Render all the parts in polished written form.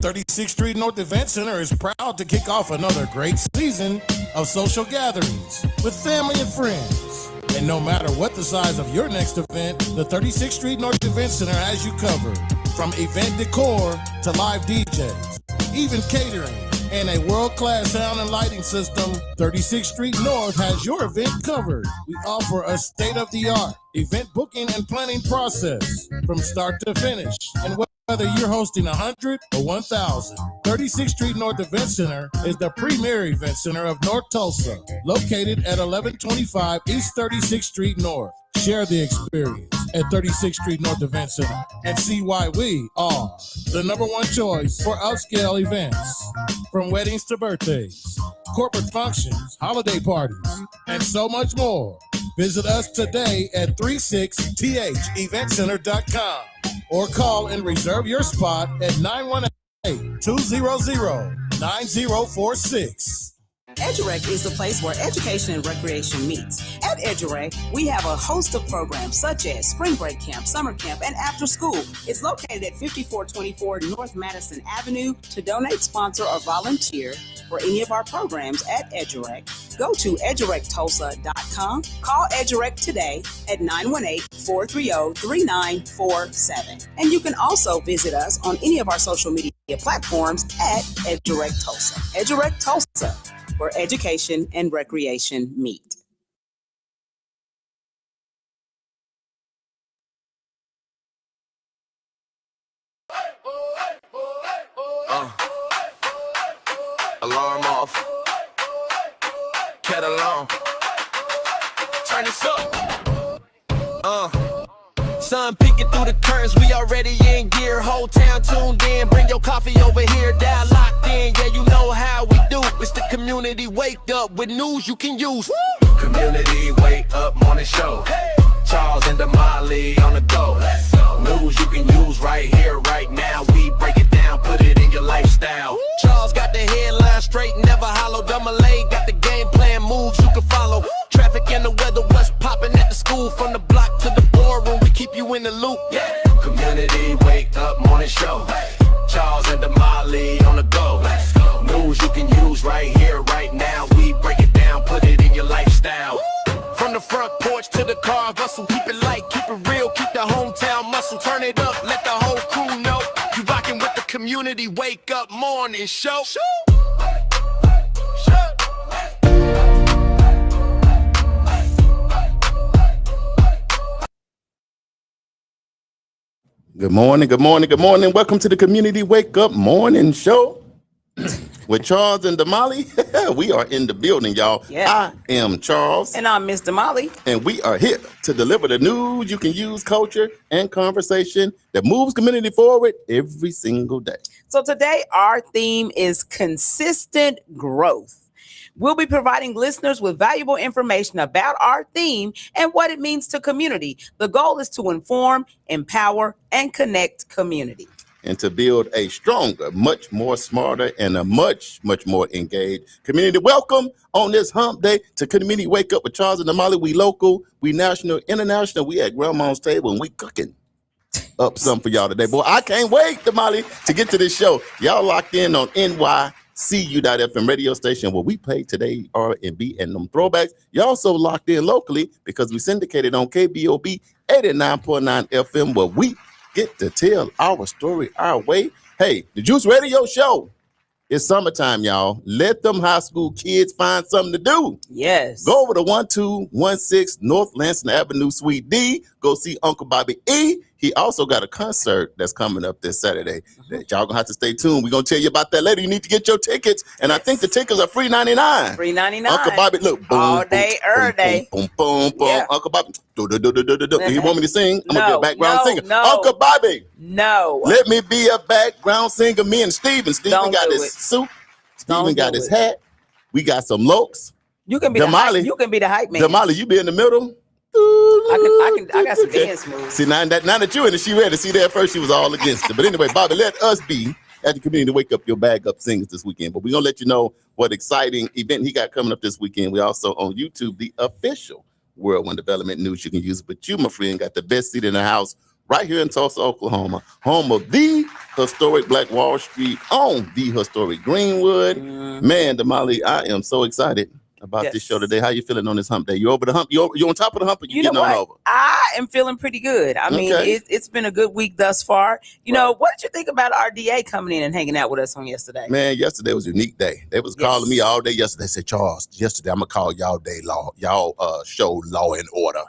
36th Street North Event Center is proud to kick off another great season of social gatherings with family and friends. And no matter what the size of your next event, the 36th Street North Event Center has you covered. From event decor to live DJs, even catering, and a world-class sound and lighting system, 36th Street North has your event covered. We offer a state-of-the-art event booking and planning process from start to finish. And whether you're hosting 100 or 1,000, 36th Street North Event Center is the premier event center of North Tulsa, located at 1125 East 36th Street North. Share the experience at 36th Street North Event Center and see why we are the #1 choice for upscale events. From weddings to birthdays, corporate functions, holiday parties, and so much more. Visit us today at 36theventcenter.com or call and reserve your spot at 918-200-9046. EduRec is the place where education and recreation meets. At EduRec, we have a host of programs such as spring break camp, summer camp, and after school. It's located at 5424 North Madison Avenue. To donate, sponsor, or volunteer for any of our programs at EduRec, go to edurectulsa.com. Call EduRec today at 918-430-3947. And you can also visit us on any of our social media platforms at EduRec Tulsa. EduRec Tulsa, where education and recreation meet. Alarm off. Cat alarm. Turn this up. Sun peeking through the curtains, we already in gear. Whole town tuned in, bring your coffee over here. Down locked in, yeah, you know how we do. It's the community wake up with news you can use. Woo! Community wake up morning show. Hey! Charles and Damali on the go. News you can use right here, right now. We break it down, put it in your lifestyle. Woo! Charles got the headline straight, never hollow. Damali got the game plan, moves you can follow. Woo! Traffic and the weather, what's popping at the school. From the block to the boardroom, we keep you in the loop. Yeah. Community wake up morning show. Hey. Charles and Damali on the go. News you can use right here, right now. We break it down, put it in your lifestyle. Woo! From the front porch to the car, hustle, keep it light, keep it real, keep the hometown muscle, turn it up, let the whole crew know. You rockin' with the community wake up morning show. Good morning, good morning, good morning. Welcome to the Community Wake Up Morning Show with Charles and Damali. We are in the building, y'all. Yeah. I am Charles. And I'm Miss Damali. And we are here to deliver the news you can use, culture, and conversation that moves community forward every single day. So today, our theme is consistent growth. We'll be providing listeners with valuable information about our theme and what it means to community. The goal is to inform, empower, and connect community. And to build a stronger, much more smarter, and a much, much more engaged community. Welcome on this hump day to Community Wake Up with Charles and Damali. We local, we national, international. We at Grandma's table and we cooking up something for y'all today. Boy, I can't wait, Damali, to get to this show. Y'all locked in on NYCU.FM radio station where we play today R&B and them throwbacks. You also locked in locally because we syndicated on KBOB 89.9 FM where we get to tell our story our way. Hey, the Juice Radio Show. It's summertime, y'all. Let them high school kids find something to do. Yes. Go over to 1216 North Lansing Avenue, Suite D. Go see Uncle Bobby E. He also got a concert that's coming up this Saturday. That y'all gonna have to stay tuned. We're gonna tell you about that later. You need to get your tickets. And I think the tickets are free $99. Free $99. Uncle Bobby, look. Boom, all day, every day. Boom, boom, boom. Yeah. Uncle Bobby. Do. You want me to sing? I'm no, gonna be a background singer. No. Uncle Bobby. No. Let me be a background singer. Me and Steven. Steven got his suit. Steven got his hat. We got some lokes. You can be Damali, you can be the hype man. Damali, you be in the middle. I got some dance moves. See, now that you're in it, she ready. See, there at first she was all against it. But anyway, Bobby, let us be at the Community Wake Up Your Bag Up Singers this weekend. But we're going to let you know what exciting event he got coming up this weekend. We also on YouTube, the official Whirlwind Development News you can use. But you, my friend, got the best seat in the house right here in Tulsa, Oklahoma, home of the historic Black Wall Street on the historic Greenwood. Man, Damali, I am so excited about this show today. How you feeling on this hump day? You over the hump? You on top of the hump, or you getting on over? I am feeling pretty good. I mean, it's been a good week thus far. You know, what did you think about our DA coming in and hanging out with us on yesterday? Man, yesterday was a unique day. They was calling me all day yesterday. They said, Charles, yesterday I'm going to call y'all day law. Y'all show law and order.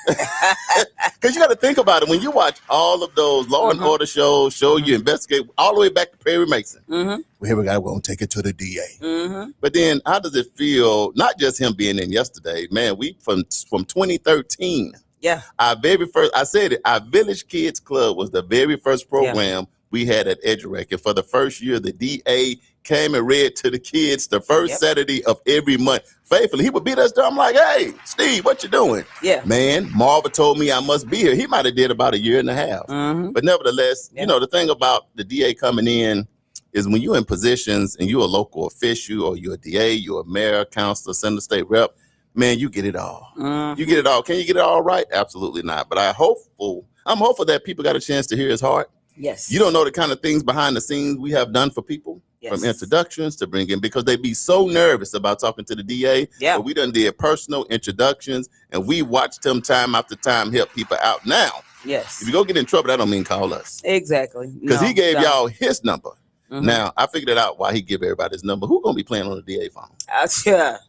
Because you got to think about it. When you watch all of those law and order shows, you investigate all the way back to Perry Mason. Well, here we go. We're going to take it to the DA. But then how does it feel, not just him being in yesterday, man, we from 2013. Yeah. Our very first, I said it, our Village Kids Club was the very first program we had at EduRec. And for the first year, the DA came and read to the kids the first Saturday of every month. Faithfully, he would beat us down. I'm like, hey, Steve, what you doing? Yeah. Man, Marva told me I must be here. He might have did about a year and a half. But nevertheless, you know, the thing about the DA coming in is when you're in positions and you're a local official or you're a DA, you're a mayor, councilor, senator, state rep, man, you get it all. You get it all. Can you get it all right? Absolutely not. But I'm hopeful that people got a chance to hear his heart. Yes. You don't know the kind of things behind the scenes we have done for people, from introductions to bring in, because they be so nervous about talking to the DA. Yeah. But we done did personal introductions, and we watched him time after time help people out. Now, if you go get in trouble, that don't mean call us. Exactly. Because he gave y'all his number. Now, I figured it out why he give everybody his number. Who going to be playing on the DA phone?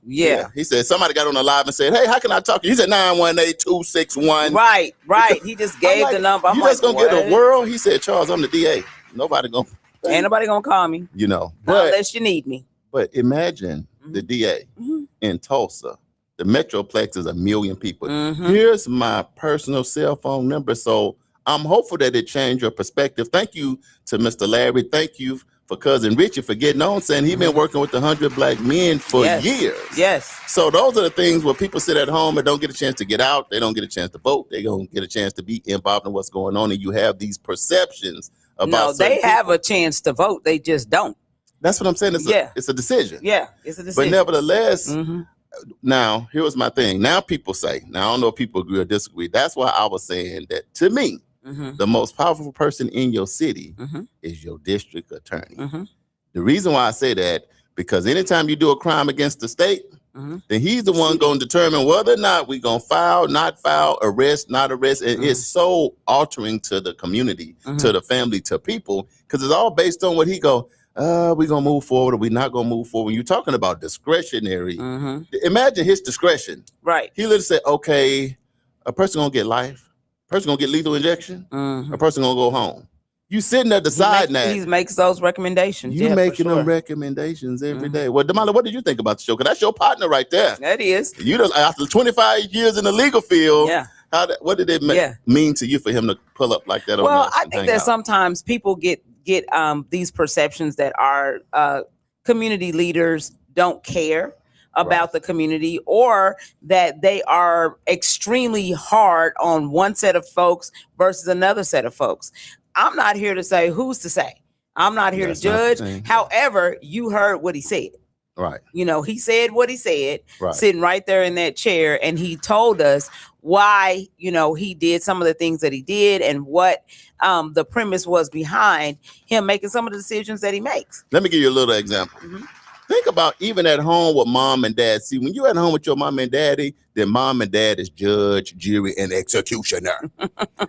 Yeah. He said, somebody got on the live and said, hey, how can I talk to you? He said, 918-261. Right. He just gave the number. I'm just going to get the world? He said, Charles, I'm the DA. Nobody going to. Ain't nobody going to call me. You know. But, unless you need me. But imagine the DA in Tulsa. The Metroplex is 1 million people. Here's my personal cell phone number. So I'm hopeful that it changed your perspective. Thank you to Mr. Larry. Thank you for Cousin Richie for getting on, saying he's been working with 100 Black men for years. Yes. So those are the things where people sit at home and don't get a chance to get out. They don't get a chance to vote. They don't get a chance to be involved in what's going on. And you have these perceptions about. No, they have a chance to vote. They just don't. That's what I'm saying. It's a decision. Yeah, it's a decision. But nevertheless, now here's my thing. Now people say, now I don't know if people agree or disagree. That's why I was saying that to me, the most powerful person in your city is your district attorney. The reason why I say that, because anytime you do a crime against the state, then he's the one going to determine whether or not we're going to file, not file, arrest, not arrest. And it's so altering to the community, to the family, to people, because it's all based on what he go, we're going to move forward or we're not going to move forward. When you're talking about discretionary, imagine his discretion. Right. He literally said, okay, a person going to get life. Person gonna get lethal injection. A person gonna go home. You sitting there deciding that. He makes those recommendations. You making them recommendations every day. Well, Damali, what did you think about the show? Because that's your partner right there. That is. You just after 25 years in the legal field. Yeah. What did it mean to you for him to pull up like that? Well, I think that sometimes people get these perceptions that our community leaders don't care about the community, or that they are extremely hard on one set of folks versus another set of folks. I'm not here to say who's to say. I'm not here to judge. However, you heard what he said. Right. You know, he said what he said, sitting right there in that chair, and he told us why, you know, he did some of the things that he did and what the premise was behind him making some of the decisions that he makes. Let me give you a little example. Think about even at home with mom and dad. See, when you're at home with your mom and daddy, then mom and dad is judge, jury, and executioner.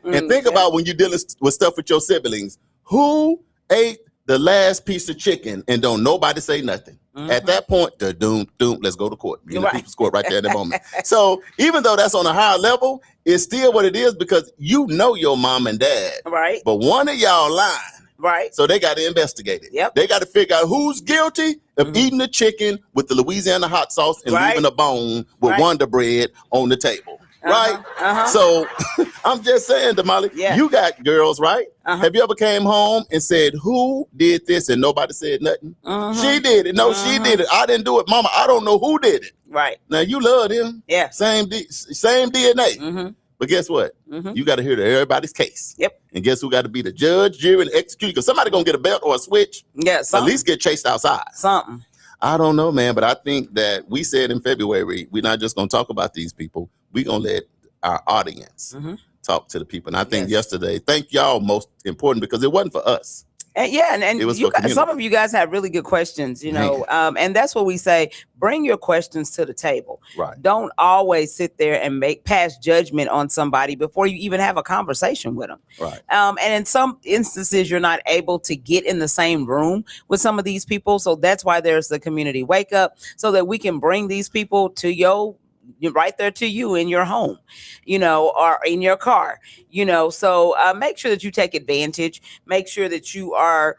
And think about when you're dealing with stuff with your siblings. Who ate the last piece of chicken and don't nobody say nothing? At that point, the doom, let's go to court. You know, people's court right there in that moment. So even though that's on a higher level, it's still what it is, because you know your mom and dad. Right. But one of y'all lying. Right. So they got to investigate it. Yep. They got to figure out who's guilty of eating the chicken with the Louisiana hot sauce and leaving a bone with Wonder Bread on the table. Right. So I'm just saying, Damali, you got girls, right? Have you ever came home and said, who did this? And nobody said nothing. She did it. No, she did it. I didn't do it. Mama, I don't know who did it. Right. Now you love him. Yeah. Same DNA. But guess what? You got to hear everybody's case. Yep. And guess who got to be the judge, jury, and executioner? Because somebody going to get a belt or a switch. Yeah. At least get chased outside. Something. I don't know, man. But I think that we said in February, we're not just going to talk about these people. We're going to let our audience talk to the people. And I think Yes. yesterday, thank y'all, most important, because it wasn't for us. And yeah, and It was you for guys, some community. of you guys have really good questions, and that's what we say. Bring your questions to the table. Right. Don't always sit there and pass judgment on somebody before you even have a conversation with them. Right. And in some instances, you're not able to get in the same room with some of these people. So that's why there's the community wake up, so that we can bring these people to right there to you in your home, or in your car, so make sure that you take advantage, make sure that you are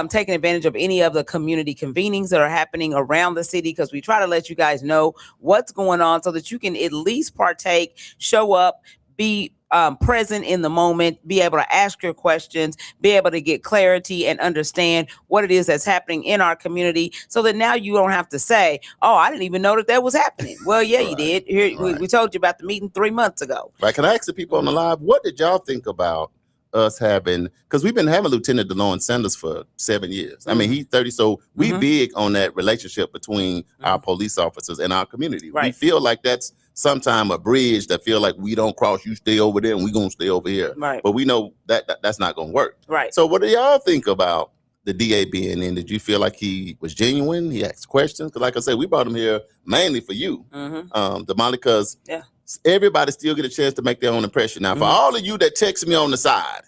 taking advantage of any of the community convenings that are happening around the city, because we try to let you guys know what's going on so that you can at least partake, show up, be present in the moment, be able to ask your questions, be able to get clarity and understand what it is that's happening in our community, so that now you don't have to say, oh, I didn't even know that was happening. Well, yeah, you did. Here, we told you about the meeting 3 months ago. Right. Can I ask the people on the live, what did y'all think about us having, because we've been having Lieutenant DeLorean Sanders for 7 years. I mean, he's 30, so we big on that relationship between our police officers and our community. Right. We feel like that's sometime a bridge that feel like we don't cross, you stay over there and we gonna stay over here. Right. But we know that's not gonna work. Right. So what do y'all think about the DA being in? Did you feel like he was genuine? He asked questions? Because like I said, we brought him here mainly for you, Damali, because everybody still get a chance to make their own impression. Now, for all of you that text me on the side,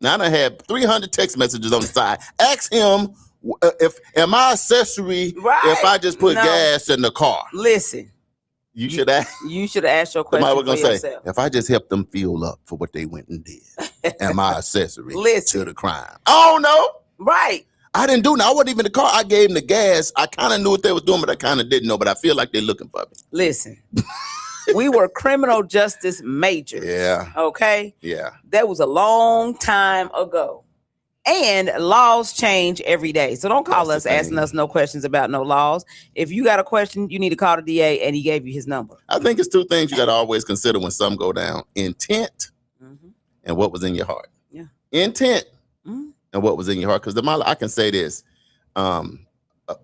now I had 300 text messages on the side. Ask him, am I accessory if I just put gas in the car? Listen. You should ask. You should ask your question. Somebody was gonna yourself. say, if I just help them fuel up for what they went and did, am I accessory to the crime? Oh no, right. I didn't do nothing. I wasn't even in the car. I gave them the gas. I kind of knew what they was doing, but I kind of didn't know. But I feel like they're looking for me. Listen, we were criminal justice majors. Yeah. Okay. Yeah. That was a long time ago. And laws change every day. So don't call us asking us no questions about no laws. If you got a question, you need to call the DA, and he gave you his number. I think it's two things you got to always consider when something go down: intent and what was in your heart. Yeah. Intent and what was in your heart. Because I can say this. An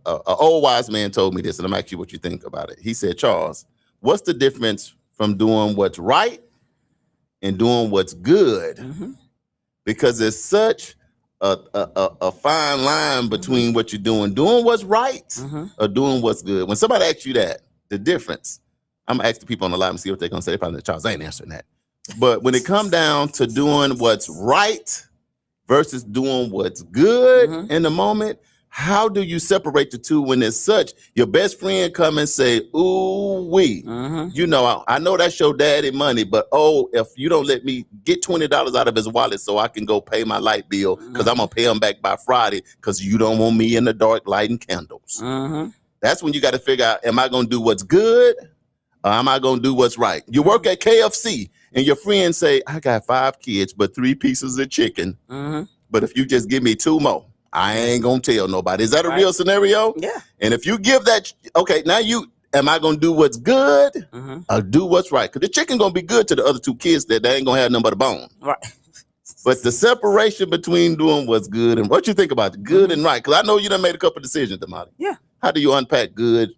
old wise man told me this, and I'm asking you what you think about it. He said, Charles, what's the difference from doing what's right and doing what's good? Because there's such a fine line between what you're doing what's right or doing what's good. When somebody asks you that, the difference, I'm gonna ask the people on the line and see what they're gonna say. They probably, Charles, I ain't answering that. But when it comes down to doing what's right versus doing what's good in the moment, how do you separate the two when it's such? Your best friend come and say, ooh, we, I know that's your daddy money, but if you don't let me get $20 out of his wallet so I can go pay my light bill, because I'm going to pay him back by Friday, because you don't want me in the dark lighting candles. That's when you got to figure out, am I going to do what's good or am I going to do what's right? You work at KFC and your friends say, I got 5 kids, but 3 pieces of chicken. But if you just give me 2 more, I ain't gonna tell nobody. Is that a real scenario? Yeah. And if you give that, okay, now am I gonna do what's good or do what's right? Because the chicken gonna be good to the other 2 kids that they ain't gonna have nothing but a bone. Right. But the separation between doing what's good and what you think about good and right, because I know you done made a couple decisions, Damali. Yeah. How do you unpack good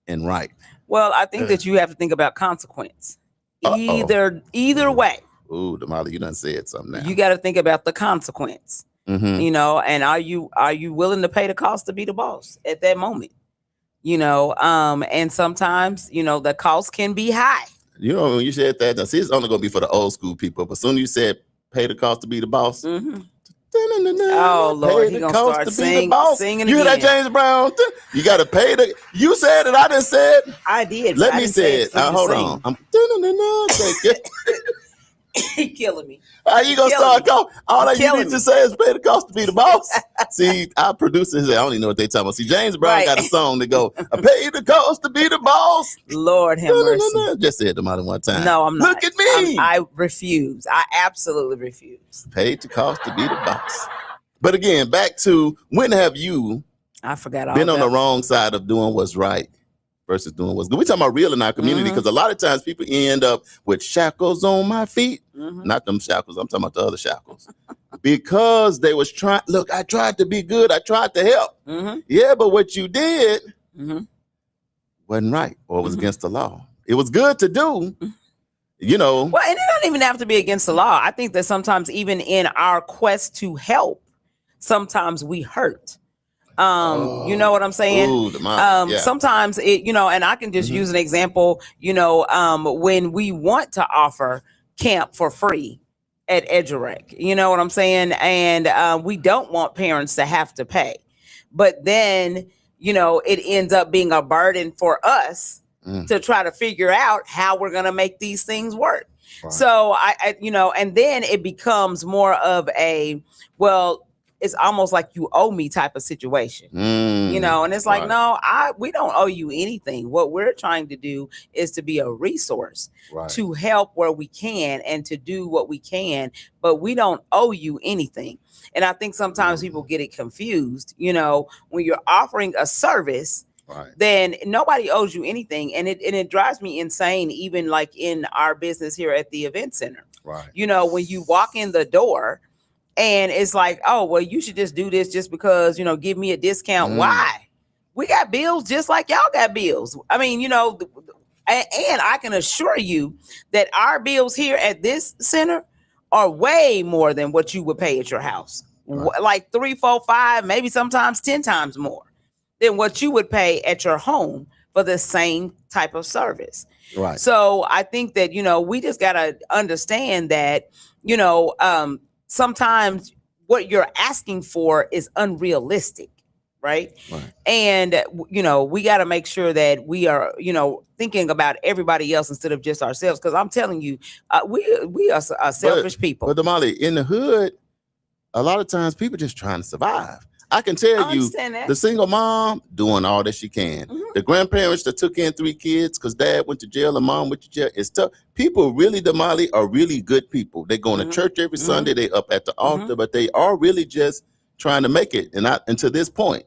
and right? Well, I think that you have to think about consequence. Either way. Ooh, Damali, you done said something now. You got to think about the consequence. And are you willing to pay the cost to be the boss at that moment? And sometimes, the cost can be high. When you said that, now see, it's only gonna be for the old school people, but soon you said pay the cost to be the boss. Oh Lord, he gonna start singing You hear that, James Brown? You gotta pay you said it, I didn't say it. I did. Let me say it. Hold on. I'm He killing me. How you gonna start going? All that you need to say is pay the cost to be the boss. See, our producers, I don't even know what they talking about. See, James Brown got a song to go, I pay the cost to be the boss. Lord have mercy. Just said the more one time. No, I'm not. Look at me. I refuse. I absolutely refuse. Paid the cost to be the boss. But again, back to when have you been on the wrong side of doing what's right versus doing what's good? We talking about real in our community, because a lot of times people end up with shackles on my feet. Not them shackles, I'm talking about the other shackles. Because they was trying, look, I tried to be good, I tried to help. Yeah, but what you did wasn't right or was against the law. It was good to do. You know. Well, and it doesn't even have to be against the law. I think that sometimes even in our quest to help, sometimes we hurt. You know what I'm saying? Ooh, sometimes it, and I can just use an example, when we want to offer camp for free at EduRec, you know what I'm saying? And we don't want parents to have to pay, but then, it ends up being a burden for us to try to figure out how we're going to make these things work. Right. So I, and then it becomes more of a, well, it's almost like you owe me type of situation, and it's like, no, we don't owe you anything. What we're trying to do is to be a resource to help where we can and to do what we can, but we don't owe you anything. And I think sometimes people get it confused, when you're offering a service, then nobody owes you anything. And it drives me insane, even like in our business here at the event center, when you walk in the door, and it's like, oh, well, you should just do this just because, give me a discount. Why? We got bills just like y'all got bills. I mean, and I can assure you that our bills here at this center are way more than what you would pay at your house. Like 3, 4, 5, maybe sometimes 10 times more than what you would pay at your home for the same type of service. Right. So I think that, we just got to understand that, sometimes what you're asking for is unrealistic, right? And, we got to make sure that we are, thinking about everybody else instead of just ourselves. Because I'm telling you, we are selfish people. But Damali, in the hood, a lot of times people just trying to survive. I can tell you, the single mom doing all that she can. The grandparents that took in 3 kids because dad went to jail and mom went to jail. It's tough. People really, Damali, are really good people. They're going to church every Sunday. They up at the altar, but they are really just trying to make it. And to this point,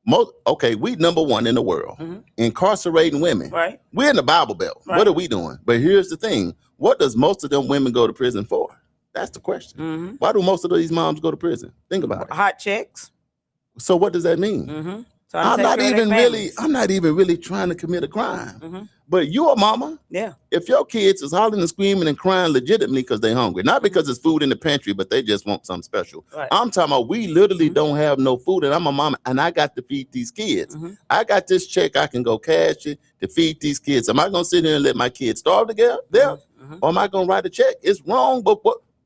we number 1 in the world, incarcerating women. Right. We're in the Bible Belt. Right. What are we doing? But here's the thing. What does most of them women go to prison for? That's the question. Why do most of these moms go to prison? Think about it. Hot checks. So what does that mean? I'm not even really trying to commit a crime. But you're a mama. Yeah. If your kids is hollering and screaming and crying legitimately because they're hungry, not because it's food in the pantry, but they just want something special. Right. I'm talking about we literally don't have no food, and I'm a mama, and I got to feed these kids. I got this check. I can go cash it to feed these kids. Am I going to sit here and let my kids starve together? Or am I going to write a check? It's wrong, but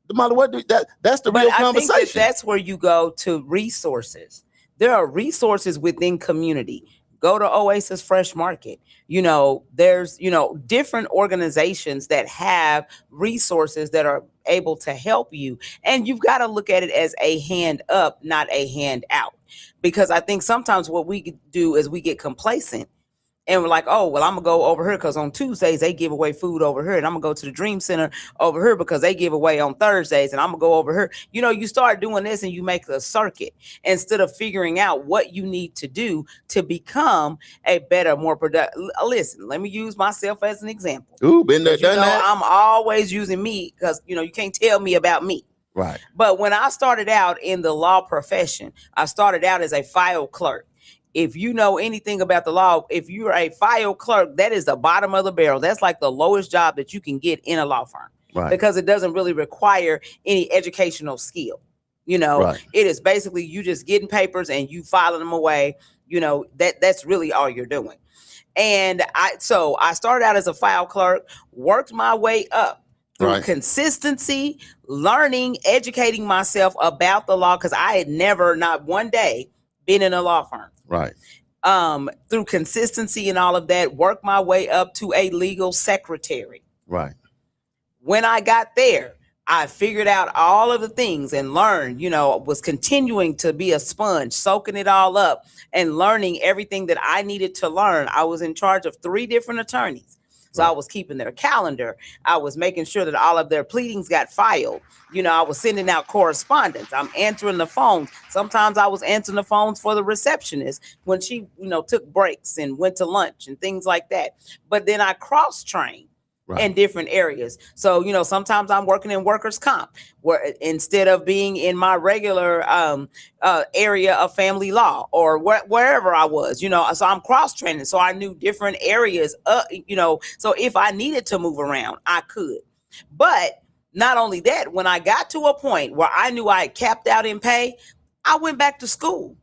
that's the real conversation. I think that's where you go to resources. There are resources within community. Go to Oasis Fresh Market. There's, different organizations that have resources that are able to help you. And you've got to look at it as a hand up, not a hand out. Because I think sometimes what we do is we get complacent. And we're like, oh, well, I'm going to go over here because on Tuesdays they give away food over here. And I'm going to go to the Dream Center over here because they give away on Thursdays. And I'm going to go over here. You start doing this and you make a circuit instead of figuring out what you need to do to become a better, more productive. Listen, let me use myself as an example. Ooh, been there, done that. I'm always using me because, you can't tell me about me. Right. But when I started out in the law profession, I started out as a file clerk. If you know anything about the law, if you're a file clerk, that is the bottom of the barrel. That's like the lowest job that you can get in a law firm, because it doesn't really require any educational skill. It is basically you just getting papers and you filing them away. That's really all you're doing. And I started out as a file clerk, worked my way up through consistency, learning, educating myself about the law, because I had never, not one day, been in a law firm. Right. Through consistency and all of that, worked my way up to a legal secretary. Right. When I got there, I figured out all of the things and learned, was continuing to be a sponge, soaking it all up and learning everything that I needed to learn. I was in charge of 3 different attorneys. So I was keeping their calendar. I was making sure that all of their pleadings got filed. I was sending out correspondence. I'm answering the phones. Sometimes I was answering the phones for the receptionist when she, took breaks and went to lunch and things like that. But then I cross-trained in different areas. So, sometimes I'm working in workers' comp, where instead of being in my regular area of family law or wherever I was, so I'm cross-training. So I knew different areas, so if I needed to move around, I could. But not only that, when I got to a point where I knew I had capped out in pay, I went back to school.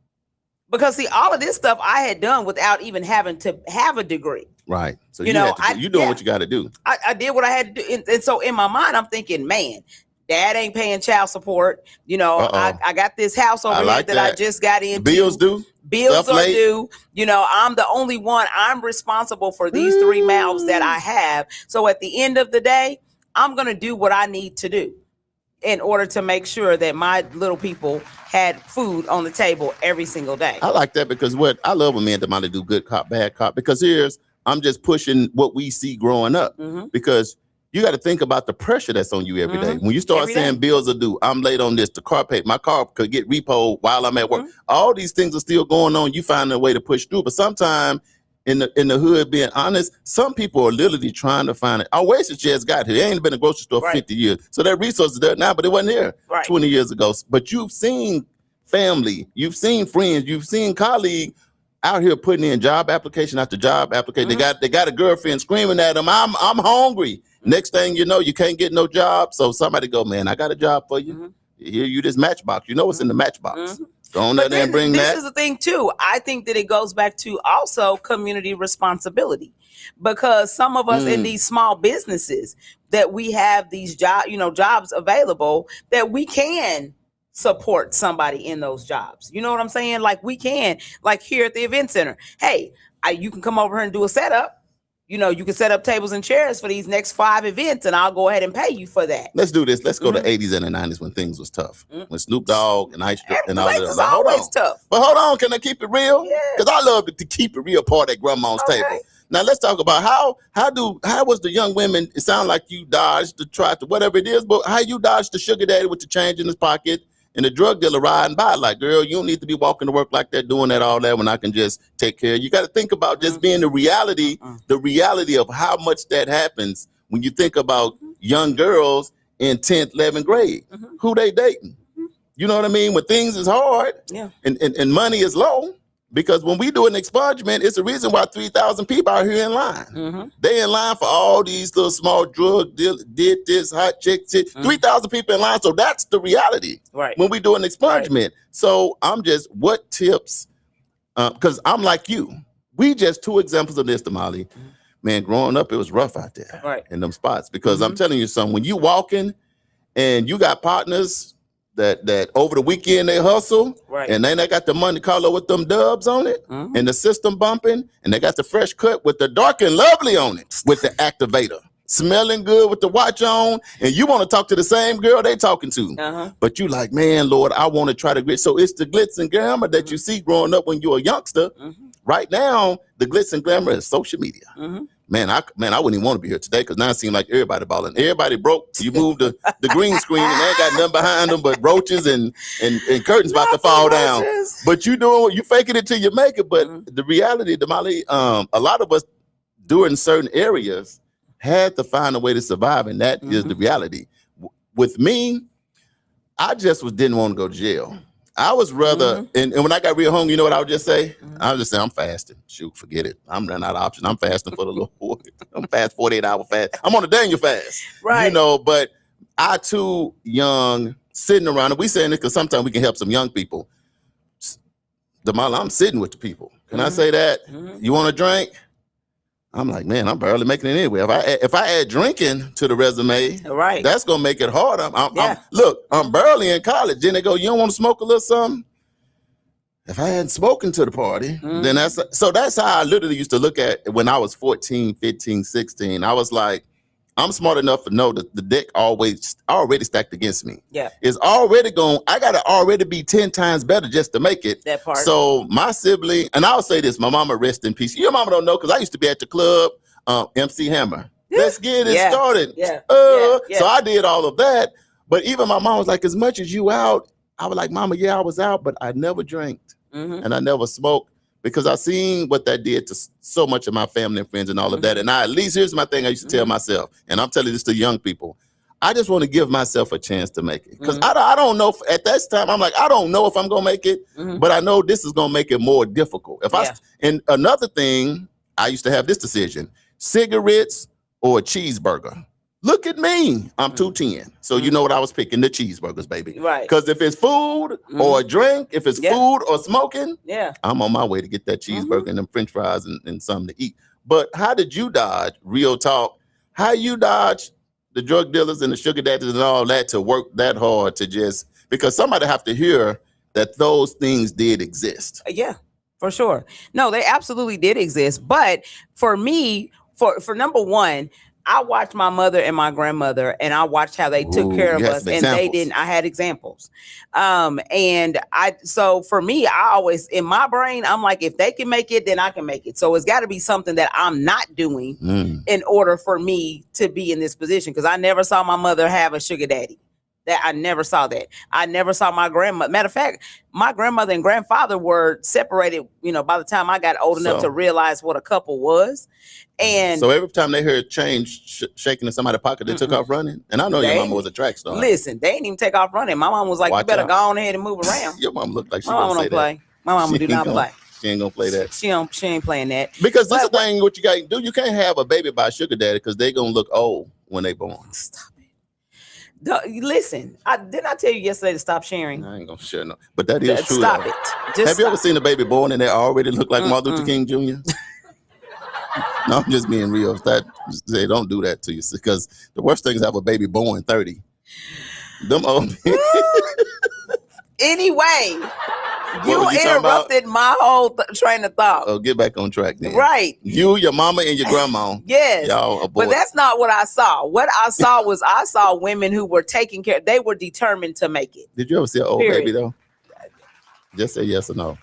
Because see, all of this stuff I had done without even having to have a degree. Right. So you know, you're doing what you got to do. I did what I had to do. And so in my mind, I'm thinking, man, dad ain't paying child support. You know, I got this house over here that I just got into. Bills due. Bills are due. You know, I'm the only one. I'm responsible for these 3 mouths that I have. So at the end of the day, I'm going to do what I need to do in order to make sure that my little people had food on the table every single day. I like that because what I love when me and Damali do good cop, bad cop, because I'm just pushing what we see growing up because you got to think about the pressure that's on you every day. When you start saying bills are due, I'm late on this, the car paid, my car could get repoed while I'm at work. All these things are still going on. You find a way to push through, but sometimes in the hood, being honest, some people are literally trying to find it. Our Oasis just got here. It ain't been a grocery store for 50 years. So that resource is there now, but it wasn't there 20 years ago. But you've seen family, you've seen friends, you've seen colleagues out here putting in job application after job application. They got a girlfriend screaming at them, I'm hungry. Next thing you know, you can't get no job. So somebody go, man, I got a job for you. Here, you this matchbox. You know what's in the matchbox. Go on there and bring that. This is the thing too. I think that it goes back to also community responsibility, because some of us in these small businesses that we have these jobs available, that we can support somebody in those jobs. You know what I'm saying? Like we can, like here at the event center. Hey, you can come over here and do a setup. You know, you can set up tables and chairs for these next 5 events, and I'll go ahead and pay you for that. Let's do this. Let's go to the 80s and the 90s when things was tough. When Snoop Dogg and Ice Strip and all that. Like, always tough. But hold on, can I keep it real? Because I love to keep it real part at grandma's table. Now let's talk about how was the young women, it sounded like you dodged the try to whatever it is, but how you dodged the sugar daddy with the change in his pocket and the drug dealer riding by like, girl, you don't need to be walking to work like that, doing that, all that, when I can just take care of you. You got to think about just being the reality of how much that happens when you think about young girls in 10th, 11th grade. Who they dating? You know what I mean? When things is hard and money is low, because when we do an expungement, it's the reason why 3,000 people are here in line. They in line for all these little small drug deal, did this, hot chick, 3,000 people in line. So that's the reality when we do an expungement. So I'm just, what tips, because I'm like you. We just 2 examples of this, Damali. Man, growing up, it was rough out there in them spots. Because I'm telling you something, when you walking and you got partners that over the weekend they hustle, and then they got the money color with them dubs on it, and the system bumping, and they got the fresh cut with the dark and lovely on it, with the activator, smelling good with the watch on, and you want to talk to the same girl they talking to, but you like, man, Lord, I want to try to glitz. So it's the glitz and glamour that you see growing up when you're a youngster. Right now, the glitz and glamour is social media. Man, I wouldn't even want to be here today because now it seems like everybody balling. Everybody broke. You moved the green screen and they ain't got nothing behind them but roaches and curtains about to fall down. But you faking it till you make it. But the reality, Damali, a lot of us during certain areas had to find a way to survive, and that is the reality. With me, I just didn't want to go to jail. I was rather, and when I got real hungry, you know what I would just say? I would just say, I'm fasting. Shoot, forget it. I'm running out of options. I'm fasting for the Lord. I'm fast 48-hour fast. I'm on a Daniel fast. You know, but I too young, sitting around, and we saying this because sometimes we can help some young people. Damali, I'm sitting with the people. Can I say that? You want a drink? I'm like, man, I'm barely making it anyway. If I add drinking to the resume, that's gonna make it hard. I'm barely in college. Then they go, you don't want to smoke a little something? If I hadn't spoken to the party, then that's how I literally used to look at it when I was 14, 15, 16. I was like, I'm smart enough to know that the deck already stacked against me. It's already I gotta already be 10 times better just to make it. That part. So my sibling, and I'll say this, my mama, rest in peace. Your mama don't know because I used to be at the club, MC Hammer. Let's get it started. So I did all of that. But even my mom was like, as much as you out, I was like, Mama, I was out, but I never drank and I never smoked. Because I seen what that did to so much of my family and friends and all of that. And at least here's my thing I used to tell myself, and I'm telling this to young people. I just want to give myself a chance to make it. Because I don't know, at that time, I'm like, I don't know if I'm going to make it, but I know this is going to make it more difficult. And another thing, I used to have this decision, cigarettes or a cheeseburger. Look at me. I'm 210. So you know what I was picking? The cheeseburgers, baby. Right. Because if it's food or a drink, if it's food or smoking, I'm on my way to get that cheeseburger and them french fries and something to eat. But how did you dodge, real talk, how you dodge the drug dealers and the sugar daddies and all that to work that hard to just, because somebody have to hear that those things did exist. Yeah, for sure. No, they absolutely did exist. But for me, for number one, I watched my mother and my grandmother, and I watched how they took care of us, and they didn't. I had examples, so for me, I always in my brain, I'm like, if they can make it, then I can make it. So it's got to be something that I'm not doing in order for me to be in this position. Because I never saw my mother have a sugar daddy. That I never saw that. I never saw my grandmother. Matter of fact, my grandmother and grandfather were separated, by the time I got old enough to realize what a couple was. And so every time they heard change shaking in somebody's pocket, they took off running. And I know your mama was a track star. Listen, they didn't even take off running. My mom was like, you better go on ahead and move around. Your mom looked like she my mama don't play. My mama do not play. She ain't gonna play that. She ain't playing that. Because this is the thing, what you gotta do, you can't have a baby by a sugar daddy because they gonna look old when they born. Stop. Listen, didn't I tell you yesterday to stop sharing? I ain't gonna share no, but that is true. Stop it. Have you ever seen a baby born and they already look like Martin Luther King Jr.? No, I'm just being real. They don't do that to you because the worst thing is have a baby born 30. Them old. Anyway, you interrupted my whole train of thought. Oh, get back on track then. Right. You, your mama, and your grandma. Yes. Y'all abort. But that's not what I saw. What I saw was women who were taking care. They were determined to make it. Did you ever see an old baby though? Just say yes or no.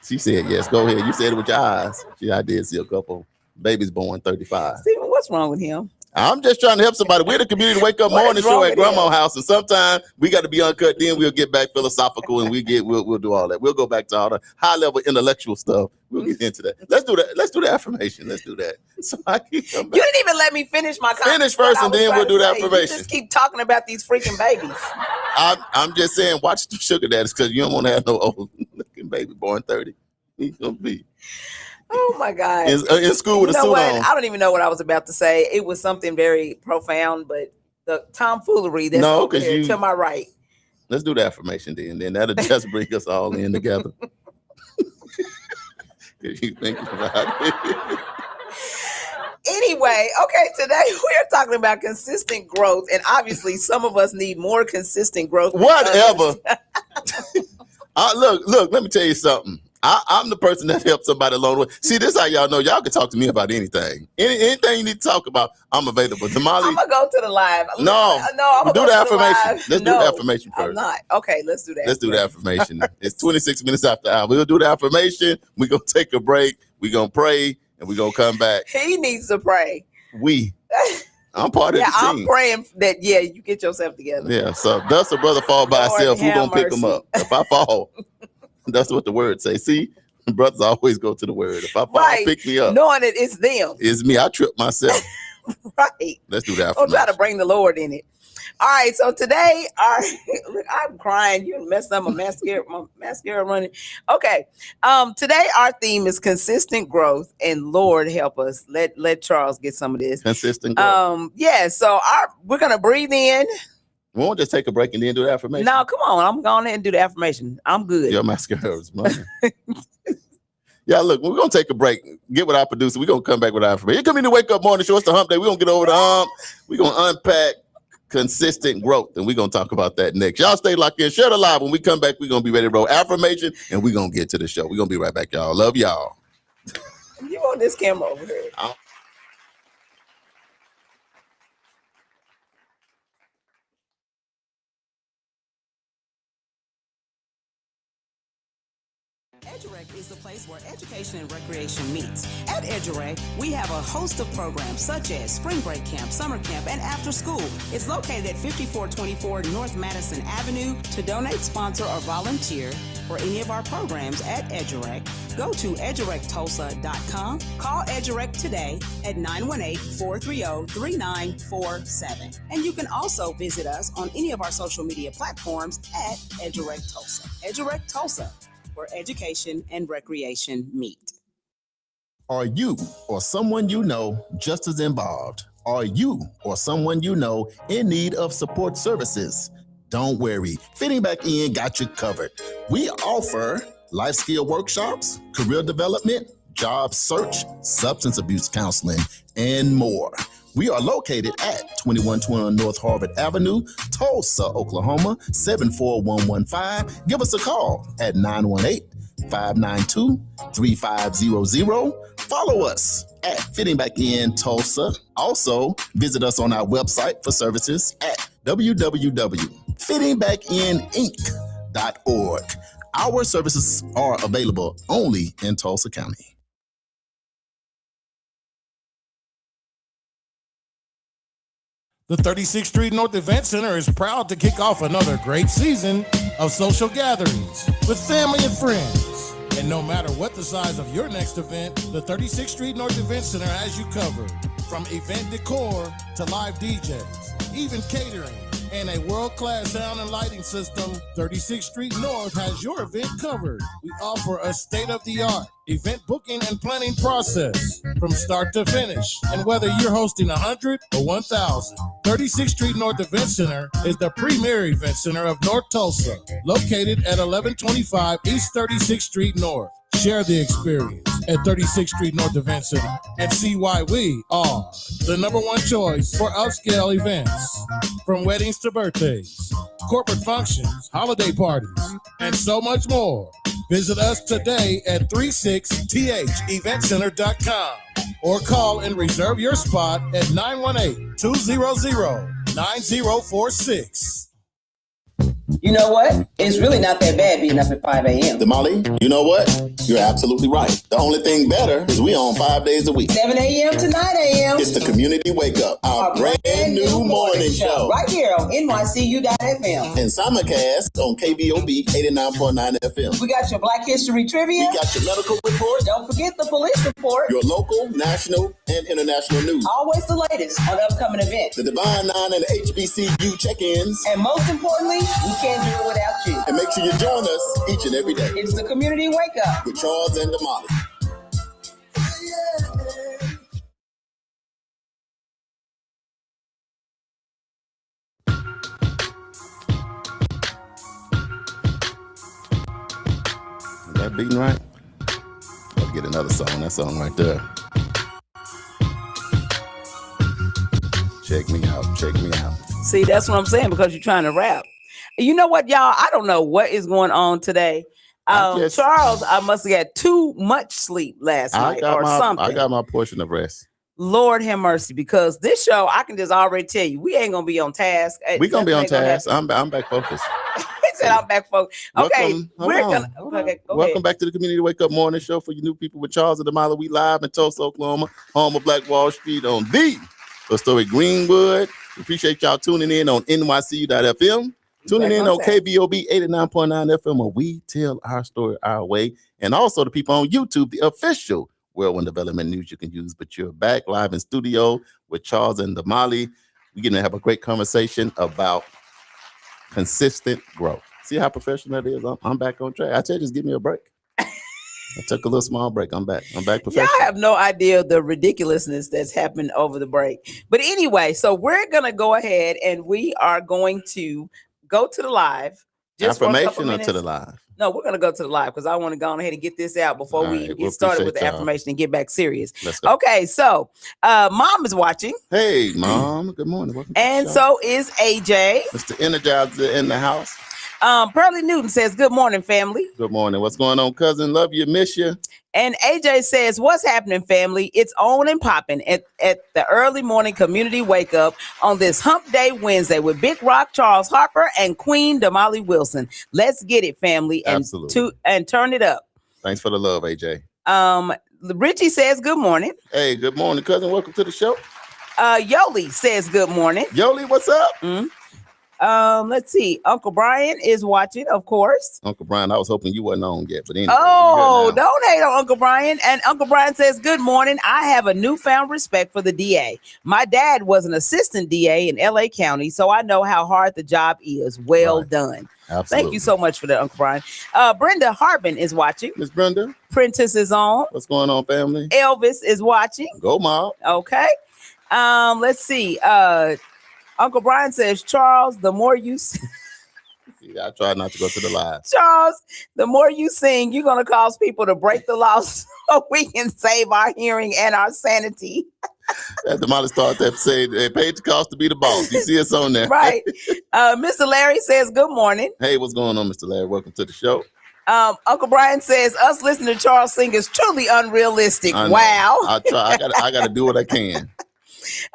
She said yes. Go ahead. You said it with your eyes. Yeah, I did see a couple babies born 35. Steven, what's wrong with him? I'm just trying to help somebody. We're the community wake up morning show at Grandma's house, and sometimes we got to be uncut. Then we'll get back philosophical, and we'll do all that. We'll go back to all the high level intellectual stuff. We'll get into that. Let's do that. Let's do the affirmation. Let's do that. So I can come back. You didn't even let me finish my comment. Finish first, and then we'll do the affirmation. You just keep talking about these freaking babies. I'm just saying, watch the sugar daddies because you don't want to have no old looking baby born 30. He's gonna be. Oh my God! In school with a suit on. I don't even know what I was about to say. It was something very profound, but the tomfoolery that's over here to my right. Let's do the affirmation then that'll just bring us all in together. If you think about it. Anyway, okay, today we're talking about consistent growth, and obviously some of us need more consistent growth. Whatever. Look, let me tell you something. I'm the person that helps somebody along the way. See, this is how y'all know. Y'all can talk to me about anything. Anything you need to talk about, I'm available. Damali, I'm going to go to the live. No, I'm do the affirmation. Let's do the affirmation first. I'm not. Okay, let's do that. Let's do the affirmation. It's 26 minutes after hour. We'll do the affirmation. We're going to take a break. We're going to pray, and we're going to come back. He needs to pray. I'm part of the team. I'm praying that, you get yourself together. Yeah, so thus a brother fall by himself, who's going to pick him up? If I fall... That's what the word say. See, brothers always go to the word. If I fall, pick me up. Knowing it's them. It's me. I trip myself. Right. Let's do that. Don't try to bring the Lord in it. All right. So today, look, I'm crying. You messed up my mascara running. Okay. Today our theme is consistent growth, and Lord help us. Let Charles get some of this. Consistent growth. So we're gonna breathe in. We won't just take a break and then do the affirmation. No, come on. I'm going ahead and do the affirmation. I'm good. Your mascara is mine. Yeah, look, we're going to take a break. Get with our producer. We're going to come back with our affirmation. You're coming to Wake Up Morning Show. It's the hump day. We're going to get over the hump. We're going to unpack consistent growth, and we're going to talk about that next. Y'all stay locked in. Share the live. When we come back, we're going to be ready to roll affirmation, and we're going to get to the show. We're going to be right back, y'all. Love y'all. You want this camera over here. EduRec is the place where education and recreation meets. At EduRec, we have a host of programs such as Spring Break Camp, Summer Camp, and After School. It's located at 5424 North Madison Avenue. To donate, sponsor, or volunteer for any of our programs at EduRec, go to edurectulsa.com. Call EduRec today at 918-430-3947. And you can also visit us on any of our social media platforms at EduRec Tulsa. EduRec Tulsa, where education and recreation meet. Are you or someone you know just as involved? Are you or someone you know in need of support services? Don't worry, Fitting Back In got you covered. We offer life skill workshops, career development, job search, substance abuse counseling, and more. We are located at 2120 North Harvard Avenue, Tulsa, Oklahoma, 74115. Give us a call at 918-592-3500. Follow us at Fitting Back In Tulsa. Also, visit us on our website for services at www.fittingbackininc.org. Our services are available only in Tulsa County. The 36th Street North Event Center is proud to kick off another great season of social gatherings with family and friends. And no matter what the size of your next event, the 36th Street North Event Center has you covered. From event decor to live DJs, even catering, and a world-class sound and lighting system, 36th Street North has your event covered. We offer a state-of-the-art event booking and planning process from start to finish. And whether you're hosting 100 or 1,000, 36th Street North Event Center is the premier event center of North Tulsa, located at 1125 East 36th Street North. Share the experience at 36th Street North Event Center and see why we are the #1 choice for upscale events. From weddings to birthdays, corporate functions, holiday parties, and so much more. Visit us today at 36theventcenter.com or call and reserve your spot at 918-200-9046. You know what? It's really not that bad being up at 5 a.m. Damali, you know what? You're absolutely right. The only thing better is we on 5 days a week. 7 a.m. to 9 a.m. It's the Community Wake Up, our brand new morning show. Right here on NYCU.FM. And simulcast on KBOB 89.9 FM. We got your Black History Trivia. We got your medical report. Don't forget the police report. Your local, national, and international news. Always the latest on upcoming events. The Divine Nine and the HBCU check-ins. And most importantly, we can't do it without you. And make sure you join us each and every day. It's the Community Wake Up with Charles and Damali. Is that beating right? I'll get another song. That song right there. Check me out. Check me out. See, that's what I'm saying, because you're trying to rap. You know what, y'all? I don't know what is going on today. Charles, I must have got too much sleep last night or something. I got my portion of rest. Lord have mercy, because this show, I can just already tell you, we ain't gonna be on task. We're gonna be on task. I'm back focused. He said I'm back focused. Okay, Welcome back to the Community Wake Up Morning Show for you new people with Charles and Damali. We live in Tulsa, Oklahoma, home of Black Wall Street on the historic Greenwood. We appreciate y'all tuning in on NYCU.FM. Tuning in on KBOB 89.9 FM, where we tell our story our way. And also the people on YouTube, the official Whirlwind Development News you can use. But you're back live in studio with Charles and Damali. We're going to have a great conversation about consistent growth. See how professional that is? I'm back on track. I tell you, just give me a break. I took a little small break. I'm back. I'm back professional. Y'all have no idea the ridiculousness that's happened over the break. But anyway, so we're going to go ahead and we are going to go to the live. Just affirmation or to the live? No, we're going to go to the live because I want to go ahead and get this out before we get started with the affirmation and get back serious. Let's go. Okay, so Mom is watching. Hey, Mom. Good morning. Welcome and so is AJ. Mr. Energizer in the house. Pearlie Newton says, good morning, family. Good morning. What's going on, cousin? Love you. Miss you. And AJ says, what's happening, family? It's on and popping at the early morning community wake up on this hump day Wednesday with Big Rock Charles Harper and Queen Damali Wilson. Let's get it, family. Absolutely. And turn it up. Thanks for the love, AJ. Richie says, good morning. Hey, good morning, cousin. Welcome to the show. Yoli says, good morning. Yoli, what's up? Mm-hmm. Let's see. Uncle Brian is watching, of course. Uncle Brian, I was hoping you wasn't on yet, but anyway. Oh, don't hate on Uncle Brian. And Uncle Brian says, good morning. I have a newfound respect for the DA. My dad was an assistant DA in LA County, so I know how hard the job is. Well done. Absolutely. Thank you so much for that, Uncle Brian. Brenda Harbin is watching. Miss Brenda. Prentice is on. What's going on, family? Elvis is watching. Go, Mom. Okay. Let's see. Uncle Brian says, Charles, the more you See, I try not to go to the live. Charles, the more you sing, you're gonna cause people to break the law so we can save our hearing and our sanity. Damali started that saying they paid the cost to be the boss. You see us on there. Right. Mr. Larry says, good morning. Hey, what's going on, Mr. Larry? Welcome to the show. Uncle Brian says, us listening to Charles sing is truly unrealistic. Wow. I try. I gotta do what I can.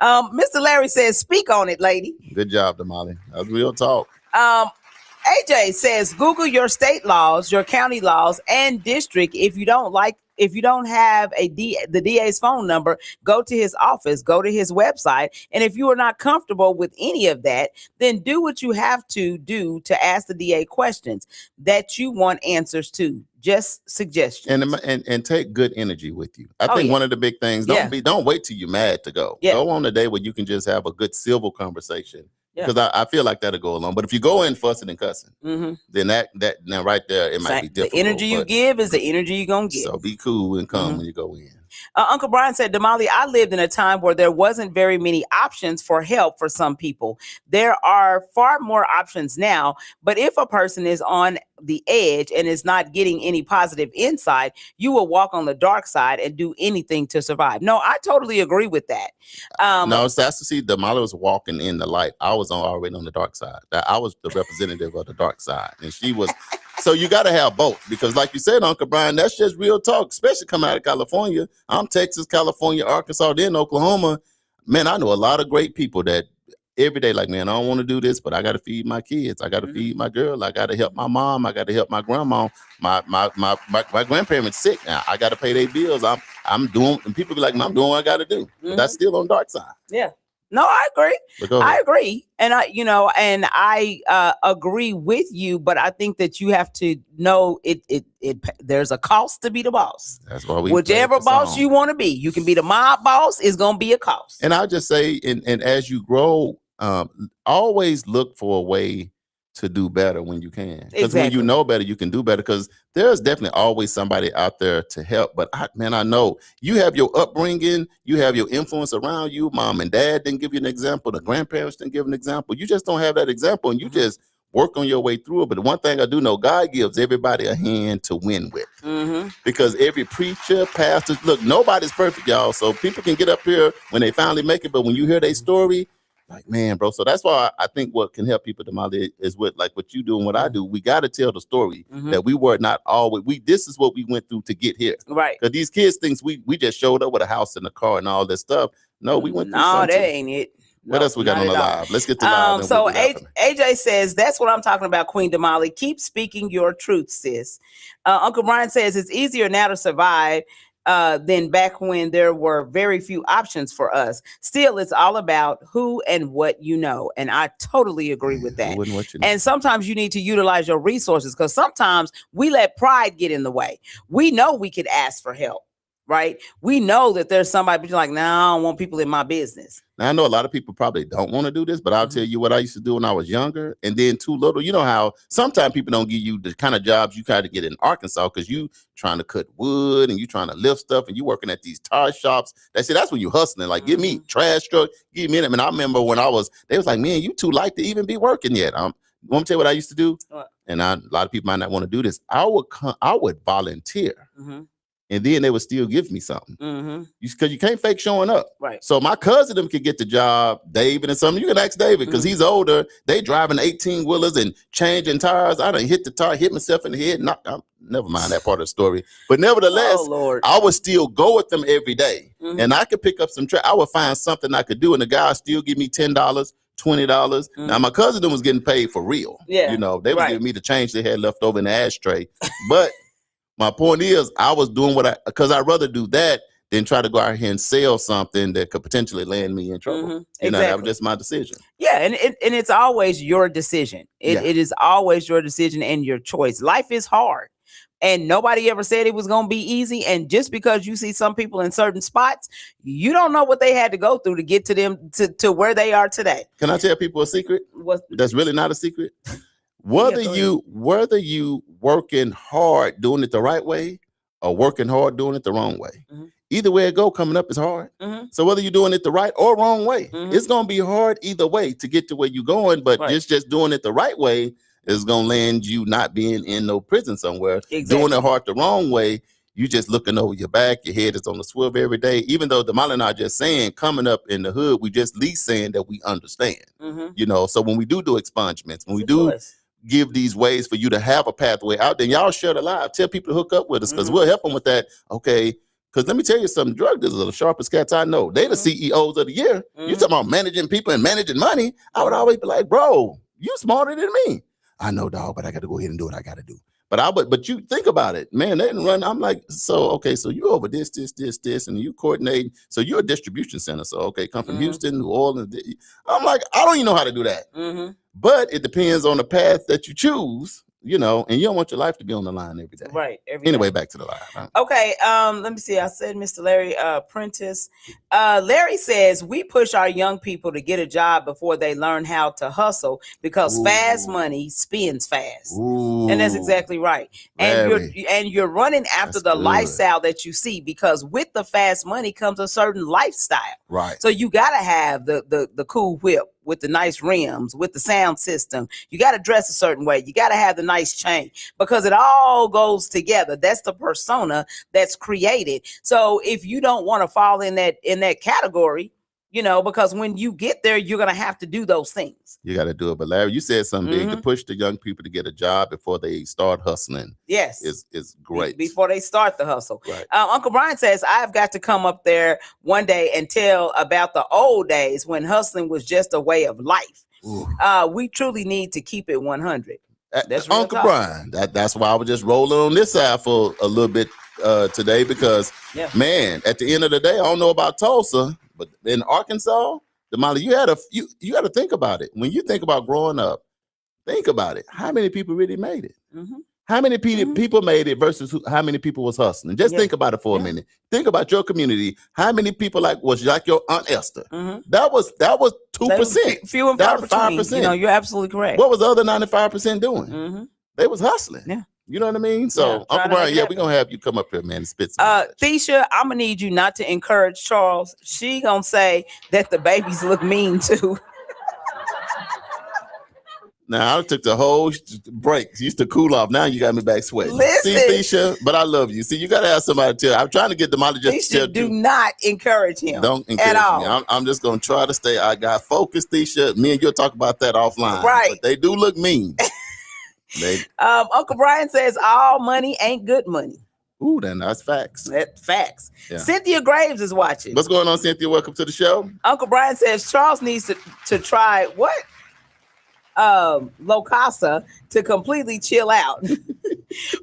Mr. Larry says, speak on it, lady. Good job, Damali. That's real talk. AJ says, Google your state laws, your county laws, and district. If you don't have the DA's phone number, go to his office, go to his website. And if you are not comfortable with any of that, then do what you have to do to ask the DA questions that you want answers to. Just suggestions. And take good energy with you. I think one of the big things, don't wait till you're mad to go. Go on a day where you can just have a good civil conversation. Because I feel like that'll go along. But if you go in fussing and cussing, then that now right there, it might be difficult. The energy you give is the energy you're going to get. So be cool and calm when you go in. Uncle Brian said, Damali, I lived in a time where there wasn't very many options for help for some people. There are far more options now, but if a person is on the edge and is not getting any positive insight, you will walk on the dark side and do anything to survive. No, I totally agree with that. No, it's that's to see Damali was walking in the light. I was already on the dark side. I was the representative of the dark side, and she was. So you got to have both, because like you said, Uncle Brian, that's just real talk, especially coming out of California. I'm Texas, California, Arkansas, then Oklahoma. Man, I know a lot of great people that every day, like, man, I don't want to do this, but I got to feed my kids. I got to feed my girl. I got to help my mom. I got to help my grandma. My grandparents sick now. I got to pay their bills. I'm doing, and people be like, I'm doing what I got to do. But that's still on the dark side. Yeah. No, I agree. I agree. And I agree with you, but I think that you have to know it there's a cost to be the boss. That's why we whichever boss you want to be. You can be the mob boss, it's gonna be a cost. And I'll just say, and as you grow, always look for a way to do better when you can. Because when you know better, you can do better. Because there's definitely always somebody out there to help. But I know you have your upbringing, you have your influence around you. Mom and dad didn't give you an example. The grandparents didn't give an example. You just don't have that example, and you just work on your way through it. But the one thing I do know, God gives everybody a hand to win with. Because every preacher, pastor, look, nobody's perfect, y'all. So people can get up here when they finally make it. But when you hear their story, like, man, bro. So that's why I think what can help people, Damali, is with like what you do and what I do. We got to tell the story that we were not always. This is what we went through to get here. Right. Because these kids think we just showed up with a house and a car and all this stuff. No, we went through something. No, that ain't it. What else we got on the live? Let's get to live. So AJ says, that's what I'm talking about, Queen Damali. Keep speaking your truth, sis. Uncle Brian says it's easier now to survive than back when there were very few options for us. Still, it's all about who and what you know. And I totally agree with that. And sometimes you need to utilize your resources, because sometimes we let pride get in the way. We know we could ask for help, right? We know that there's somebody who's like, no, I don't want people in my business. Now, I know a lot of people probably don't want to do this, but I'll tell you what I used to do when I was younger, and then too little. You know how sometimes people don't give you the kind of jobs you try to get in Arkansas because you trying to cut wood and you trying to lift stuff and you working at these tire shops. That's when you hustling. Like, give me trash truck, give me it. I mean, I remember when they was like, man, you too light to even be working yet. Want to tell you what I used to do? And a lot of people might not want to do this. I would volunteer. And then they would still give me something. Because you can't fake showing up. Right. So my cousin them could get the job, David and something. You can ask David because he's older. They driving 18-wheelers and changing tires. I done hit the tire, hit myself in the head. Never mind that part of the story. But nevertheless, I would still go with them every day. And I could pick up some I would find something I could do. And the guy still give me $10, $20. Now my cousin them was getting paid for real. Yeah. You know, they was giving me the change they had left over in the ashtray. But my point is, I was doing because I'd rather do that than try to go out here and sell something that could potentially land me in trouble. You know, that was just my decision. Yeah, and it's always your decision. It is always your decision and your choice. Life is hard, and nobody ever said it was going to be easy. And just because you see some people in certain spots, you don't know what they had to go through to get to them to where they are today. Can I tell people a secret? That's really not a secret. Whether you working hard doing it the right way or working hard doing it the wrong way, either way it go, coming up is hard. Mm-hmm. So whether you're doing it the right or wrong way, Mm-hmm. it's gonna be hard either way to get to where you're going. But Right. just doing it the right way is gonna land you not being in no prison somewhere. Exactly. Doing it hard the wrong way, you just looking over your back, your head is on the swivel every day. Even though Damali and I just saying, coming up in the hood, we just at least saying that we understand. Mm-hmm. You know, so when we do expungements, when we Of do course. give these ways for you to have a pathway out there, y'all share the live. Tell people to hook up with us because Mhm. we'll help them with that. Okay. Because let me tell you something, drug dealers are the sharpest cats I know. They the CEOs of the year. You Mhm. talking about managing people and managing money. I would always be like, bro, you smarter than me. I know, dog, but I got to go ahead and do what I got to do. But you think about it, man, they didn't run. I'm like, so, okay, so you over this, and you coordinate. So you're a distribution center. So, okay, come from Mhm. Houston, New Orleans. I'm like, I don't even know how to do that. Mm-hmm. But it depends on the path that you choose, you know, and you don't want your life to be on the line every day. Right. Anyway, back to the live. Huh? Okay, let me see. I said Mr. Larry Prentice. Larry says we push our young people to get a job before they learn how to hustle because fast money spends fast. Ooh. And that's exactly right. And Larry. you're running after That's the good. lifestyle that you see, because with the fast money comes a certain lifestyle. Right. So you gotta have the cool whip with the nice rims, with the sound system. You got to dress a certain way. You got to have the nice chain, because it all goes together. That's the persona that's created. So if you don't want to fall in that category, you know, because when you get there, you're going to have to do those things. You got to do it. But Larry, you said something big, to push the young people to get a job before they start hustling. Yes. Is great. Before they start the hustle. Right. Uncle Brian says, I've got to come up there one day and tell about the old days when hustling was just a way of life. We truly need to keep it 100. That's real Uncle talk. Brian. That's why I was just rolling on this side for a little bit today, because man, at the end of the day, I don't know about Tulsa, but in Arkansas, Damali, you got to think about it. When you think about growing up, think about it. How many people really made it? Mm-hmm. How many people made it versus how many people was hustling? Just think about it for a minute. Think about your community. How many people was like your Aunt Esther? Mm-hmm. That was 2%. Few and far between. 5%. You know, you're absolutely correct. What was the other 95% doing? Mm-hmm. They was hustling. Yeah. You know what I mean? So, Uncle Brian, we're going to have you come up here, man, and spit some knowledge. Thesha, I'm going to need you not to encourage Charles. She going to say that the babies look mean too. Now, I took the whole break. Used to cool off. Now you got me back sweating. Listen. See, Thesha, but I love you. See, you got to have somebody to tell. I'm trying to get Damali just to tell Thesha, do you. not encourage him. Don't encourage at all. me. I'm just going to try to stay. I got focused, Thesha. Me and you'll talk about that offline. Right. But they do look mean. Uncle Brian says all money ain't good money. Ooh, then that's facts. That's facts. Yeah. Cynthia Graves is watching. What's going on, Cynthia? Welcome to the show. Uncle Brian says Charles needs to try what? Locasa to completely chill out.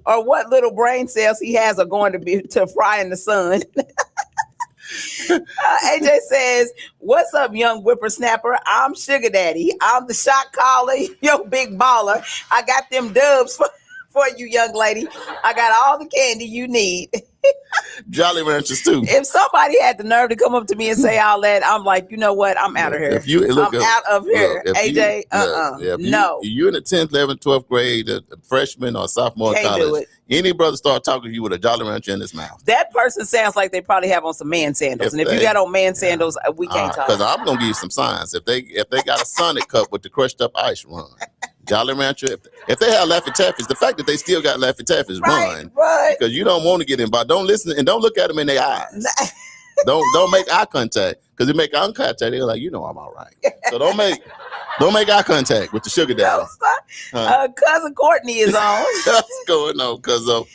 Or what little brain cells he has are going to be to fry in the sun. AJ says, what's up, young whippersnapper? I'm Sugar Daddy. I'm the shot caller, yo big baller. I got them dubs for you, young lady. I got all the candy you need. Jolly Ranchers too. If somebody had the nerve to come up to me and say all that, I'm like, you know what? I'm out of here. I'm out of here. AJ, no. You're in the 10th, 11th, 12th grade, a freshman or sophomore in college. Any brother start talking to you with a Jolly Rancher in his mouth. That person sounds like they probably have on some man sandals. And if you got on man sandals, we can't talk. Because I'm gonna give you some signs. If they got a Sonic cup with the crushed up ice, run. Jolly Rancher. If they have Laffy Taffies, the fact that they still got Laffy Taffies, run. Right. Because you don't want to get involved. Don't listen and don't look at them in their eyes. don't make eye contact. Because if you make eye contact, they're like, you know I'm all right. So don't make eye contact with the sugar daddy. Cousin Courtney is on. What's going on, cousin?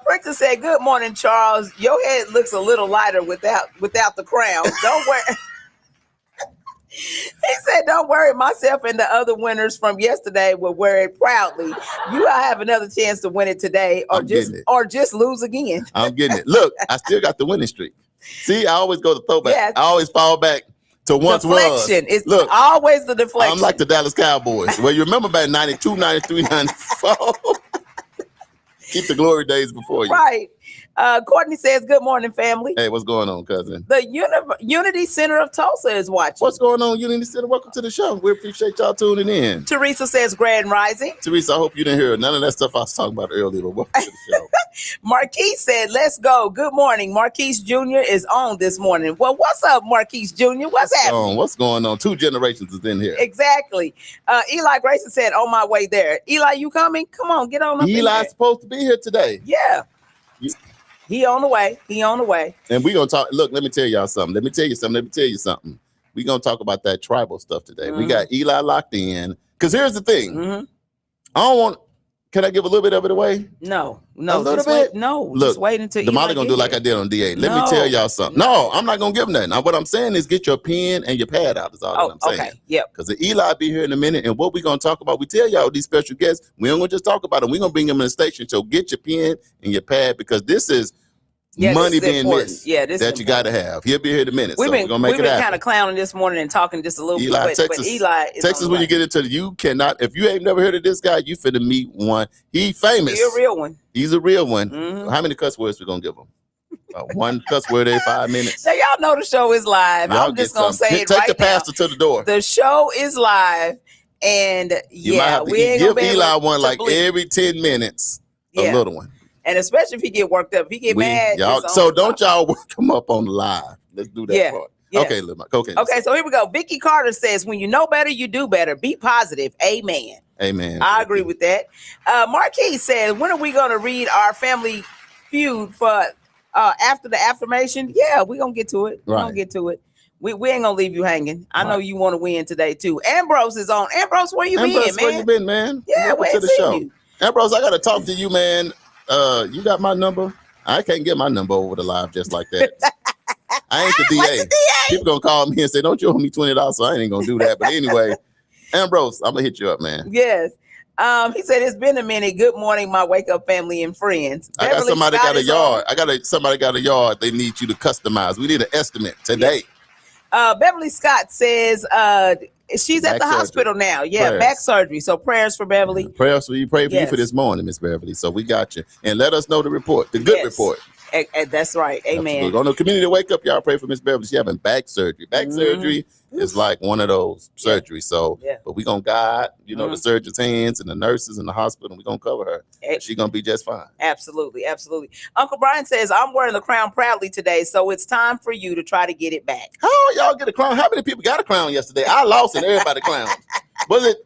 Princess said, good morning, Charles. Your head looks a little lighter without the crown. Don't worry. He said, don't worry, myself and the other winners from yesterday will wear it proudly. You have another chance to win it today or just lose again. I'm getting it. Look, I still got the winning streak. See, I always go to throwback. Yeah. I always fall back to once deflection. was. It's always the deflection. I'm like the Dallas Cowboys. Well, you remember back 92, 93, 94. Keep the glory days before you. Right. Courtney says, good morning, family. Hey, what's going on, cousin? The Unity Center of Tulsa is watching. What's going on, Unity Center? Welcome to the show. We appreciate y'all tuning in. Teresa says, Grand Rising. Teresa, I hope you didn't hear none of that stuff I was talking about earlier, but welcome to the show. Marquise said, let's go. Good morning. Marquise Jr. is on this morning. Well, what's up, Marquise Jr.? What's happening? What's going on? 2 generations is in here. Exactly. Eli Grayson said, on my way there. Eli, you coming? Come on, get on up. Eli's supposed to be here today. Yeah. He on the way. He on the way. And we're going to talk. Look, let me tell y'all something. Let me tell you something. We're going to talk about that tribal stuff today. Mm-hmm. We got Eli locked in. Because here's the thing. Mm-hmm. I don't want. Can I give a little bit of it away? No. A little bit? No. Look, just wait until Damali going to do like I did on DA. Let me tell y'all something. No, I'm not going to give nothing. Now, what I'm saying is get your pen and your pad out is all that I'm saying. Okay. Yep. Because the Eli be here in a minute. And what we're going to talk about, we tell y'all these special guests, we don't going to just talk about them. We're going to bring them in the station. So get your pen and your pad because this is money being missed that you got to have. He'll be here in a minute. We've been kind of clowning this morning and talking just a little Eli, bit. Texas, but Eli is Texas, when you get into you cannot, if you ain't never heard of this guy, you finna meet one. He famous. He's a real one. He's a real one. Mm-hmm. How many cuss words we going to give him? One cuss word every 5 minutes. So y'all know the show is live. I'm just going to say it Take right the pastor to the door. The show is live. And you might have to give Eli one like every 10 minutes. A little one. And especially if he get worked up, if he get mad. So don't y'all work him up on the live. Let's do that part. Yeah. Okay, okay, so here we go. Vicky Carter says, when you know better, you do better. Be positive. Amen. Amen. I agree with that. Marquis says, when are we going to read our family feud for after the affirmation? Yeah, we're going to get to it. We're going to get to it. We ain't going to leave you hanging. I know you want to win today, too. Ambrose is on. Ambrose, where you been, man? Where you been, man? Yeah, welcome to the show. You. Ambrose, I got to talk to you, man. You got my number? I can't get my number over the live just like that. I ain't the DA. People gonna call me and say, don't you owe me $20? So I ain't gonna do that. But anyway, Ambrose, I'm gonna hit you up, man. Yes. He said, it's been a minute. Good morning, my Wake Up family and friends. I got somebody got a yard. Somebody got a yard they need you to customize. We need an estimate today. Beverly Scott says she's at the hospital now. Yeah, prayers. Back surgery. So prayers for Beverly. Prayers for you. Pray for you for this morning, Miss Beverly. So we got you. And let us know the report, the good report. That's right. Amen. Absolutely. On the community wake up, y'all pray for Miss Beverly. She's having back surgery. Back surgery is like one of those surgeries. So, but we're going to guide, the surgeon's hands and the nurses in the hospital. We're going to cover her. She's going to be just fine. Absolutely. Absolutely. Uncle Brian says, I'm wearing the crown proudly today. So it's time for you to try to get it back. How y'all get a crown? How many people got a crown yesterday? I lost and everybody crowned. Was it?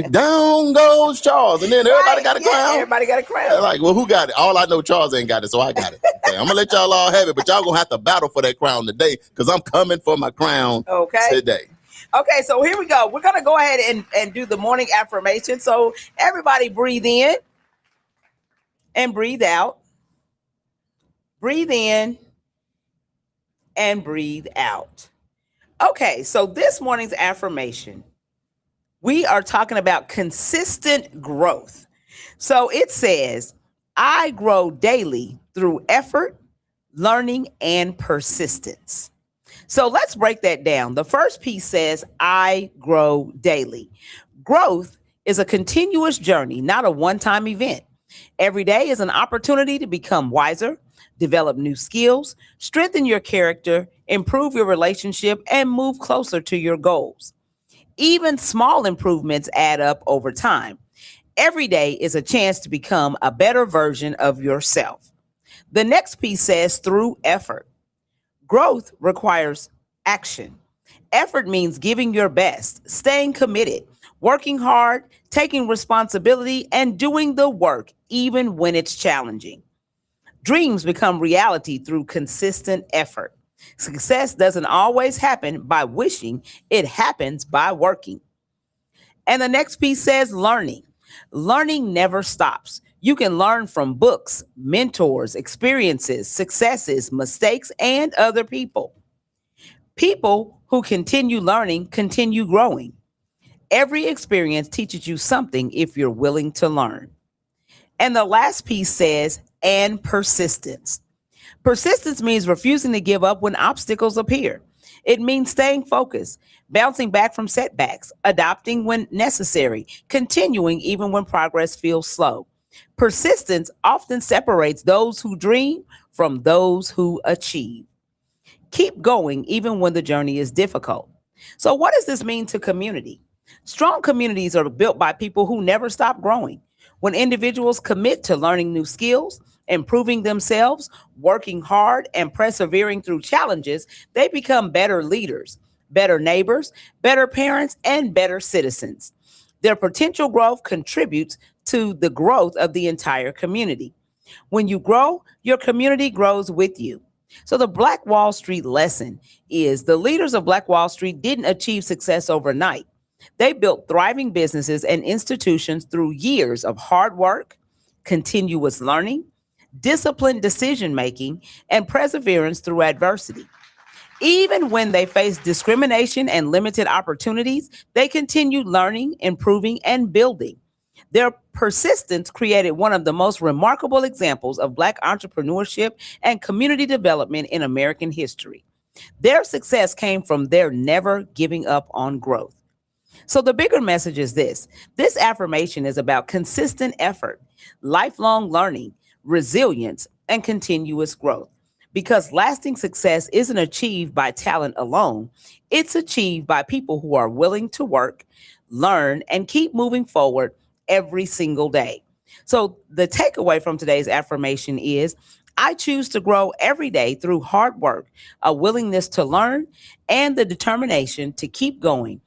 Down goes Charles, and then everybody got a crown. Everybody got a crown. Like, well, who got it? All I know, Charles ain't got it, so I got it. Okay, I'm gonna let y'all all have it, but y'all gonna have to battle for that crown today, because I'm coming for my crown today. Okay, so here we go. We're gonna go ahead and do the morning affirmation. So everybody, breathe in and breathe out. Breathe in and breathe out. Okay, so this morning's affirmation, we are talking about consistent growth. So it says, I grow daily through effort, learning, and persistence. So let's break that down. The first piece says, I grow daily. Growth is a continuous journey, not a one-time event. Every day is an opportunity to become wiser, develop new skills, strengthen your character, improve your relationship, and move closer to your goals. Even small improvements add up over time. Every day is a chance to become a better version of yourself. The next piece says, through effort. Growth requires action. Effort means giving your best, staying committed, working hard, taking responsibility, and doing the work even when it's challenging. Dreams become reality through consistent effort. Success doesn't always happen by wishing, it happens by working. And the next piece says learning. Learning never stops. You can learn from books, mentors, experiences, successes, mistakes, and other people. People who continue learning continue growing. Every experience teaches you something if you're willing to learn. And the last piece says, and persistence. Persistence means refusing to give up when obstacles appear. It means staying focused, bouncing back from setbacks, adopting when necessary, continuing even when progress feels slow. Persistence often separates those who dream from those who achieve. Keep going even when the journey is difficult. So, what does this mean to community? Strong communities are built by people who never stop growing. When individuals commit to learning new skills, improving themselves, working hard, and persevering through challenges, they become better leaders, better neighbors, better parents, and better citizens. Their potential growth contributes to the growth of the entire community. When you grow, your community grows with you. So the Black Wall Street lesson is the leaders of Black Wall Street didn't achieve success overnight. They built thriving businesses and institutions through years of hard work, continuous learning, disciplined decision making, and perseverance through adversity. Even when they faced discrimination and limited opportunities, they continued learning, improving, and building. Their persistence created one of the most remarkable examples of Black entrepreneurship and community development in American history. Their success came from their never giving up on growth. So the bigger message is this affirmation is about consistent effort, lifelong learning, resilience, and continuous growth. Because lasting success isn't achieved by talent alone, it's achieved by people who are willing to work, learn, and keep moving forward every single day. So the takeaway from today's affirmation is I choose to grow every day through hard work, a willingness to learn, and the determination to keep going.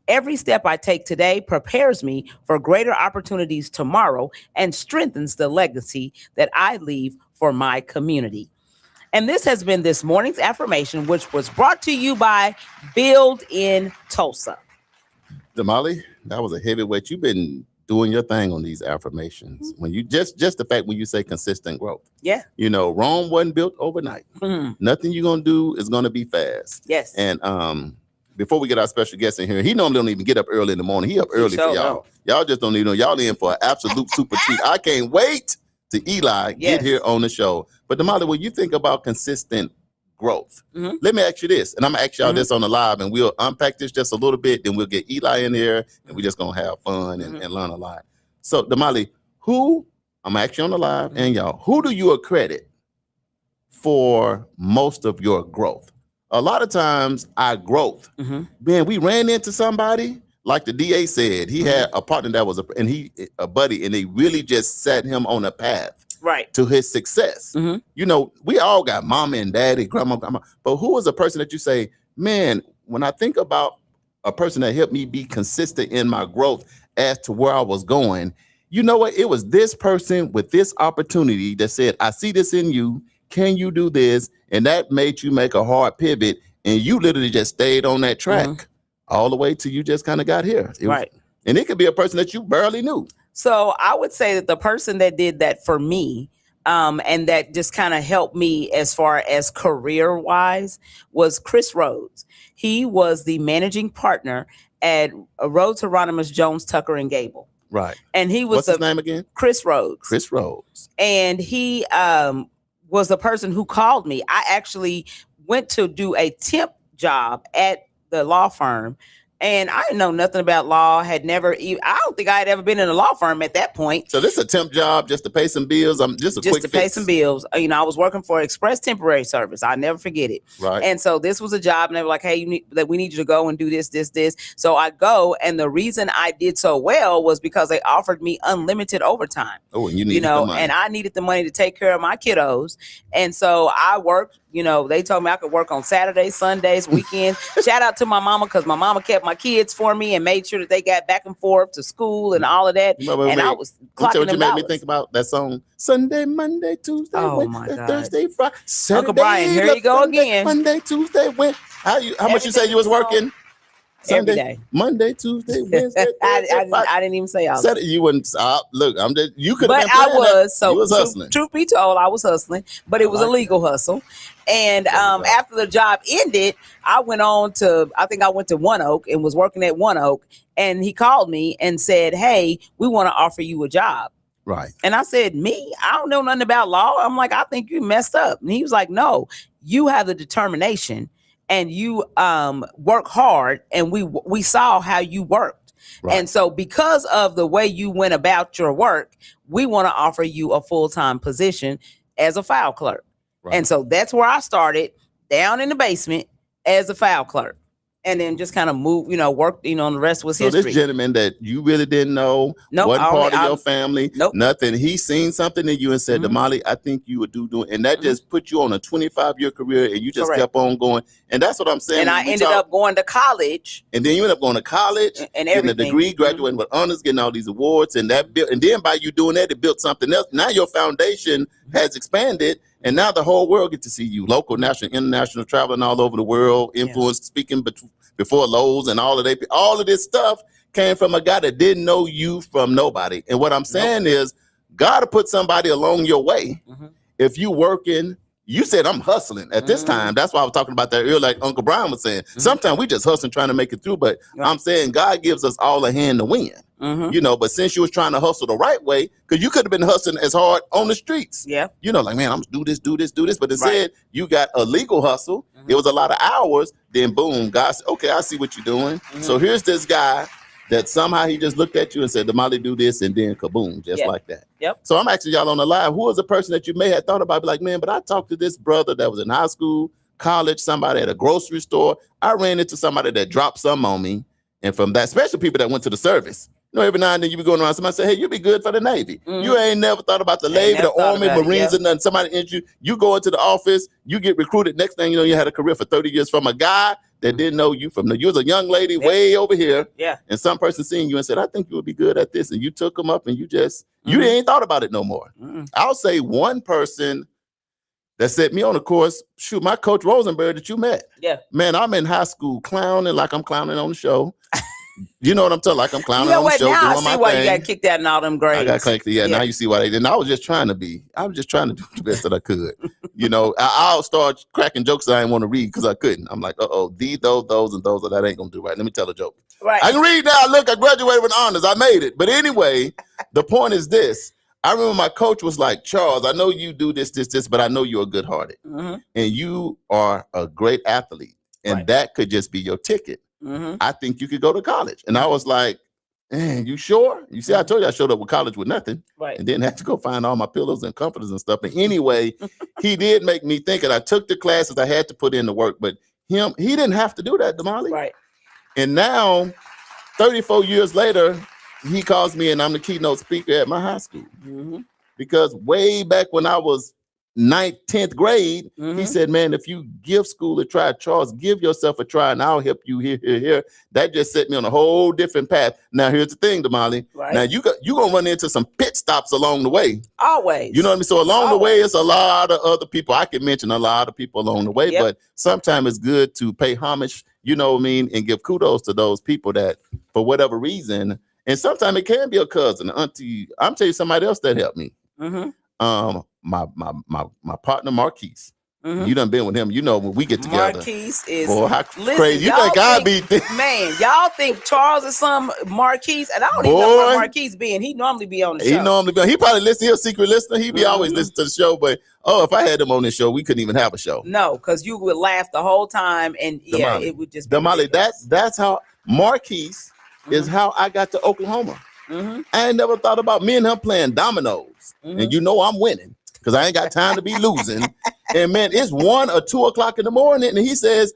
Every step I take today prepares me for greater opportunities tomorrow and strengthens the legacy that I leave for my community. And this has been this morning's affirmation, which was brought to you by Build in Tulsa. Damali, that was a heavyweight. You've been doing your thing on these affirmations. When you just the fact when you say consistent growth. Yeah. You know, Rome wasn't built overnight. Nothing you're gonna do is gonna be fast. Yes. And before we get our special guest in here, he normally don't even get up early in the morning. He up early for y'all. Y'all just don't even know. Y'all in for an absolute super treat. I can't wait to Eli get here on the show. But Damali, when you think about consistent growth, let me ask you this, and I'm gonna ask y'all this on the live, and we'll unpack this just a little bit, then we'll get Eli in here, and we're just gonna have fun and learn a lot. So Damali, I'm gonna ask you on the live, and y'all, who do you accredit for most of your growth? A lot of times our growth, man, we ran into somebody, like the DA said, he had a partner that was a buddy, and they really just set him on a path to his success. You know, we all got mama and daddy, grandma, but who is a person that you say, man, when I think about a person that helped me be consistent in my growth as to where I was going, you know what? It was this person with this opportunity that said, I see this in you. Can you do this? And that made you make a hard pivot, and you literally just stayed on that track all the way till you just kind of got here. And it could be a person that you barely knew. So I would say that the person that did that for me, and that just kind of helped me as far as career wise, was Chris Rhodes. He was the managing partner at Rhodes, Hieronymus, Jones, Tucker, and Gable. Right. And he was What's his name again? Chris Rhodes. Chris Rhodes. And he was the person who called me. I actually went to do a temp job at the law firm. And I didn't know nothing about law, I don't think I had ever been in a law firm at that point. So this is a temp job just to pay some bills? Just to pay some bills. You know, I was working for Express Temporary Service. I'll never forget it. Right. And so this was a job, and they were like, hey, we need you to go and do this. So I go, and the reason I did so well was because they offered me unlimited overtime. Oh, and you needed the money. And I needed the money to take care of my kiddos. And so I worked. You know, they told me I could work on Saturdays, Sundays, weekends. Shout out to my mama, because my mama kept my kids for me and made sure that they got back and forth to school and all of that. I was clocking them made me think about that song, Sunday, Monday, Tuesday, Thursday, Friday, Saturday. Uncle Brian, here you go again. Monday, Tuesday, How much you say you was working? Sunday, every day. Monday, Tuesday, Wednesday. I didn't even say all that. You wouldn't stop. Look, you could have been I was. So you was hustling. Truth be told, I was hustling, but it was a legal hustle. And after the job ended, I went to One Oak and was working at One Oak. And he called me and said, hey, we want to offer you a job. Right. And I said, me? I don't know nothing about law. I'm like, I think you messed up. And he was like, no, you have the determination and you work hard, and we saw how you worked. Right. And so because of the way you went about your work, we want to offer you a full-time position as a file clerk. Right. And so that's where I started, down in the basement as a file clerk. And then just kind of move, work, and the rest was history. So this gentleman that you really didn't know, wasn't part of your family, nothing. He seen something in you and said, Damali, I think you would do. And that just put you on a 25-year career, and you just kept on going. And that's what I'm saying. And I ended up going to college. And then you ended up going to college, and getting a degree, graduating with honors, getting all these awards. And that built, and then by you doing that, it built something else. Now your foundation has expanded. And now the whole world get to see you, local, national, international, traveling all over the world, influence, speaking before Lowe's and all of this stuff came from a guy that didn't know you from nobody. And what I'm saying is God will put somebody along your way. If you working, you said I'm hustling at this time. That's why I was talking about that earlier, like Uncle Brian was saying. Sometimes we just hustling trying to make it through, but I'm saying God gives us all a hand to win. But since you was trying to hustle the right way, because you could have been hustling as hard on the streets. Like, man, I'm gonna do this. But instead, you got a legal hustle. It was a lot of hours. Then boom, God said, okay, I see what you're doing. So here's this guy that somehow he just looked at you and said, Damali, do this, and then kaboom, just like that. So I'm asking y'all on the live, who is a person that you may have thought about, be like, man, but I talked to this brother that was in high school, college, somebody at a grocery store. I ran into somebody that dropped some on me. And from that, especially people that went to the service, every now and then you be going around, somebody say, hey, you be good for the Navy. You ain't never thought about the Navy, the Army, Marines, and nothing. Somebody you go into the office, you get recruited. Next thing you know, you had a career for 30 years from a guy that didn't know you you was a young lady way over here. And some person seen you and said, I think you would be good at this. And you took them up and you just, you ain't thought about it no more. I'll say one person that set me on the course, shoot, my coach Rosenberg that you met. Man, I'm in high school clowning like I'm clowning on the show. You know what I'm talking? Like I'm clowning on the show, now doing I see why you got kicked out in all them grades. I got kicked. Now you see why they did. I was just trying to do the best that I could. I'll start cracking jokes that I didn't want to read because I couldn't. I'm like, those, and those that ain't gonna do right. Let me tell a joke. Right. I can read now. Look, I graduated with honors. I made it. But anyway, the point is this. I remember my coach was like, Charles, I know you do this, but I know you're good-hearted. And you are a great athlete. And that could just be your ticket. I think you could go to college. And I was like, man, you sure? You see, I told you I showed up with college with nothing. And didn't have to go find all my pillows and comforters and stuff. But anyway, he did make me think, and I took the classes. I had to put in the work. But he didn't have to do that, Damali. And now, 34 years later, he calls me and I'm the keynote speaker at my high school. Because way back when I was 9th, 10th grade, he said, man, if you give school a try, Charles, give yourself a try and I'll help you here. That just set me on a whole different path. Now, here's the thing, Damali. Now, you're going to run into some pit stops along the way. Always. You know what I mean? So along the way, it's a lot of other people. I can mention a lot of people along the way, but sometimes it's good to pay homage, you know what I mean, and give kudos to those people that, for whatever reason, and sometimes it can be a cousin, auntie. I'm telling you somebody else that helped me. My partner Marquise. You done been with him. You know when we get together. Marquise is how crazy. You think I be? Man, y'all think Charles is some Marquise, and I don't even know where Marquise being. He normally be on the show. He probably listen. He's a secret listener. He be always listening to the show. But if I had him on this show, we couldn't even have a show. No, because you would laugh the whole time, and Damali, it would just be Damali. That's how Marquise is how I got to Oklahoma. I ain't never thought about me and him playing dominoes, and I'm winning because I ain't got time to be losing. And man, it's 1 or 2 o'clock in the morning, and he says,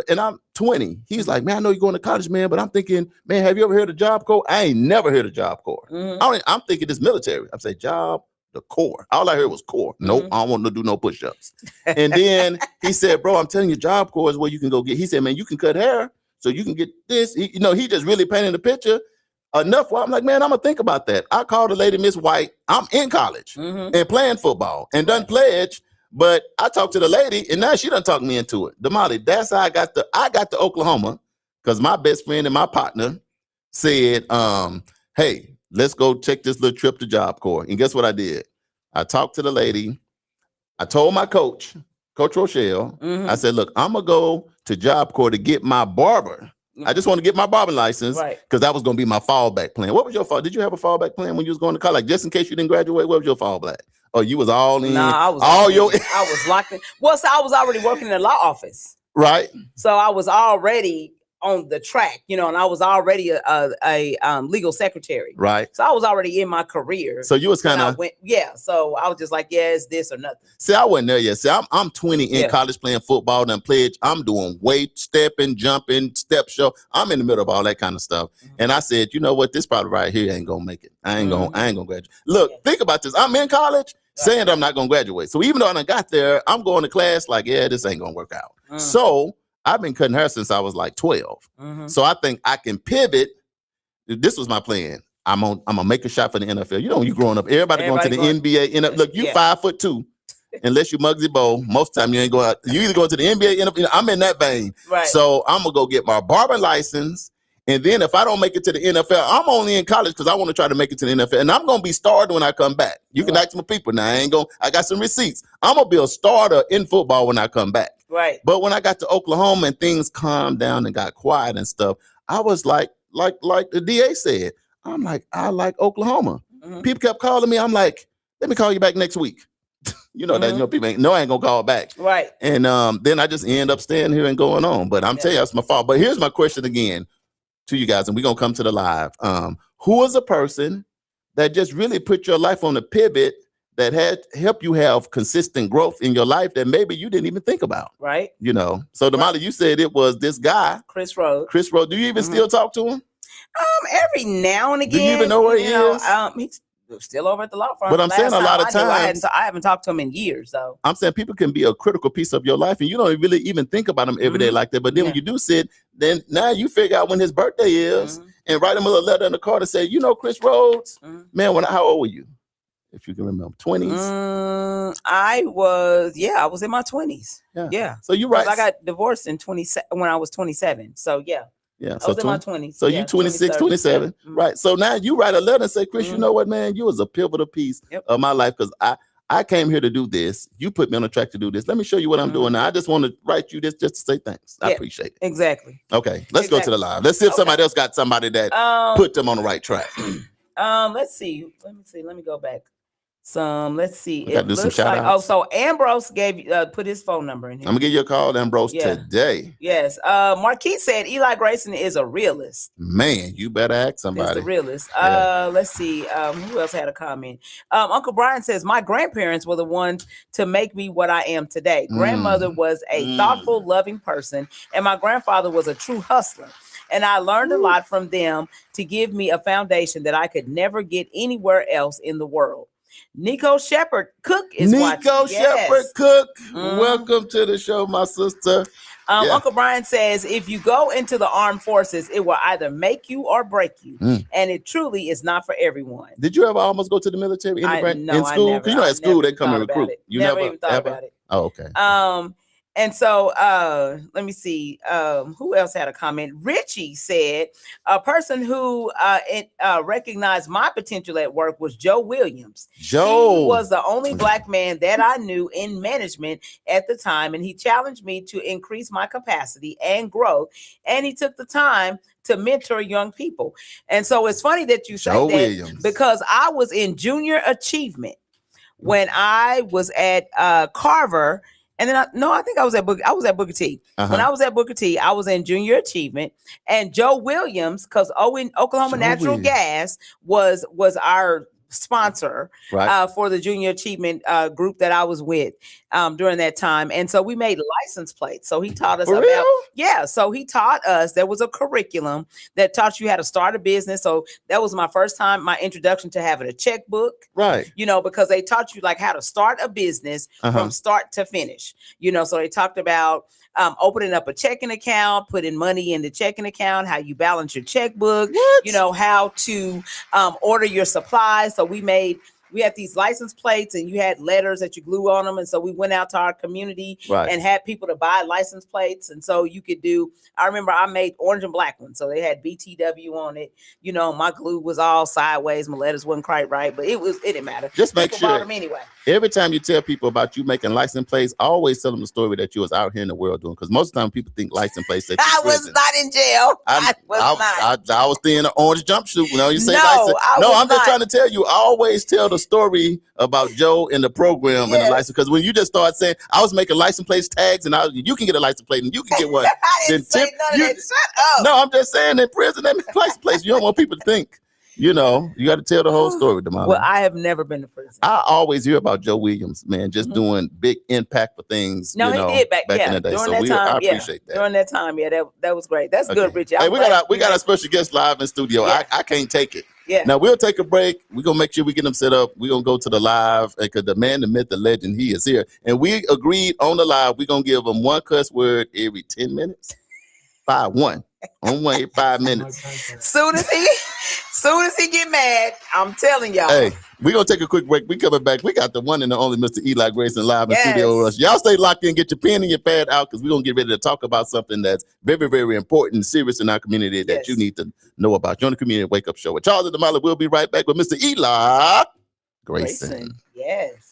and I'm 20. He's like, man, I know you're going to college, man, but I'm thinking, man, have you ever heard of Job Corps? I ain't never heard of Job Corps. I'm thinking this military. I'm saying Job, the Corps. All I heard was Corps. Nope, I don't want to do no push-ups. And then he said, bro, I'm telling you, Job Corps is where you can go get. He said, man, you can cut hair, so you can get this. He just really painted the picture. Enough. I'm like, man, I'm gonna think about that. I called the lady, Miss White. I'm in college and playing football and done pledge, but I talked to the lady and now she done talked me into it. Damali, that's how I got to Oklahoma because my best friend and my partner said, hey, let's go take this little trip to Job Corps. And guess what I did? I talked to the lady. I told my coach, Coach Rochelle, I said, look, I'm gonna go to Job Corps to get my barber. I just want to get my barbering license because that was going to be my fallback plan. What was your fall? Did you have a fallback plan when you was going to college? Like, just in case you didn't graduate, what was your fallback? Oh, you was all in? Nah, I was locked in. Well, so I was already working in the law office. Right. So I was already on the track, you know, and I was already a legal secretary. Right. So I was already in my career. So you was kind of, yeah. So I was just like, yeah, it's this or nothing. See, I wasn't there yet. See, I'm 20 in college playing football, then pledge. I'm doing weight, stepping, jumping, step show. I'm in the middle of all that kind of stuff. And I said, you know what? This probably right here ain't gonna make it. I ain't gonna graduate. Look, think about this. I'm in college saying that I'm not gonna graduate. So even though I done got there, I'm going to class like, yeah, this ain't gonna work out. So I've been cutting hair since I was like 12. So I think I can pivot. This was my plan. I'm gonna make a shot for the NFL. You know, when you growing up, everybody going to the NBA. Look, you 5'2", unless you Muggsy Bogues. Most of the time you ain't going. You either go to the NBA, NFL. I'm in that vein. Right. So I'm gonna go get my barber license, and then if I don't make it to the NFL, I'm only in college because I want to try to make it to the NFL, and I'm gonna be started when I come back. You can ask my people now. I got some receipts. I'm gonna be a starter in football when I come back. Right. But when I got to Oklahoma and things calmed down and got quiet and stuff, I was like the DA said, I'm like, I like Oklahoma. People kept calling me. I'm like, let me call you back next week. You know that people I ain't gonna call back. Right. And then I just end up staying here and going on. But I'm telling you, that's my fault. But here's my question again to you guys, and we're gonna come to the live. Who is a person that just really put your life on a pivot that had helped you have consistent growth in your life that maybe you didn't even think about? Right. You know. So Damali, you said it was this guy, Chris Rhodes. Do you even still talk to him? Every now and again. Do you even know where he is? He's still over at the law firm. But I'm saying a lot of times I haven't talked to him in years, though. I'm saying people can be a critical piece of your life, and you don't really even think about them every day like that. But then when you do sit, then now you figure out when his birthday is, and write him a little letter in the card to say, you know, Chris Rhodes, man, how old were you? If you can remember, 20s. I was in my 20s. Yeah. So you right. I got divorced when I was 27. So yeah. Yeah, I was in my 20s. So you 26, 27, right? So now you write a letter and say, Chris, you know what, man? You was a pivotal piece of my life because I came here to do this. You put me on the track to do this. Let me show you what I'm doing now. I just want to write you this just to say thanks. I appreciate it. Exactly. Okay, let's go to the live. Let's see if somebody else got somebody that put them on the right track. Let's see. Let me go back. Let's see. It looks like so Ambrose put his phone number in here. I'm gonna give you a call, Ambrose, today. Yes. Marquis said Eli Grayson is a realist. Man, you better ask somebody. He's the realist. Let's see. Who else had a comment? Uncle Brian says my grandparents were the ones to make me what I am today. Grandmother was a thoughtful, loving person, and my grandfather was a true hustler. And I learned a lot from them to give me a foundation that I could never get anywhere else in the world. Nico Shepherd Cook is watching. Nico Shepherd Cook, welcome to the show, my sister. Uncle Brian says, if you go into the armed forces, it will either make you or break you. And it truly is not for everyone. Did you ever almost go to the military in school? Because you know at school they come and recruit. You never even thought about it. Oh, okay. And so let me see who else had a comment. Richie said a person who recognized my potential at work was Joe Williams. He was the only Black man that I knew in management at the time, and he challenged me to increase my capacity and growth, and he took the time to mentor young people. And so it's funny that you say that because I was in junior achievement when I was at Carver. And then I think I was at Booker T. When I was at Booker T, I was in junior achievement, and Joe Williams, because Oklahoma Natural Gas was our sponsor for the junior achievement group that I was with during that time. And so we made license plates. So he taught us so he taught us, there was a curriculum that taught you how to start a business. So that was my first time, my introduction to having a checkbook, you know, because they taught you like how to start a business from start to finish, you know. So they talked about opening up a checking account, putting money in the checking account, how you balance your checkbook, you know, how to order your supplies. So we had these license plates, and you had letters that you glue on them. And so we went out to our community and had people to buy license plates. And so you could I remember I made orange and black ones. So they had BTW on it. You know, my glue was all sideways. My letters wasn't quite right, but it didn't matter. Just make people sure. Them anyway. Every time you tell people about you making license plates, I always tell them the story that you was out here in the world doing. Because most of the time people think license plates. I was not in jail. I was in an orange jumpsuit. You know, you say license. I'm just trying to tell you. I always tell the story about Joe and the program and the license. Because when you just start saying, I was making license plates tags, and you can get a license plate and you can get one. didn't say none of that. Shut up. No, I'm just saying in prison, that place. You don't want people to think. You know, you got to tell the whole story, Damali. Well, I have never been to prison. I always hear about Joe Williams, man, just doing big impact for things. No, he did back in the day. So I appreciate that. During that time, that was great. That's good, Richie. Hey, we got a special guest live in studio. Yeah. I can't take it. Yeah. Now we'll take a break. We're gonna make sure we get them set up. We're gonna go to the live because the man, the myth, the legend, he is here. And we agreed on the live, we're gonna give him one cuss word every 10 minutes. 5 minutes. Soon as he get mad, I'm telling y'all. Hey, we're gonna take a quick break. We coming back. We got the one and the only Mr. Eli Grayson live in studio with us. Y'all stay locked in, get your pen and your pad out because we're gonna get ready to talk about something that's very, very important and serious in our community that you need to know about. You're on the Community Wake Up Show with Charles and Damali. We'll be right back with Mr. Eli Grayson. Yes.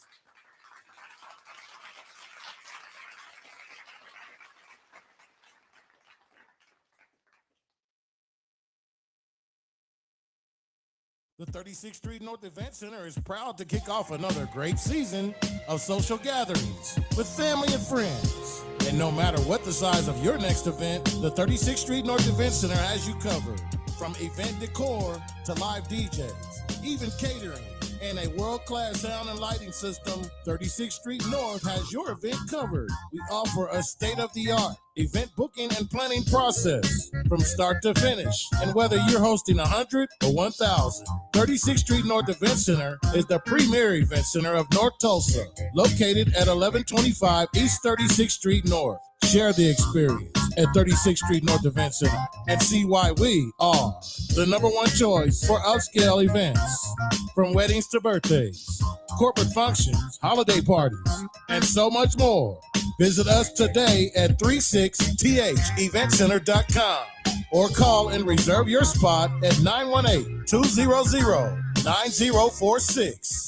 The 36th Street North Event Center is proud to kick off another great season of social gatherings with family and friends. And no matter what the size of your next event, the 36th Street North Event Center has you covered. From event decor to live DJs, even catering, and a world-class sound and lighting system, 36th Street North has your event covered. We offer a state-of-the-art event booking and planning process from start to finish. And whether you're hosting 100 or 1,000, 36th Street North Event Center is the premier event center of North Tulsa, located at 1125 East 36th Street North. Share the experience at 36th Street North Event Center and see why we are the #1 choice for upscale events. From weddings to birthdays, corporate functions, holiday parties, and so much more. Visit us today at 36theventcenter.com or call and reserve your spot at 918-200-9046.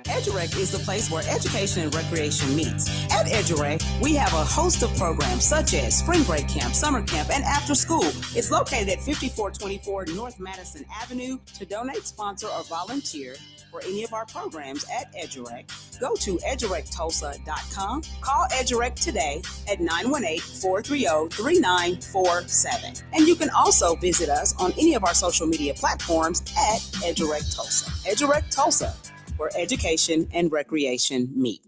EduRec is the place where education and recreation meets. At EduRec, we have a host of programs such as spring break camp, summer camp, and after school. It's located at 5424 North Madison Avenue. To donate, sponsor, or volunteer for any of our programs at EduRec, go to edurectulsa.com. Call EduRec today at 918-430-3947. And you can also visit us on any of our social media platforms at EduRec Tulsa. EduRec Tulsa, where education and recreation meet.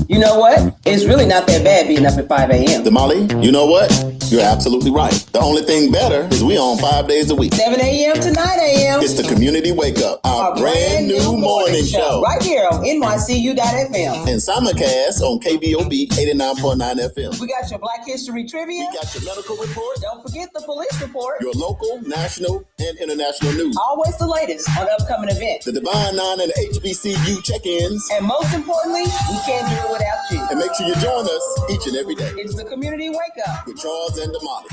You know what? It's really not that bad being up at 5 a.m. Damali, you know what? You're absolutely right. The only thing better is we on 5 days a week. 7 a.m. to 9 a.m. It's the Community Wake Up, our brand new morning show. Right here on NYCU.FM. And simulcast on KBOB 89.9 FM. We got your Black History Trivia. We got your medical report. Don't forget the police report. Your local, national, and international news. Always the latest on upcoming events. The Divine Nine and the HBCU check-ins. And most importantly, we can't do it without you. And make sure you join us each and every day. It's the Community Wake Up with Charles and Damali.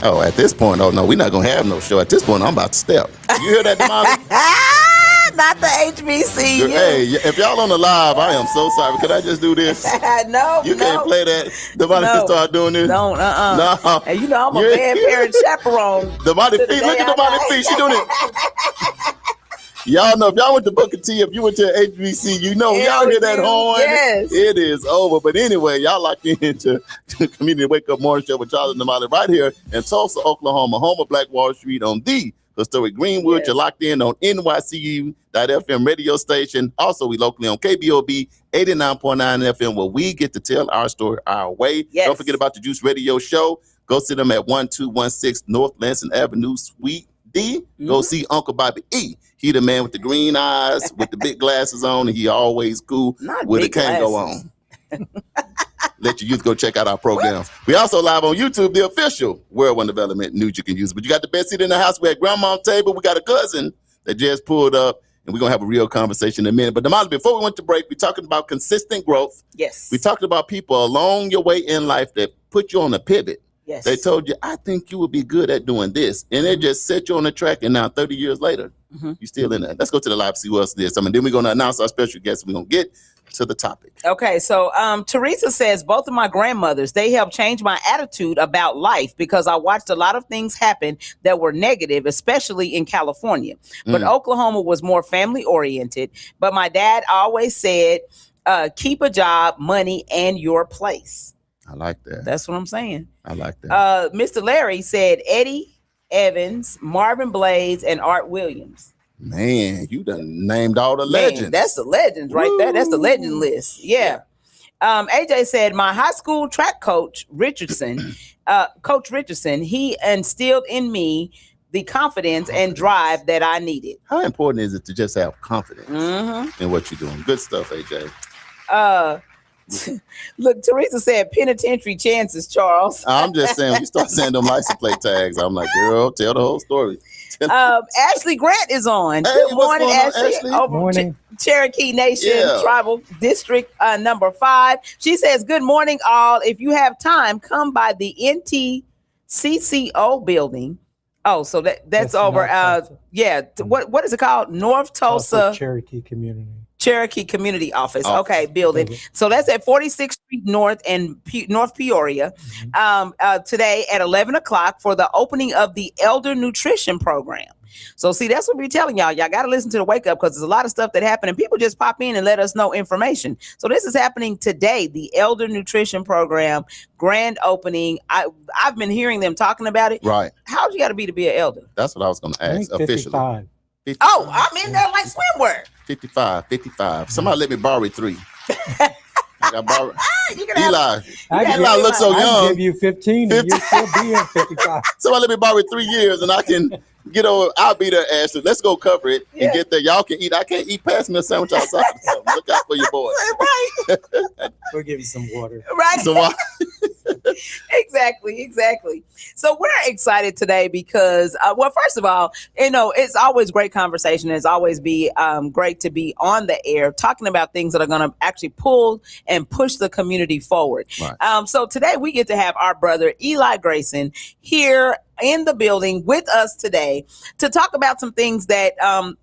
Oh, at this point, oh no, we're not gonna have no show. At this point, I'm about to step. You hear that, Damali? Not the HBCU. Hey, if y'all on the live, I am so sorry. Could I just do this? No, you can't play that. Damali can start doing this. Don't, No. And you know I'm a bad parent chaperone. Damali feet, look at Damali feet. She doing it. Y'all know if y'all went to Booker T, if you went to HBC, you know y'all hear that horn. Yes. It is over. But anyway, y'all locked into Community Wake Up Morning Show with Charles and Damali right here in Tulsa, Oklahoma, home of Black Wall Street on the historic Greenwood. Yes. You're locked in on NYCU.FM radio station. Also, we locally on KBOB 89.9 FM where we get to tell our story our way. Yes. Don't forget about the Juice Radio Show. Go see them at 1216 North Lansing Avenue, Suite D. Go see Uncle Bobby E. He the man with the green eyes, with the big glasses on, and he always cool with a Kango on. Let your youth go check out our programs. We also live on YouTube, the official World One Development News you can use. But you got the best seat in the house. We had grandma table. We got a cousin that just pulled up, and we're going to have a real conversation in a minute. But Damali, before we went to break, we're talking about consistent growth. Yes. We talked about people along your way in life that put you on a pivot. Yes. They told you, I think you would be good at doing this. And it just set you on the track. And now 30 years later, you're still in there. Let's go to the live, see what else there's. Then we're going to announce our special guest. We're going to get to the topic. Okay, so Teresa says both of my grandmothers, they helped change my attitude about life because I watched a lot of things happen that were negative, especially in California. But Oklahoma was more family oriented. But my dad always said, keep a job, money, and your place. I like that. That's what I'm saying. I like that. Mr. Larry said Eddie Evans, Marvin Blades, and Art Williams. Man, you done named all the legends. That's the legends right there. That's the legend list. Yeah. AJ said my high school track coach, Richardson, Coach Richardson, he instilled in me the confidence and drive that I needed. How important is it to just have confidence in what you're doing? Good stuff, AJ. Look, Teresa said penitentiary chances, Charles. I'm just saying, you start saying them license plate tags. I'm like, girl, tell the whole story. Ashley Grant is on. Hey, Good morning, what's going on, Ashley. Ashley? Over Morning. Cherokee Nation Tribal District number 5. She says, good morning, all. If you have time, come by the NTCCO building. Oh, so that's over. What is it called? North Tulsa Cherokee Community Office. Okay, building. So that's at 46th Street North and North Peoria. Today at 11 o'clock for the opening of the Elder Nutrition Program. So see, that's what we're telling y'all. Y'all got to listen to the Wake Up because there's a lot of stuff that happened and people just pop in and let us know information. So this is happening today, the Elder Nutrition Program grand opening. I've been hearing them talking about it. Right. How old you got to be an elder? That's what I was going to ask officially. 55. Oh, I'm in there like swimwear. 55. Somebody let me borrow 3. I borrow. Eli looks so young. I'll give you 15 and you'll still be at 55. Somebody let me borrow 3 years and I can get over. I'll be there, Ashley. Let's go cover it and get there. Y'all can eat. I can't eat past me a sandwich outside. So look out for your boys. Right. We'll give you some water. Right. So Exactly. So we're excited today because, first of all, it's always great conversation. It's always great to be on the air talking about things that are going to actually pull and push the community forward. Right. So today we get to have our brother Eli Grayson here in the building with us today to talk about some things that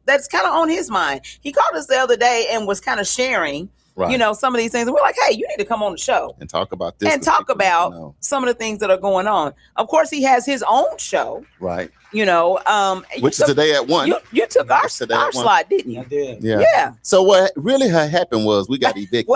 that's kind of on his mind. He called us the other day and was kind of sharing some of these things. And we're like, hey, you need to come on the show and talk about this. And talk about some of the things that are going on. Of course, he has his own show. Right. Which is today at 1. You took our slot, didn't you? I did. Yeah. So what really had happened was we got evicted.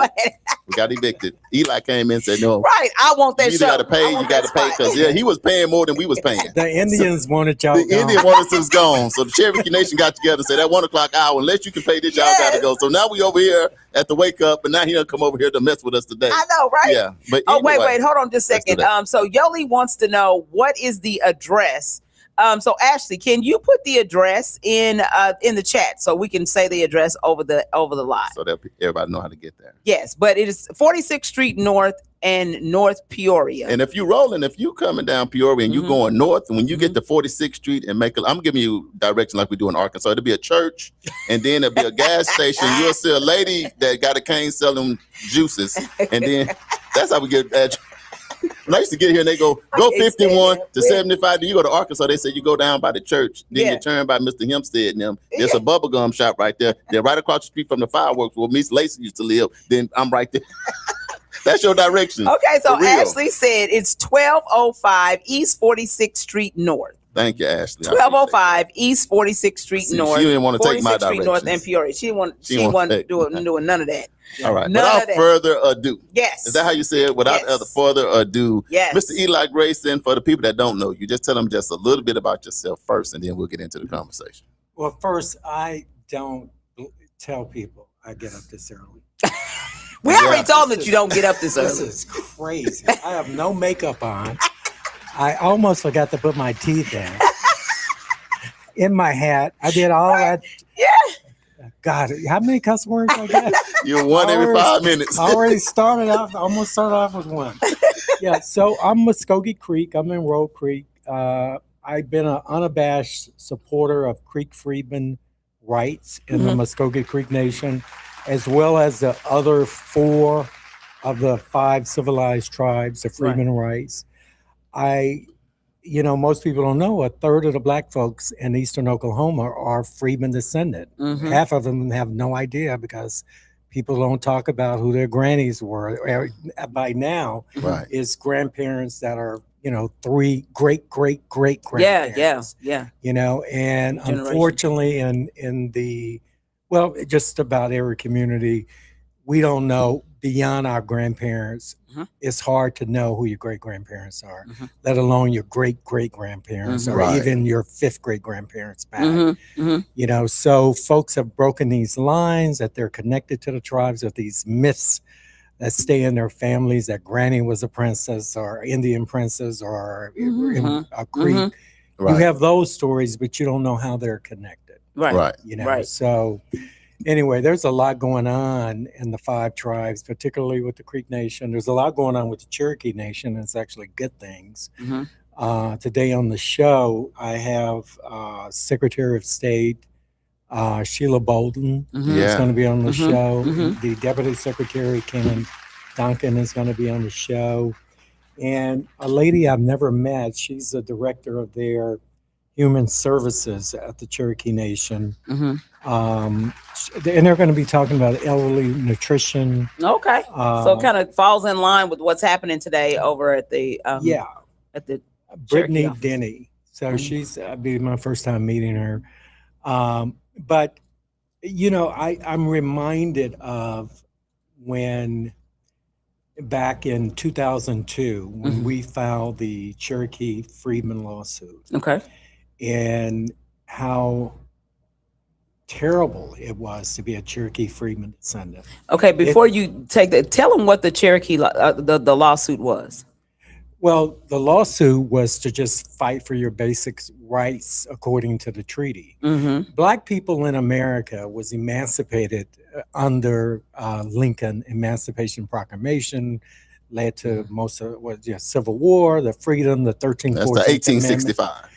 We got evicted. Eli came in and said, no. Right. I want that show. You got to pay. You got to pay because he was paying more than we was paying. The Indians wanted y'all The gone. Indian wanted us gone. So the Cherokee Nation got together and said that 1 o'clock hour, unless you can pay this, y'all got to go. So now we over here at the Wake Up, and now he'll come over here to mess with us today. I know, right? Yeah. But anyway, wait, hold on just a second. So Yoli wants to know what is the address. So Ashley, can you put the address in the chat so we can say the address over the live? So that everybody know how to get there. Yes, but it is 46th Street North and North Peoria. And if you coming down Peoria and you going north, and when you get to 46th Street and I'm giving you direction like we do in Arkansas. It'll be a church, and then there'll be a gas station. You'll see a lady that got a cane selling juices, and then that's how we get that. When I used to get here and they go 51 to 75. Then you go to Arkansas, they say you go down by the church. Then you turn by Mr. Hempstead and them. There's a bubble gum shop right there. They're right across the street from the fireworks where Miss Lacey used to live. Then I'm right there. That's your direction. Okay, so Ashley said it's 1205 East 46th Street North. Thank you, Ashley. 1205 East 46th Street North. She didn't want to take my direction. Street North and Peoria. She didn't want to do none of that. All right. Without further ado. Yes. Is that how you say it? Without further ado. Yes. Mr. Eli Grayson, for the people that don't know you, just tell them just a little bit about yourself first, and then we'll get into the conversation. Well, first, I don't tell people I get up this early. We already told them that you don't get up this early. This is crazy. I have no makeup on. I almost forgot to put my teeth in my hat. I did all that. Yeah. God, how many cuss words I got? You're one every 5 minutes. I almost started off with one. Yeah, so I'm Muskogee Creek. I'm in Road Creek. I've been an unabashed supporter of Creek freedmen rights in the Muskogee Creek Nation, as well as the other 4 of the 5 civilized tribes, the freedmen rights. Most people don't know, a third of the black folks in eastern Oklahoma are freedmen descendant. Half of them have no idea because people don't talk about who their grannies were. By now, Right. is grandparents that are, 3 great grandparents. Yeah. And Generation. unfortunately, in the, well, just about every community, we don't know beyond our grandparents. It's hard to know who your great grandparents are, let alone your great grandparents or Right. even your 5th great grandparents back. So folks have broken these lines that they're connected to the tribes with these myths that stay in their families, that granny was a princess or Indian princess or a Creek. Right. You have those stories, but you don't know how they're connected. Right. Right. So anyway, there's a lot going on in the 5 tribes, particularly with the Creek Nation. There's a lot going on with the Cherokee Nation. And it's actually good things. Today on the show, I have Secretary of State Sheila Bolden is going to be on the show. The Deputy Secretary Kenan Duncan is going to be on the show. And a lady I've never met, she's the director of their human services at the Cherokee Nation. And they're going to be talking about elderly nutrition. Okay. So it kind of falls in line with what's happening today over at the at the Brittany Cherokee office. Denny. So she's be my first time meeting her. But I'm reminded of when back in 2002 when we filed the Cherokee Freedmen lawsuit. Okay. And how terrible it was to be a Cherokee Freedman descendant. Okay, before you take that, tell them what the Cherokee the lawsuit was. Well, the lawsuit was to just fight for your basic rights according to the treaty. Black people in America was emancipated under Lincoln Emancipation Proclamation, led to most of Civil War, the freedom, the 13th. That's the 1865.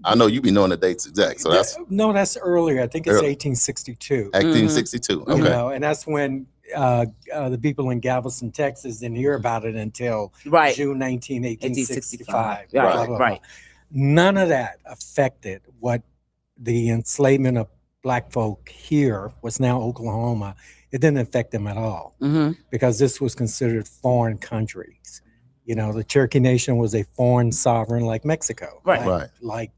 I know you be knowing the dates exact. So that's earlier. I think it's 1862. 1862. Okay. And that's when the people in Galveston, Texas, didn't hear about it until June 19, 1865. Right. None of that affected what the enslavement of Black folk here was now Oklahoma. It didn't affect them at all because this was considered foreign countries. The Cherokee Nation was a foreign sovereign like Mexico, like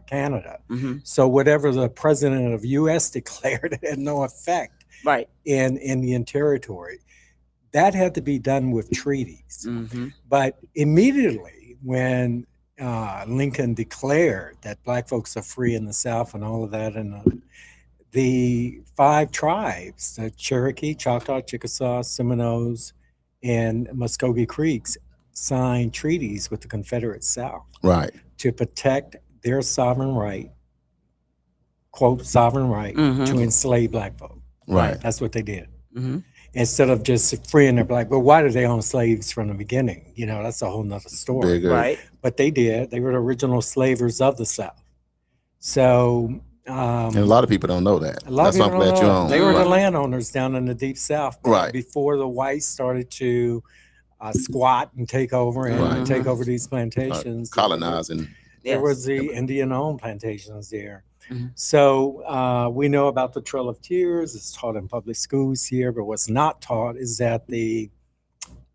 Canada. So whatever the president of U.S. declared, it had no effect. In Indian Territory. That had to be done with treaties. But immediately when Lincoln declared that Black folks are free in the South and all of that, and the 5 tribes, the Cherokee, Choctaw, Chickasaw, Seminoles, and Muskogee Creeks, signed treaties with the Confederate South to protect their sovereign right, quote, sovereign right, to enslave Black folk. That's what they did. Instead of just freeing their Black, but why did they own slaves from the beginning? That's a whole nother story. But they did. They were the original slavers of the South. So, and a lot of people don't know that. That's why I'm glad you own. They were the landowners down in the Deep South, before the whites started to squat and take over and take over these plantations, colonizing. There was the Indian-owned plantations there. So we know about the Trail of Tears. It's taught in public schools here, but what's not taught is that the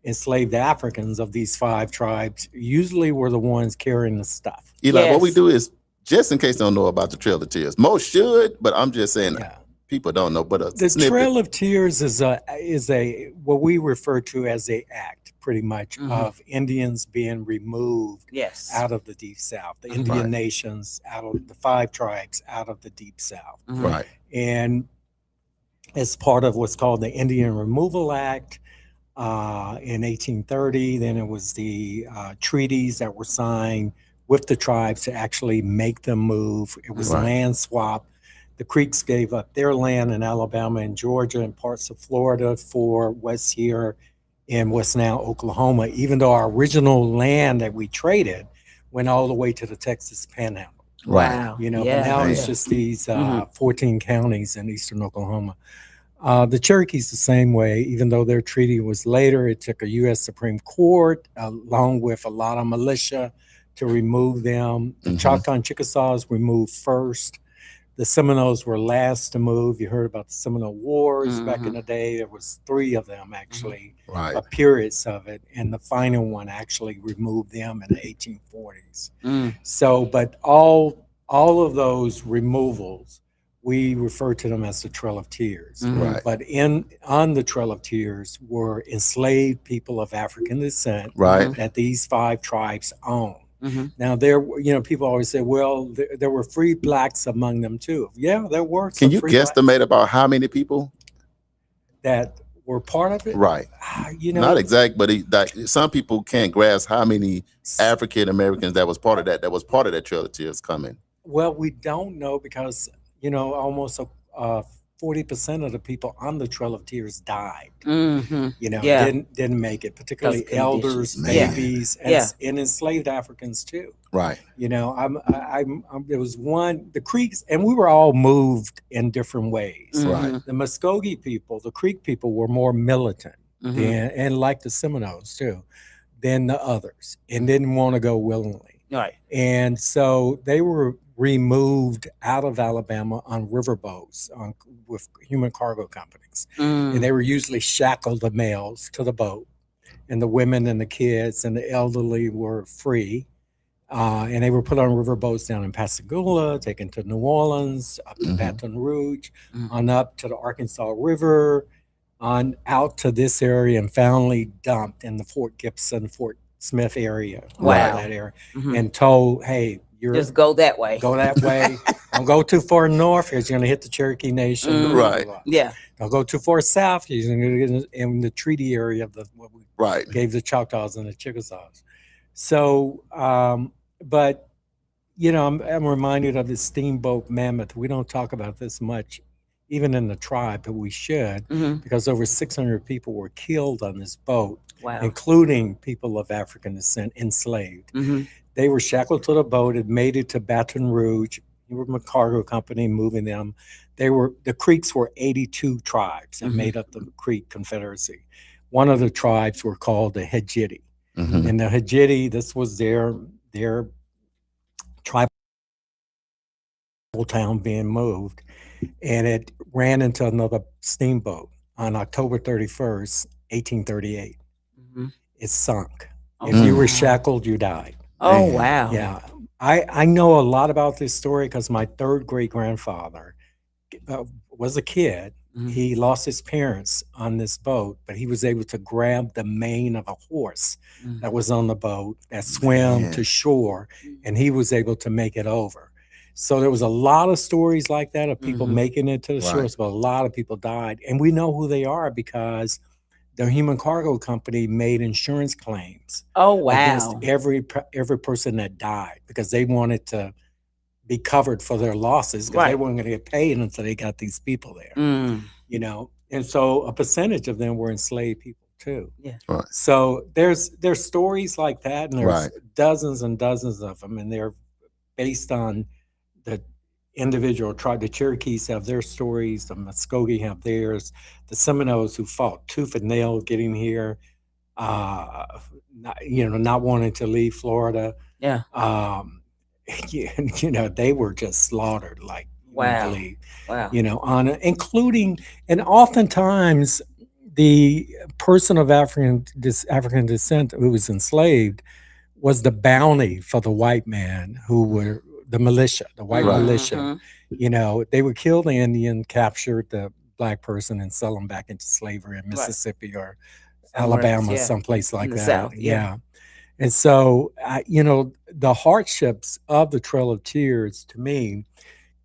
enslaved Africans of these 5 tribes usually were the ones carrying the stuff. Eli, what we do is, just in case they don't know about the Trail of Tears, most should, but I'm just saying people don't know. But the Trail of Tears is a what we refer to as a act, pretty much, of Indians being removed out of the Deep South, the Indian nations out of the 5 tribes out of the Deep South. And as part of what's called the Indian Removal Act in 1830, then it was the treaties that were signed with the tribes to actually make them move. It was land swap. The Creeks gave up their land in Alabama and Georgia and parts of Florida for what's here in what's now Oklahoma, even though our original land that we traded went all the way to the Texas Panhandle. Wow. But now it's just these 14 counties in eastern Oklahoma. The Cherokees the same way, even though their treaty was later. It took a U.S. Supreme Court along with a lot of militia to remove them. The Choctaw and Chickasaws removed first. The Seminoles were last to move. You heard about the Seminole Wars back in the day. There was 3 of them actually, Right. periods of it, and the final one actually removed them in the 1840s. So, but all of those removals, we refer to them as the Trail of Tears. Right. But on the Trail of Tears were enslaved people of African descent Right. that these 5 tribes owned. Now people always say, well, there were free blacks among them too. Yeah, there were. Can you guesstimate about how many people that were part of it? Right. Not exact, but some people can't grasp how many African Americans that was part of that Trail of Tears coming. Well, we don't know because almost 40% of the people on the Trail of Tears died. Didn't make it, particularly elders, babies, and enslaved Africans too. Right. There was one, the Creeks, and we were all moved in different ways. Right. The Muskogee people, the Creek people, were more militant and like the Seminoles too, than the others, and didn't want to go willingly. Right. And so they were removed out of Alabama on riverboats with human cargo companies. And they were usually shackled, the males, to the boat. And the women and the kids and the elderly were free. And they were put on riverboats down in Pascagoula, taken to New Orleans, up to Baton Rouge, on up to the Arkansas River, on out to this area, and finally dumped in the Fort Gibson, Fort Smith area. Wow. That area. And told, hey, just go that way. Go that way. Don't go too far north, because you're going to hit the Cherokee Nation. Right. Yeah. Don't go too far south, you're going to get in the treaty area of what we gave the Choctaws and the Chickasaws. So, but, I'm reminded of the steamboat Mammoth. We don't talk about this much, even in the tribe, but we should, because over 600 people were killed on this boat, including people of African descent, enslaved. They were shackled to the boat. It made it to Baton Rouge. You were a cargo company moving them. The Creeks were 82 tribes that made up the Creek Confederacy. One of the tribes were called the Hejiti. And the Hejiti, this was their tribal town being moved. And it ran into another steamboat on October 31st, 1838. It sunk. If you were shackled, you died. Oh, wow. Yeah. I know a lot about this story because my 3rd great-grandfather was a kid. He lost his parents on this boat, but he was able to grab the mane of a horse that was on the boat that swam to shore, and he was able to make it over. So there was a lot of stories like that of people making it to the shores, but a lot of people died. And we know who they are because the human cargo company made insurance claims. Oh, wow. Against every person that died, because they wanted to be covered for their losses, because they weren't going to get paid until they got these people there. And so a percentage of them were enslaved people too. Yeah. Right. So there's stories like that, and there's dozens and dozens of them, and they're based on the individual tribe. The Cherokees have their stories, the Muskogee have theirs, the Seminoles who fought tooth and nail getting here, not wanting to leave Florida. Yeah. They were just slaughtered like you wouldn't believe. Wow. Including, and oftentimes the person of African descent who was enslaved was the bounty for the white man who were the militia, the white militia. They would kill the Indian, capture the black person, and sell them back into slavery in Mississippi or Alabama, someplace like in the that. South, And so, the hardships of the Trail of Tears, to me,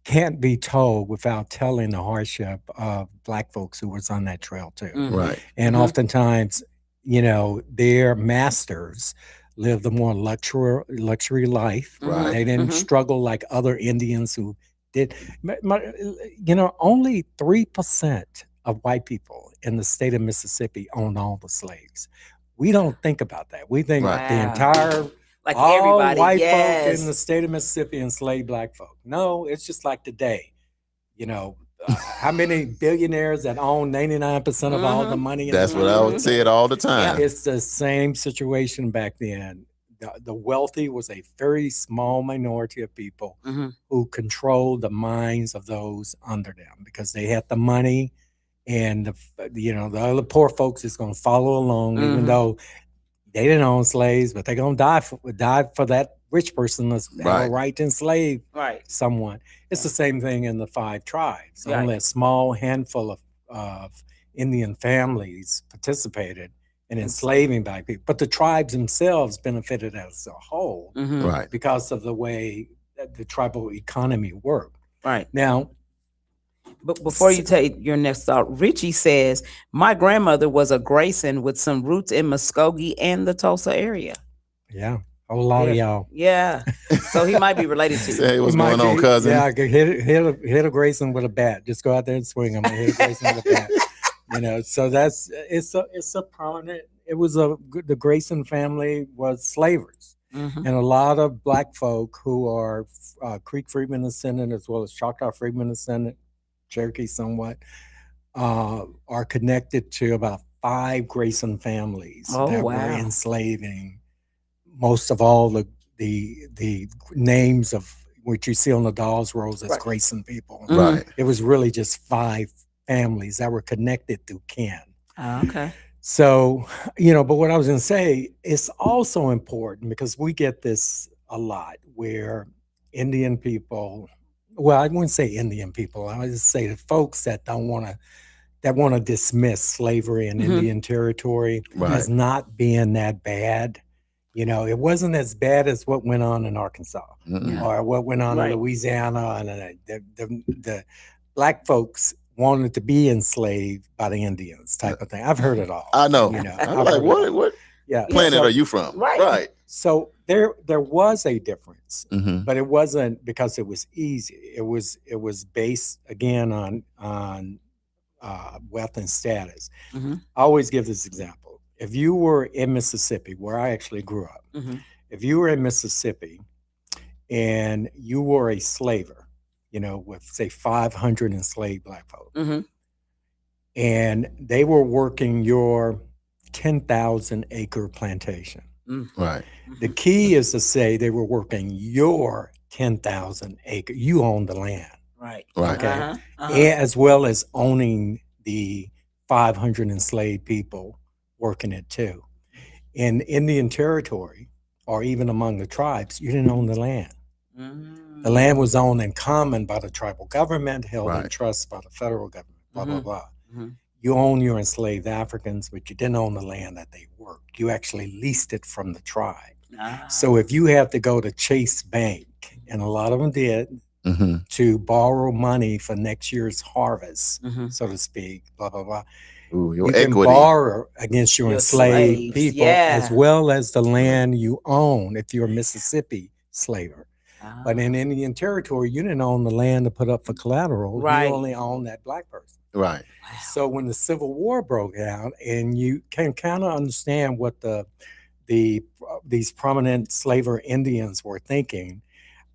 can't be told without telling the hardship of black folks who was on that trail too. Right. And oftentimes, their masters lived a more luxury life. Right. They didn't struggle like other Indians who did. Only 3% of white people in the state of Mississippi owned all the slaves. We don't think about that. We think the entire all everybody, white folk in the state of Mississippi enslaved black folk. No, it's just like today. How many billionaires that own 99% of all the money? That's what I would say it all the time. It's the same situation back then. the wealthy was a very small minority of people Mhm. who controlled the minds of those under them because they had the money, and the other poor folks is going to follow along, even Mhm. though they didn't own slaves, but they're going to die for that rich person to have a Right. right to enslave Right. someone. It's the same thing in the 5 tribes. Right. Only a small handful of Indian families participated in enslaving black people, but the tribes themselves benefited as a whole Mhm. Right. because of the way that the tribal economy worked. Right. Now, But before you take your next thought, Richie says, my grandmother was a Grayson with some roots in Muskogee and the Tulsa area. yeah, a whole lot of y'all. Yeah. So he might be related to you. Say what's You might going on, get- cousin? Yeah, I could hit a Grayson with a bat. Just go out there and swing him and hit a Grayson with a bat. So it's a prominent. It was the Grayson family was slavers, Mhm. and a lot of black folk who are Creek Freedmen Descendant as well as Choctaw Freedmen Descendant, Cherokee somewhat, are connected to about 5 Grayson families Oh, that were wow. enslaving most of all the names of what you see on the dolls rolls as Right. Grayson people. Mhm. Right. It was really just 5 families that were connected through kin. Oh, okay. So, but what I was going to say, it's also important because we get this a lot where Indian people, well, I wouldn't say Indian people, I would just say the folks that want to dismiss slavery in Mhm. Indian territory Right. as not being that bad. It wasn't as bad as what went on in Arkansas Mm-mm. or what went on Right. in Louisiana. And the black folks wanted to be enslaved by the Indians type of thing. I've heard it all. I know. I've I'm heard like, it all. what Yeah. planet so, are you from? Right. Right. So there was a difference, Mm-hmm. but it wasn't because it was easy. It was based again on wealth and status. Mhm. I always give this example. If you were in Mississippi, where I actually grew up, Mhm. if you were in Mississippi and you were a slaver, with say 500 enslaved black folk, Mhm. and they were working your 10,000 acre plantation. Right. The key is to say they were working your 10,000 acre. You own the land, Right. Right. Okay. Uh-huh. as well as owning the 500 enslaved people working it too. In Indian territory, or even among the tribes, you didn't own the land. Mhm. The land was owned in common by the tribal government, held in Right. trust by the federal government, blah, blah, Mhm. blah. Mhm. You own your enslaved Africans, but you didn't own the land that they worked. You actually leased it from the tribe. Ah. So if you have to go to Chase Bank, and a lot of them did, Mm-hmm. to borrow money for next year's harvest, Mhm. so to speak, blah, blah, blah. Ooh, your You can equity. borrow against your Your enslaved slaves, people yeah. as well as the land you own if you're a Mississippi slaver. Ah. But in Indian territory, you didn't own the land to put up for collateral. Right. You only owned that black person. Right. Wow. So when the Civil War broke out, and you can kind of understand what these prominent slaver Indians were thinking,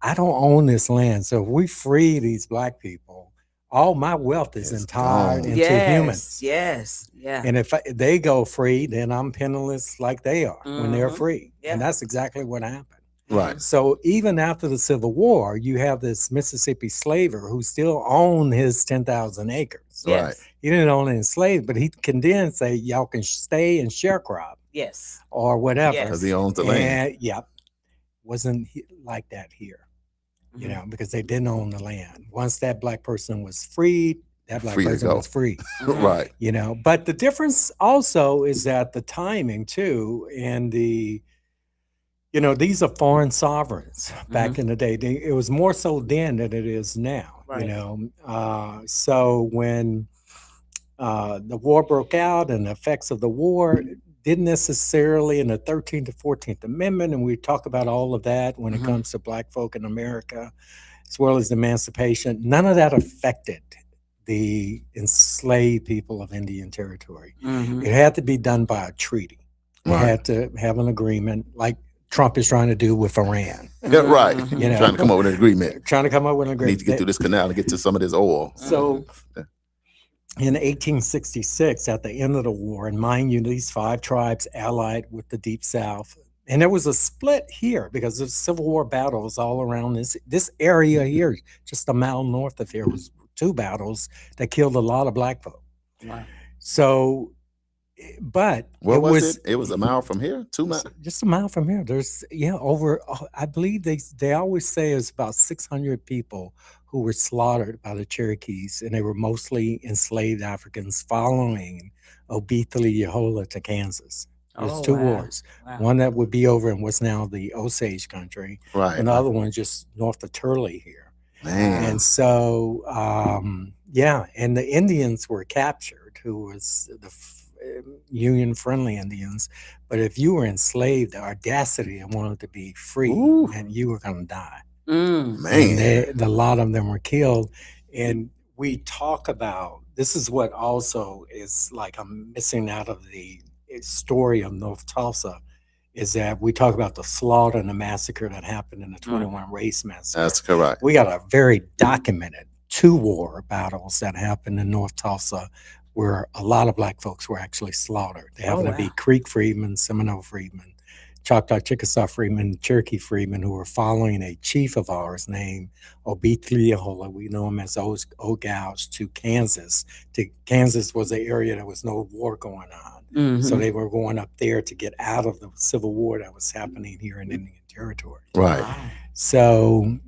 I don't own this land. So if we free these black people, all my wealth is It's entired gone. into Yes. humans. Yes. Yeah. And if they go free, then I'm penniless like they are when they're Mhm. free. Yeah. And that's exactly what happened. Right. So even after the Civil War, you have this Mississippi slaver who still owned his 10,000 acres. Yes. Right. He didn't own it enslaved, but he can then say, y'all can stay and sharecrop Yes. or whatever. Yes. Because he owns the land. And yeah, wasn't like that here, Mhm. because they didn't own the land. Once that black person was freed, that black Free to person go. was free. Mhm. Right. But the difference also is that the timing too, and these are foreign sovereigns back in the day. It was more so then than it is now. Right. So when the war broke out and the effects of the war didn't necessarily in the 13th to 14th Amendment, and we talk about all of that when it Mhm. comes to black folk in America, as well as emancipation, none of that affected the enslaved people of Indian Territory. Mhm. It had to be done by a treaty. It Right. had to have an agreement like Trump is trying to do with Iran. Yeah, right. Mhm. You know, Trying to come up with an agreement. Trying to come up with an Need agreement. to get through this canal to get to some of this oil. So in 1866, at the end of the war, and mind you, these 5 tribes allied with the Deep South, And there was a split here because of Civil War battles all around this area here. Just a mile north of here was 2 battles that killed a lot of black folk. Wow. So, but Where was it? It was a mile from here, 2 miles. Just a mile from here. There's over. I believe they always say it's about 600 people who were slaughtered by the Cherokees, and they were mostly enslaved Africans following Obethala to Kansas. There's 2 wars. Wow. One that would be over in what's now the Osage country, Right. and the other one just north of Turley here. Man. And so, and the Indians were captured, who was the Union-friendly Indians. But if you were enslaved, the audacity and wanted to be free, and you were going to die. Mm. Man, a lot of them were killed. And we talk about, this is what also is like I'm missing out of the story of North Tulsa, is that we talk about the slaughter and the massacre that happened in the 21 race massacre. That's correct. We got a very documented 2 war battles that happened in North Tulsa where a lot of black folks were actually slaughtered. They happened to be Creek freedmen, Seminole freedmen, Choctaw Chickasaw freedmen, Cherokee freedmen who were following a chief of ours named Obethala. We know him as Ogouge to Kansas. Kansas was an area that was no war going on. Mm-hmm. So they were going up there to get out of the Civil War that was happening here in Indian Territory. Right. Wow. So,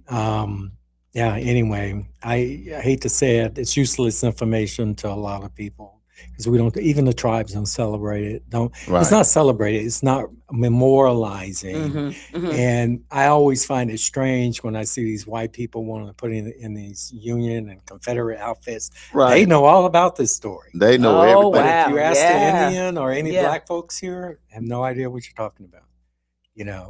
anyway, I hate to say it, it's useless information to a lot of people because we don't, even the tribes don't celebrate it. It's not celebrated, it's not memorializing. Mm-hmm. Mm-hmm. And I always find it strange when I see these white people wanting to put in these Union and Confederate outfits. Right. They know all about this story. They know everything. But Wow. if you ask Yeah. the Indian or any black folks here, have no idea what you're talking about.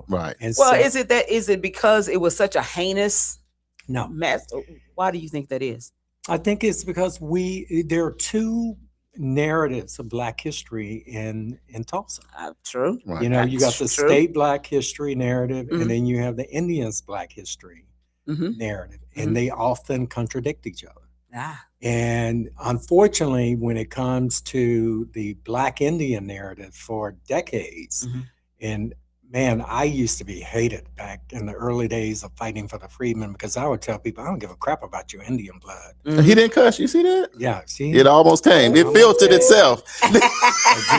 Right. And Well, so, is it because it was such a heinous no. mess? Why do you think that is? I think it's because there are 2 narratives of Black history in Tulsa. True. Right. You got the True. state Black history narrative, Mhm. and then you have the Indians Black history Mm-hmm. narrative, and they often contradict each other. Ah. And unfortunately, when it comes to the Black Indian narrative for decades, Mhm. and man, I used to be hated back in the early days of fighting for the freedmen because I would tell people, I don't give a crap about your Indian blood. Mm-hmm. He didn't cuss. You see that? Yeah, see? It almost came. It filtered itself. You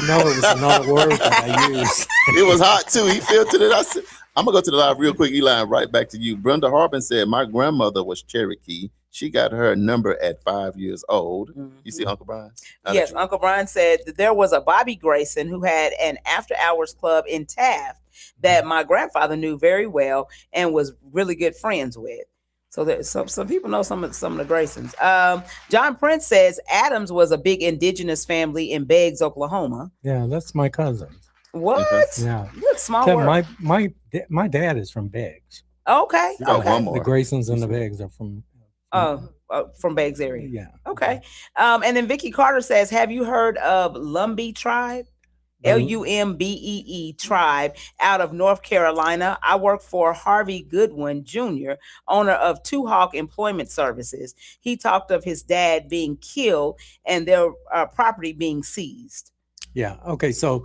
know, it was another word that I used. It was hot too. He filtered it. I said, I'm gonna go to the live real quick, Eli, and right back to you. Brenda Harbin said, my grandmother was Cherokee. She got her number at 5 years old. Mm-hmm. You see Uncle Brian? Yes, Uncle Brian said that there was a Bobby Grayson who had an after-hours club in Taft that my grandfather knew very well and was really good friends with. So that some people know some of the Graysons. John Prince says Adams was a big indigenous family in Beggs, Oklahoma. Yeah, that's my cousin. What? Yeah. Good small world. My dad is from Beggs. Okay. You got Okay. one more. The Graysons and the Beggs are from From Beggs area. yeah. Okay. And then Vicky Carter says, have you heard of Lumbee tribe? Lumbee tribe out of North Carolina. I work for Harvey Goodwin Jr., owner of Two Hawk Employment Services. He talked of his dad being killed and their property being seized. Yeah. Okay. So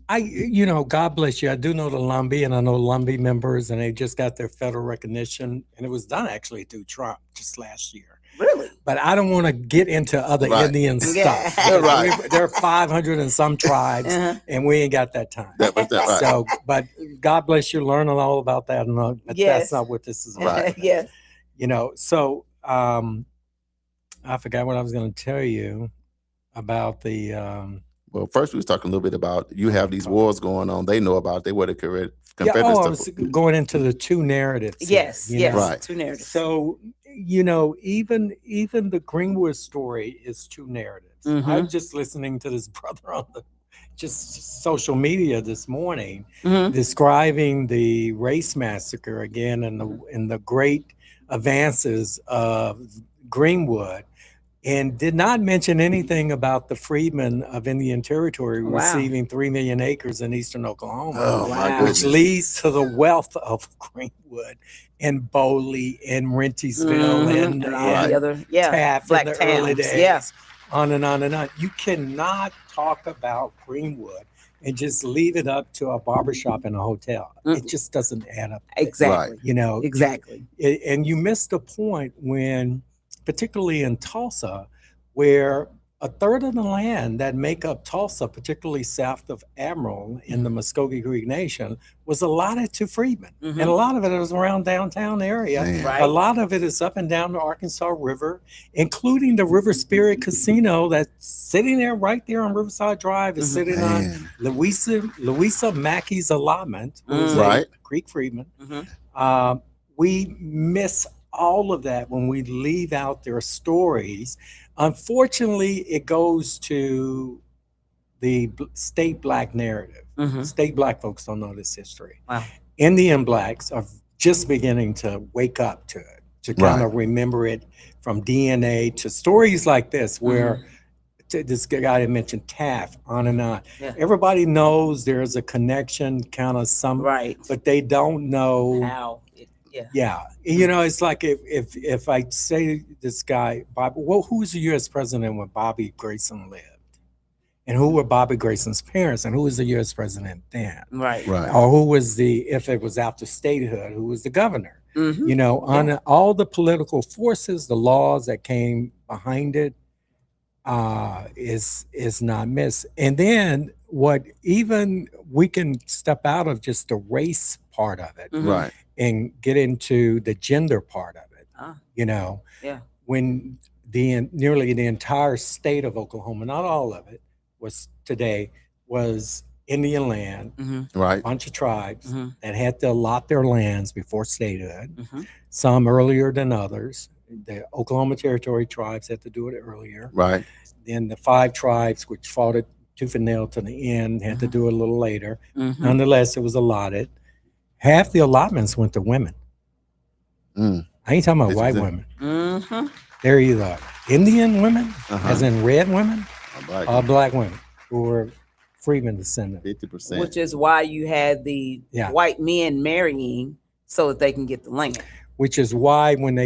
God bless you. I do know the Lumbee, and I know Lumbee members, and they just got their federal recognition, and it was done actually through Trump just last year. Really? But I don't want to get into other Indian stuff. Yeah. Right. There are 500 and some tribes, and we ain't got that time. Right. So, but God bless you, learning all about that. But that's not what this is about. Right. Yes. So I forgot what I was going to tell you about the. Well, first we was talking a little bit about you have these wars going on. They know about. They were the Confederate I was going into the 2 narratives. Yes. Here, Yes. Right. 2 narratives. So even the Greenwood story is 2 narratives. Mhm. I'm just listening to this brother on just social media this morning Mhm. describing the race massacre again and the great advances of Greenwood, and did not mention anything about the freedmen of Indian Territory receiving 3 million acres in eastern Oklahoma, Oh, my Wow. goodness. which leads to the wealth of Greenwood and Bowley and Rentisville Mhm. and all the other, Taft black in the early towns. days. Yeah. On and on and on. You cannot talk about Greenwood and just leave it up to a barbershop and a hotel. It just doesn't add up. Exactly. You know, Exactly. and you missed the point when, particularly in Tulsa, where a third of the land that make up Tulsa, particularly south of Admiral in the Muskogee Creek Nation, was allotted to freedmen. And a lot of it was around downtown area. Right. A lot of it is up and down the Arkansas River, including the River Spirit Casino that's sitting there right there on Riverside Drive, is sitting on Louisa Mackey's allotment, who's a Creek freedman. We miss all of that when we leave out their stories. Unfortunately, it goes to the state Black narrative. State Black folks don't know this history. Wow. Indian Blacks are just beginning to wake up to it, to kind of remember it from DNA to stories like this, where this guy that mentioned Taft, on and on. Everybody knows there's a connection, kind of some, but they don't know how. You know, it's like if I say this guy, Bobby, well, who was the U.S. president when Bobby Grayson lived? And who were Bobby Grayson's parents? And who was the U.S. president then? Right. Or who was if it was after statehood, who was the governor? You know, on all the political forces, the laws that came behind it is not missed. And then what even we can step out of just the race part of it. And get into the gender part of it. You know, when nearly the entire state of Oklahoma, not all of it, was Indian land, a bunch of tribes that had to allot their lands before statehood, some earlier than others. The Oklahoma Territory tribes had to do it earlier. Then the 5 tribes, which fought it tooth and nail to the end, had to do it a little later. Nonetheless, it was allotted. Half the allotments went to women. I ain't talking about white women. They're either Indian women, as in red women, or black women who were freedmen descendants. 50%. Which is why you had the white men marrying so that they can get the land. Which is why when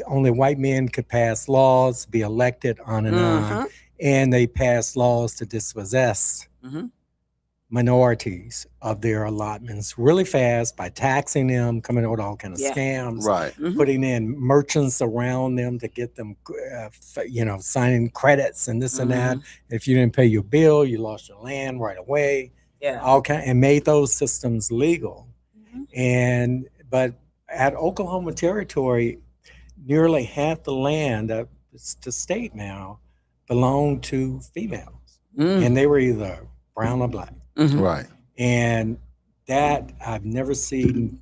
only white men could pass laws, be elected, on and on, and they passed laws to dispossess minorities of their allotments really fast by taxing them, coming up with all kind of scams, putting in merchants around them to get them, you know, signing credits and this and that. If you didn't pay your bill, you lost your land right away. And made those systems legal. But at Oklahoma Territory, nearly half the land that's the state now belonged to females, and they were either brown or black. And that I've never seen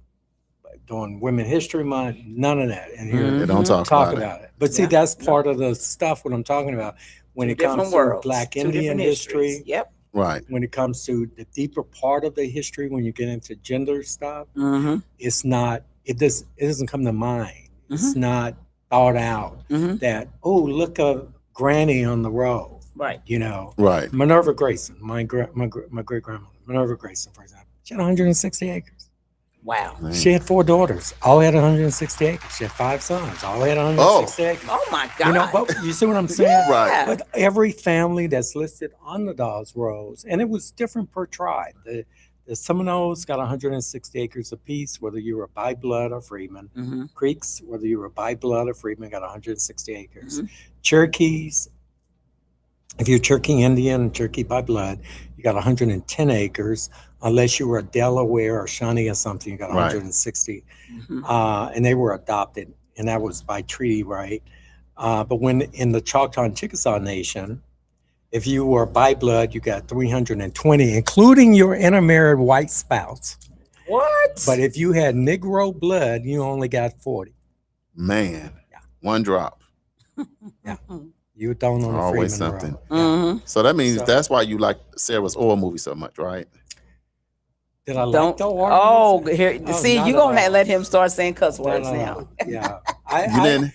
during Women History Month, none of that. And here they don't talk about it. But see, that's part of the stuff what I'm talking about when it comes to Black Indian history. When it comes to the deeper part of the history, when you get into gender stuff, it's not. It doesn't come to mind. It's not thought out that, oh, look a granny on the road. You know, Minerva Grayson, my great grandmother, Minerva Grayson, for example, she had 160 acres. Wow. Man. She had 4 daughters, all had 160 acres. She had 5 sons, all had 160 acres. Oh my God. You know, but you see what I'm saying? Yeah. But every family that's listed on the Dawes Rolls, and it was different per tribe. The Seminoles got 160 acres apiece, whether you were by blood or freedman. Creeks, whether you were by blood or freedman, got 160 acres. Cherokees, if you're Cherokee Indian, Cherokee by blood, you got 110 acres. Unless you were a Delaware or Shawnee or something, you got 160. And they were adopted, and that was by treaty, right? But when in the Choctaw and Chickasaw Nation, if you were by blood, you got 320, including your intermarried white spouse. What? But if you had Negro blood, you only got 40. Man, one drop. You don't know always something. So that means that's why you like Sarah's oil movie so much, right? Did I like the oil? Oh, here. See, you're gonna let him start saying cuss words now. Yeah, You didn't.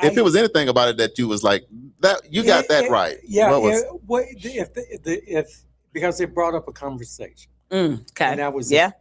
If it was anything about it that you was like that, you got that right. Yeah. If because it brought up a conversation. Okay. And that was Yeah.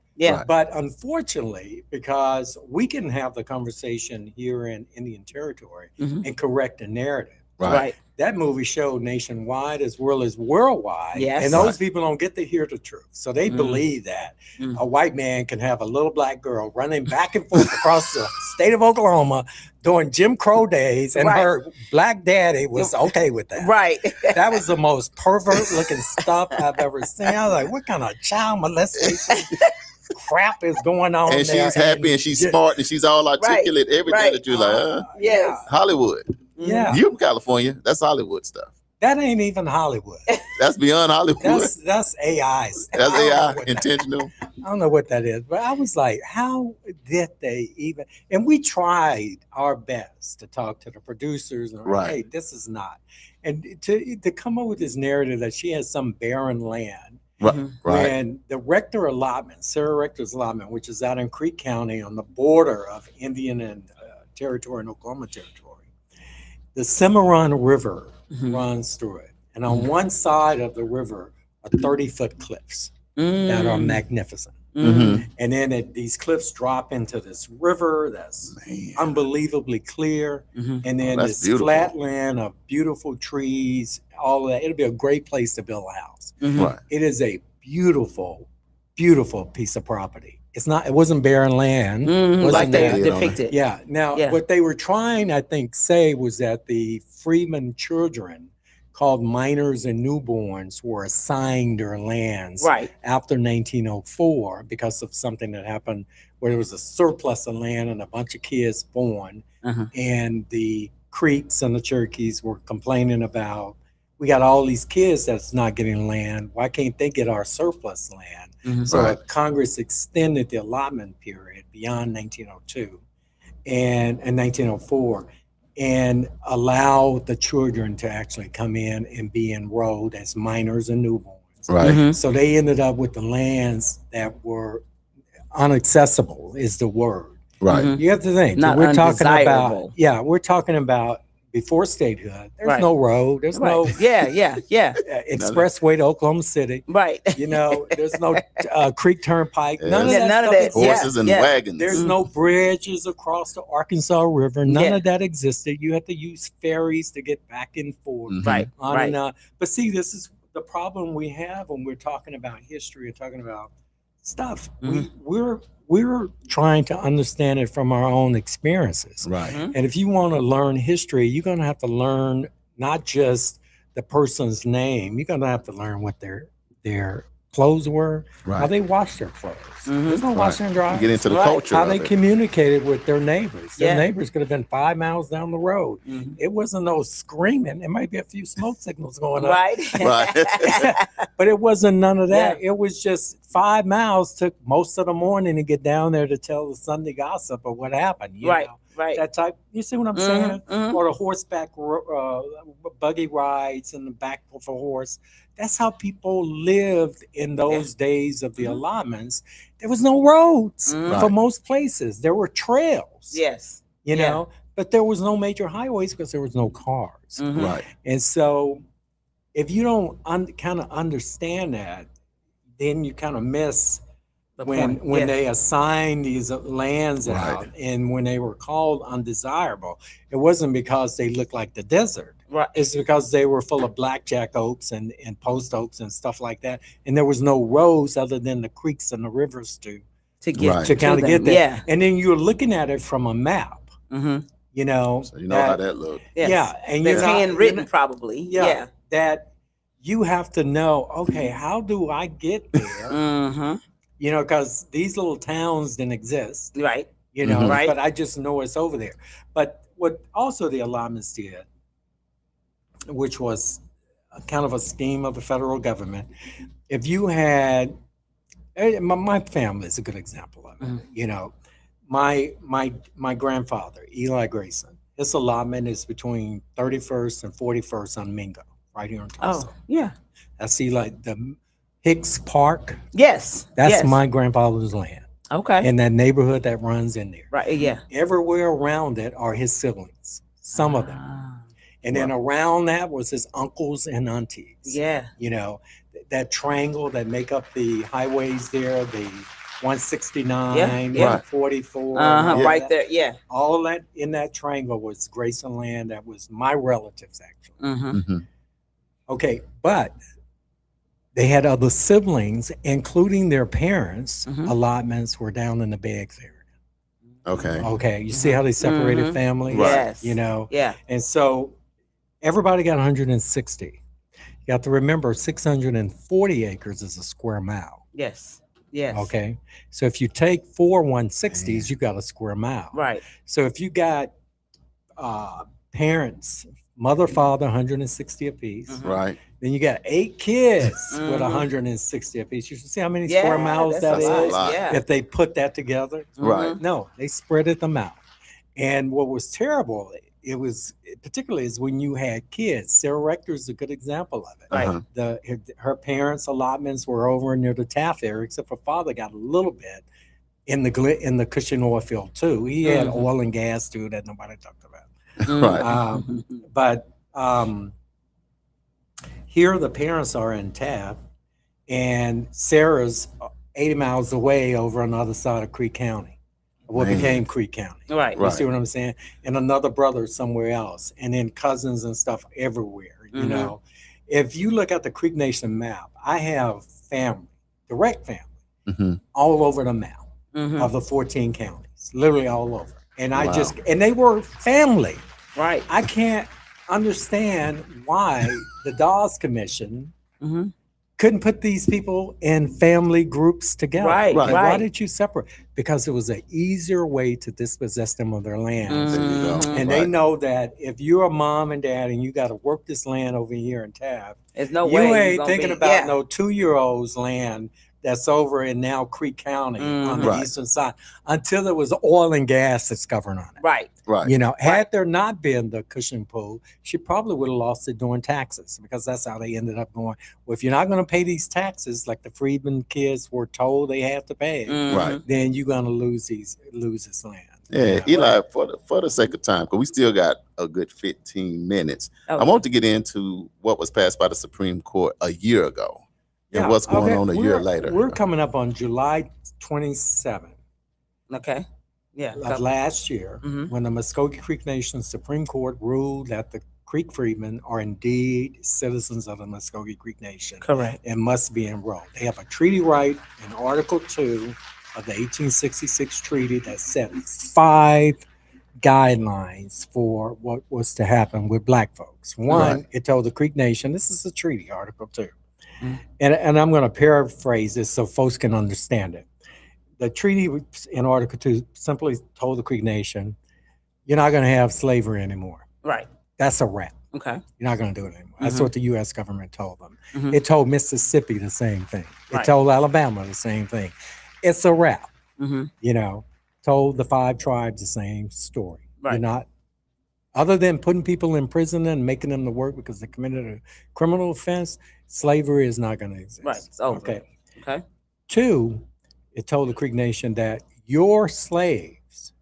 But unfortunately, because we can have the conversation here in Indian Territory and correct the narrative. Right. that movie showed nationwide as well as worldwide. Yes. And those people don't get to hear the truth. So they believe that a white man can have a little black girl running back and forth across the state of Oklahoma during Jim Crow days, and her black daddy was okay with that. Right. That was the most pervert looking stuff I've ever seen. I was like, what kind of child molestation crap is going on And there? she's happy and she's smart and she's all articulate, everything that you're like, Yes. Hollywood. Yeah. You from California, that's Hollywood stuff. That ain't even Hollywood. That's beyond Hollywood. That's AI. That's AI, intentional. I don't know what that is, but I was like, how did they even? And we tried our best to talk to the producers and hey, this is not. And to come up with this narrative that she has some barren land. Right. And the Rector allotment, Sarah Rector's allotment, which is out in Creek County on the border of Indian and territory and Oklahoma territory. The Cimarron River runs through it. And on one side of the river are 30-foot cliffs that are magnificent. And then these cliffs drop into this river that's unbelievably clear. And then this beautiful. flat land of beautiful trees, all of that. It'll be a great place to build a house. Right. It is a beautiful, beautiful piece of property. It wasn't barren land. Like they depicted. Yeah. Now, what they were trying, I think, say was that the freedmen children called minors and newborns were assigned their lands after 1904 because of something that happened where there was a surplus of land and a bunch of kids born. And the Creeks and the Cherokees were complaining about, we got all these kids that's not getting land. Why can't they get our surplus land? So Congress extended the allotment period beyond 1902 and 1904 and allow the children to actually come in and be enrolled as minors and newborns. So they ended up with the lands that were inaccessible is the word. You have to think. Not we're talking undesirable. about, we're talking about before statehood. There's no road. There's no expressway to Oklahoma City. You know, there's no creek turnpike. None of that. Horses and wagons. There's no bridges across the Arkansas River. None of that existed. You had to use ferries to get back and forth. But see, this is the problem we have when we're talking about history and talking about stuff. We're trying to understand it from our own experiences. And if you want to learn history, you're going to have to learn not just the person's name. You're going to have to learn what their clothes were, how they washed their clothes. There's no washing and drying. Get into the culture. How they communicated with their neyghbors. Their neighbors could have been 5 miles down the road. It wasn't no screaming. It might be a few smoke signals going up. But it wasn't none of that. It was just 5 miles took most of the morning to get down there to tell the Sunday gossip of what happened. You know? That type. You see what I'm saying? Or the horseback buggy rides in the back of a horse. That's how people lived in those days of the allotments. There was no roads for most places. There were trails. You know, but there was no major highways because there was no cars. And so if you don't kind of understand that, then you kind of miss when they assigned these lands out and when they were called undesirable. It wasn't because they looked like the desert. It's because they were full of blackjack oaks and post oaks and stuff like that. And there was no roads other than the creeks and the rivers to kind of get there. And then you're looking at it from a map. You know, so you know how that looked. And it's handwritten probably. That you have to know, okay, how do I get there? You know, because these little towns didn't exist. You know, but I just know it's over there. But what also the allotments did, which was kind of a scheme of the federal government, if you had, my family is a good example of it. You know, my grandfather, Eli Grayson, his allotment is between 31st and 41st on Mingo, right here in Tulsa. I see like the Hicks Park. That's my grandfather's land. In that neighborhood that runs in there. Everywhere around it are his siblings, some of them. And then around that was his uncles and aunties. You know, that triangle that make up the highways there, the 169, Yeah, yeah. 144. Uh-huh, all right that. there. Yeah. All that in that triangle was Grayson land. That was my relatives, actually. Mm-hmm. Mm-hmm. Okay, but they had other siblings, including their parents. Mhm. Allotments were down in the Beggs area. Okay. Okay, you see how they separated Mhm. families? Right. Yes. You know, Yeah. and so everybody got 160. You have to remember 640 acres is a square mile. Yes. Yes. Okay, so if you take 4 160s, you got a square mile. Right. So if you got parents, mother, father, 160 apiece, Mhm. Right. then you got 8 kids with Mhm. 160 apiece. You should see how many Yeah, square miles that that's is a a lot. Yeah. if they put that together. Right. Mhm. No, they spread it them out. And what was terrible, it was particularly is when you had kids. Sarah Rector is a good example of it. Right. Her parents' allotments were over near the Taft area, except for father got a little bit in the Cushing oil field too. He had Mhm. oil and gas too that nobody talked about. Mhm. But here the parents are in Taft, and Sarah's 80 miles away over on the other side of Creek County, what Man. became Creek County. Right. You see what I'm saying? And another brother somewhere else, and then cousins and stuff everywhere. You Mhm. know, if you look at the Creek Nation map, I have family, direct family, Mm-hmm. all over the map Mhm. of the 14 counties, literally all over. And I Wow. and they were family. Right. I can't understand why the Dawes Commission Mhm. couldn't put these people in family groups together. Right, Like, right. why did you separate? Because it was an easier way to dispossess them of their land. There you go. Mhm. And they know that if you're a mom and dad and you got to work this land over here in Taft, There's no you way you ain't gonna thinking be- about yeah. no 2-year-old's land that's over in now Creek County on the Right. eastern side until there was oil and gas discovered on it. Right. Right. You know, had there not been the Cushing pool, she probably would have lost it doing taxes, because that's how they ended up going. Well, if you're not going to pay these taxes, like the Freedmen kids were told they have to pay, Mhm. Right. then you're going to lose this land. Yeah, Eli, for the sake of time, because we still got a good 15 minutes, I want to get into what was passed by the Supreme Court a year ago and what's going on a year later. We're coming up on July 27th Okay. Yeah. of last year, Mhm. when the Muskogee Creek Nation Supreme Court ruled that the Creek Freedmen are indeed citizens of the Muskogee Creek Nation Correct. and must be enrolled. They have a treaty right in Article 2 of the 1866 treaty that set 5 guidelines for what was to happen with black folks. One, Right. it told the Creek Nation, this is the treaty, Article 2. Mhm. And I'm going to paraphrase this so folks can understand it. The treaty in Article 2 simply told the Creek Nation, you're not going to have slavery anymore. Right. That's a wrap. Okay. You're not going to do it anymore. That's Mhm. what the U.S. government told them. Mhm. It told Mississippi the same thing. It Right. told Alabama the same thing. It's a wrap. Mhm. You know, told the 5 tribes the same story. You're Right. not, other than putting people in prison and making them to work because they committed a criminal offense, slavery is not going to exist. Right. It's over. Okay. Okay. 2, it told the Creek Nation that your slaves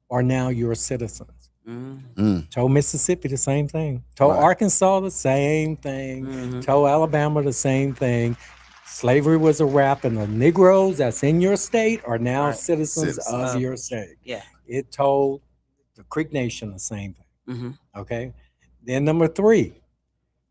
are now your citizens. Mhm. Told Mississippi the same thing. Told Right. Arkansas the same thing. Mhm. Told Alabama the same thing. Slavery was a wrap, and the Negroes that's in your state are now Right. citizens Citizens. of your state. Yeah. It told the Creek Nation the same thing. Mhm. Okay. Then number 3,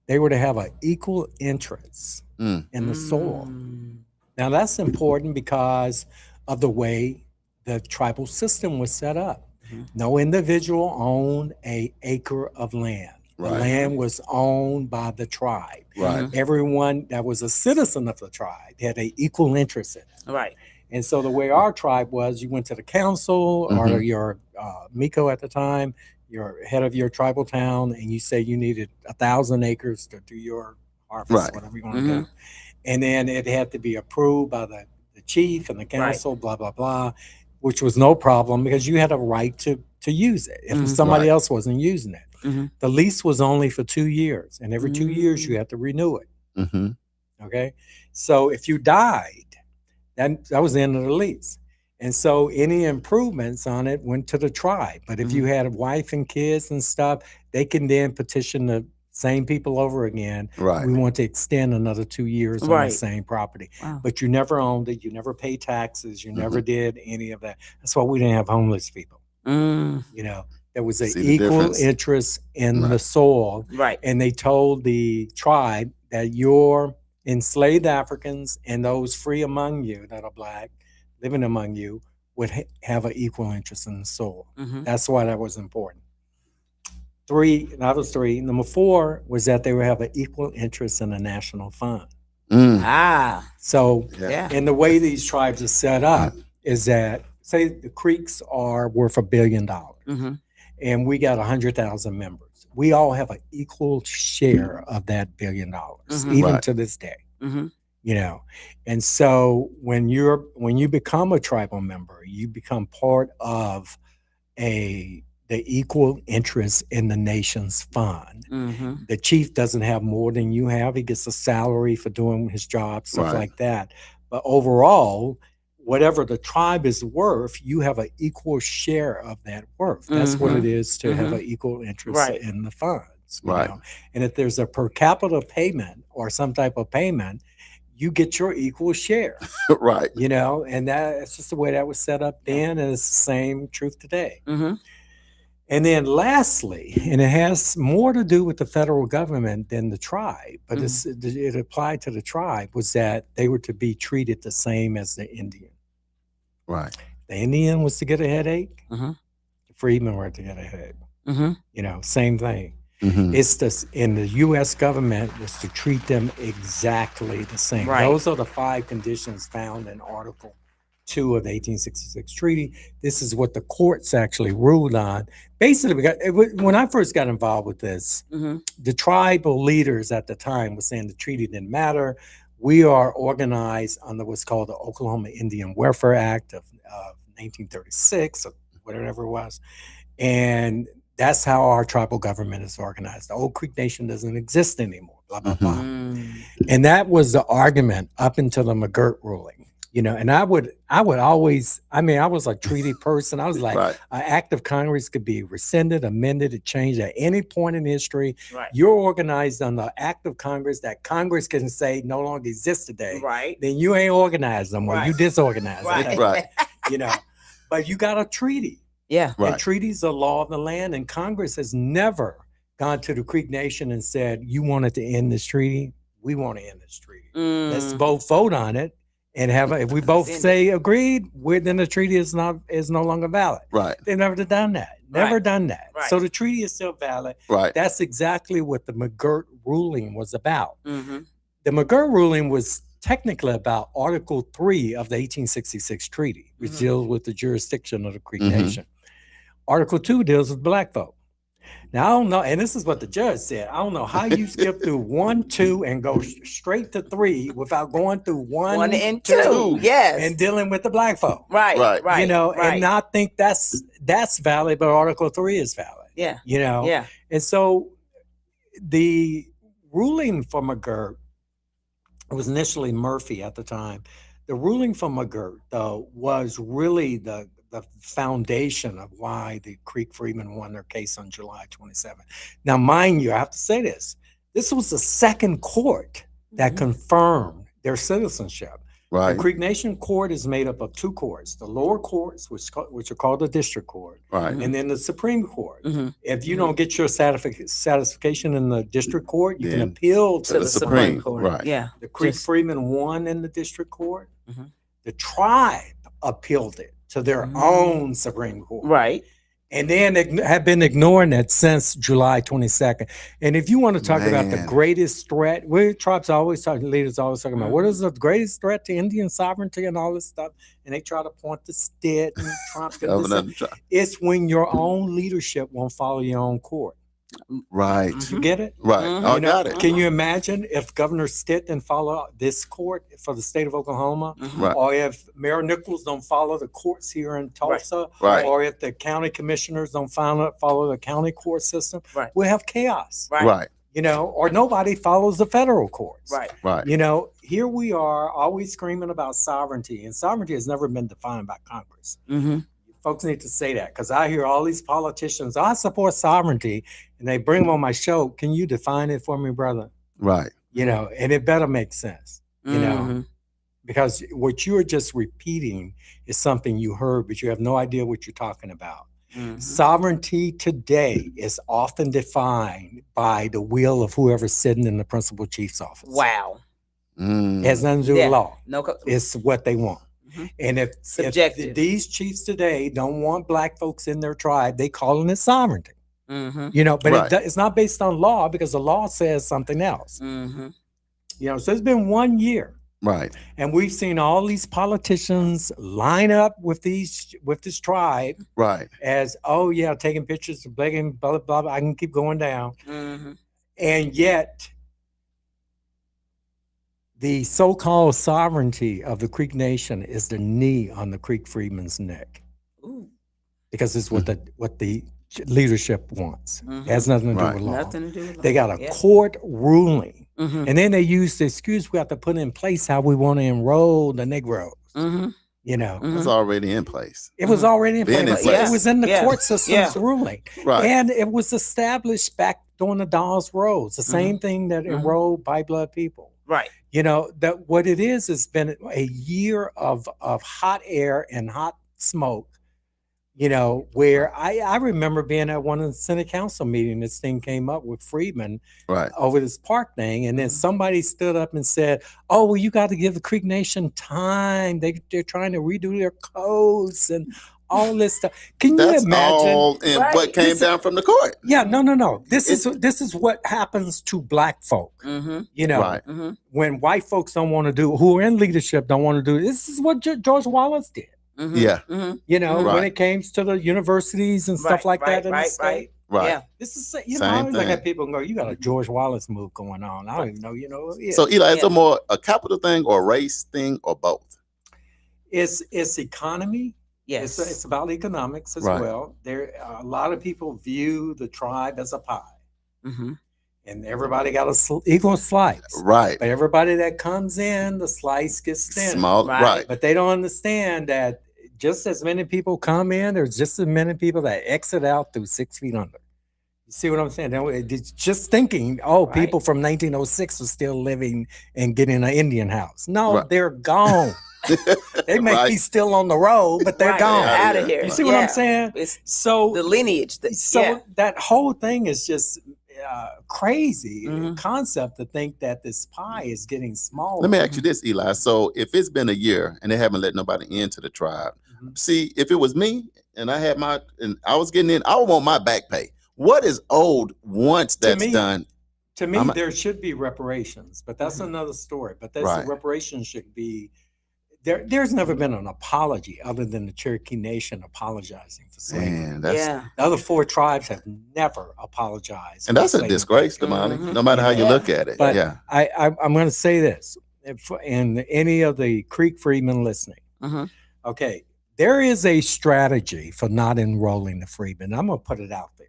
they were to have an equal interest Mm. in the soil. Mm. Now that's important because of the way the tribal system was set up. Mhm. No individual owned an acre of land. The Right. land was owned by the tribe. Right. Everyone that was a citizen of the tribe had an equal interest in it. Right. And so the way our tribe was, you went to the council or Mhm. your Miko at the time, your head of your tribal town, and you say you needed 1,000 acres to do your harvest, Right. whatever you want to do. And then it had to be approved by the chief and the council, blah, blah, blah, which was no problem because you had a right to use it if Mhm. somebody Right. else wasn't using it. Mhm. The lease was only for 2 years, and every 2 years you had to renew it. Mm-hmm. Okay. So if you died, that was the end of the lease. And so any improvements on it went to the tribe. But if you had a wife and kids and stuff, they can then petition the same people over again. Right. We want to extend another 2 years on the same property. Wow. But you never owned it. You never paid taxes. You never did any of that. That's why we didn't have homeless people. Mm. You know, there was an See the equal difference? interest in the Right. soil. Right. And they told the tribe that your enslaved Africans and those free among you that are Black living among you would have an equal interest in the soil. Mhm. That's why that was important. That was three. Number four was that they would have an equal interest in the national fund. Mm. Ah. So, Yeah. and the way these tribes are set up is that, say, the Creeks are worth $1 billion, Mm-hmm. and we got 100,000 members. We all have an equal share of that $1 billion, even Right. to this day. Mm-hmm. You know, and so when you become a tribal member, you become part of the equal interest in the nation's fund. Mm-hmm. The chief doesn't have more than you have. He gets a salary for doing his job, stuff Right. like that. But overall, whatever the tribe is worth, you have an equal share of that worth. That's what it is to have an equal interest Right. in the funds. You Right. know? And if there's a per capita payment or some type of payment, you get your equal share. Right. You know, and that's just the way that was set up then, and it's the same truth today. Mm-hmm. And then lastly, and it has more to do with the federal government than the tribe, but it applied to the tribe, was that they were to be treated the same as the Indian. Right. The Indian was to get a headache. Mm-hmm. The freedmen were to get a headache. Mm-hmm. You know, same thing. Mhm. It's this, and the U.S. government was to treat them exactly the same. Right. Those are the 5 conditions found in Article 2 of the 1866 treaty. This is what the courts actually ruled on. Basically, when I first got involved with this, Mm-hmm. the tribal leaders at the time were saying the treaty didn't matter. We are organized under what's called the Oklahoma Indian Welfare Act of 1936 or whatever it was. And that's how our tribal government is organized. The Old Creek Nation doesn't exist anymore, blah, blah, blah. And that was the argument up until the McGirt ruling. You know, and I would always, I was a treaty person. I was like, Right. an act of Congress could be rescinded, amended, or changed at any point in history. Right. You're organized on the act of Congress that Congress can say no longer exists today. Right. Then you ain't organized no more. Right. You disorganized. Right. Okay? Right. You know, but you got a treaty. Yeah. Right. And treaties are law of the land, and Congress has never gone to the Creek Nation and said, you wanted to end this treaty? We want to end this treaty. Let's both vote on it. And if we both say agreed, then the treaty is no longer valid. Right. They've never done that. Never Right. done that. Right. So the treaty is still valid. Right. That's exactly what the McGirt ruling was about. Mm-hmm. The McGirt ruling was technically about Article 3 of the 1866 treaty, which deals with the jurisdiction of the Creek Nation. Article 2 deals with Black folk. Now, I don't know, and this is what the judge said. I don't know how you skip through 1, 2, and go straight to 3 without going through 1 and 2. Yes. and dealing with the Black folk. Right. Right. Right. You know, Right. and not think that's valid, but Article 3 is valid. Yeah. You know? Yeah. And so the ruling for McGirt, it was initially Murphy at the time. The ruling from McGirt, though, was really the foundation of why the Creek Freedmen won their case on July 27. Now, mind you, I have to say this. This was the second court that confirmed their citizenship. Right. The Creek Nation Court is made up of 2 courts, the lower courts, which are called the District Court, Right. and then the Supreme Court. Mhm. If you don't get your satisfaction in the District Court, you can Then appeal to to the Supreme Court. Right. Yeah. The Creek Just- Freedmen won in the District Court. Mhm. The tribe appealed it to their own Supreme Court. Right. And then have been ignoring it since July 22nd. And if you want to talk about the Man. greatest threat, leaders always talking about what is the greatest threat to Indian sovereignty and all this stuff. And they try to point to Stitt and Trump. And this Governor and- Trump. it's when your own leadership won't follow your own court. Right. You get it? Right. Mhm. I You know, got it. Can you imagine if Governor Stitt didn't follow this court for the state of Oklahoma, Right. or if Mayor Nichols don't follow the courts here in Tulsa, Right. or if the county commissioners don't follow the county court system, Right. we'll have chaos. Right. Right. You know, or nobody follows the federal courts. Right. Right. You know, here we are always screaming about sovereignty, and sovereignty has never been defined by Congress. Mm-hmm. folks need to say that, because I hear all these politicians, I support sovereignty, and they bring them on my show. Can you define it for me, brother? Right. And it better make sense, Mhm. because what you're just repeating is something you heard, but you have no idea what you're talking about. Mhm. Sovereignty today is often defined by the will of whoever's sitting in the principal chief's office. Wow. Mm. It has nothing to do Yeah. with law. No. It's what they want. Mhm. And if Subjective. these chiefs today don't want black folks in their tribe, they calling it sovereignty. Mhm. But Right. it's not based on law, because the law says something else. Mhm. So it's been 1 year, Right. and we've seen all these politicians line up with this tribe Right. as, oh yeah, taking pictures, begging, blah blah blah. I can keep going down, Mhm. and yet the so-called sovereignty of the Creek Nation is the knee on the Creek Freedman's neck, Ooh. because it's what the leadership wants. Mhm. It has nothing to do Right. with law. Nothing to do with They law. got a Yeah. court ruling, Mhm. and then they use the excuse, we have to put in place how we want to enroll the Negroes. Mhm. Mm-hmm. That's already in place. It was already in Been in place. place. It was in the Yeah. court system's Yeah. ruling. Right. And it was established back during the Dawes Roads, the same thing that enrolled white blood people. Right. That what it is has been a year of hot air and hot smoke, where I remember being at one of the Senate Council meetings, this thing came up with Freedman Right. over this park thing, and then somebody stood up and said, oh, well, you got to give the Creek Nation time. They're trying to redo their codes and all this stuff. Can you That's imagine? all in what came down from the court. Yeah, no. This is what happens to black folk. Mhm. Right. Mhm. When white folks don't want to do, who are in leadership don't want to do. This is what George Wallace did. Mhm. Yeah. Mhm. When Right. it came to the universities and stuff like that in the state. Right. Yeah. This is, I Same always look thing. at people and go, you got a George Wallace move going on. I don't even know, yeah. So Eli, it's Yeah. a more a capital thing or a race thing or both? It's economy. Yes. It's about economics as Right. well. There, a lot of people view the tribe as a pie, Mhm. and everybody got a equal slice. Right. But everybody that comes in, the slice gets thinner. Small. Right. Right. But they don't understand that just as many people come in, there's just as many people that exit out through 6 feet under. You see what I'm saying? It's just thinking, Right. people from 1906 are still living and getting an Indian house. No, Right. they're gone. They may Right. be still on the road, but they're Right. gone. Out of here. You see what I'm saying? It's So, the lineage. that whole thing is just crazy Mhm. concept to think that this pie is getting smaller. Let me ask you this, Eli. So if it's been a year and they haven't let nobody into the tribe, Mhm. see, if it was me and I had and I was getting in, I would want my back pay. What is owed once that's me, done? To me, I'm- there should be reparations, but that's Mhm. another story. But that's Right. reparations should be there. There's never been an apology other than the Cherokee Nation apologizing for slavery. Man, that's Yeah. The other 4 tribes have never apologized. and for that's a slavery. disgrace, Damali. Mhm. No matter how you Yeah. look at it. But yeah. I'm going to say this, and any of the Creek freedmen listening, Mhm. okay, there is a strategy for not enrolling the freedmen. I'm going to put it out there.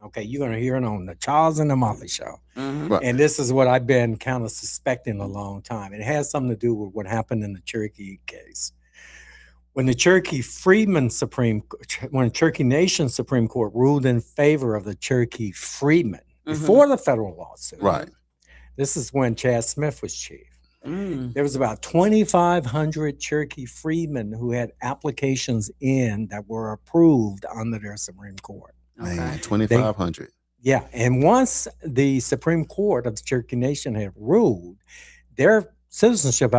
Okay, you're going to hear it on the Charles and Damali show. Mhm. Right. And this is what I've been kind of suspecting a long time. It has something to do with what happened in the Cherokee case. When the Cherokee Nation Supreme Court ruled in favor of the Cherokee freedmen before the federal lawsuit. Right. This is when Chad Smith was chief. Mm. There was about 2,500 Cherokee freedmen who had applications in that were approved under their Supreme Court. Man, 2,500. Yeah, and once the Supreme Court of the Cherokee Nation had ruled, their citizenship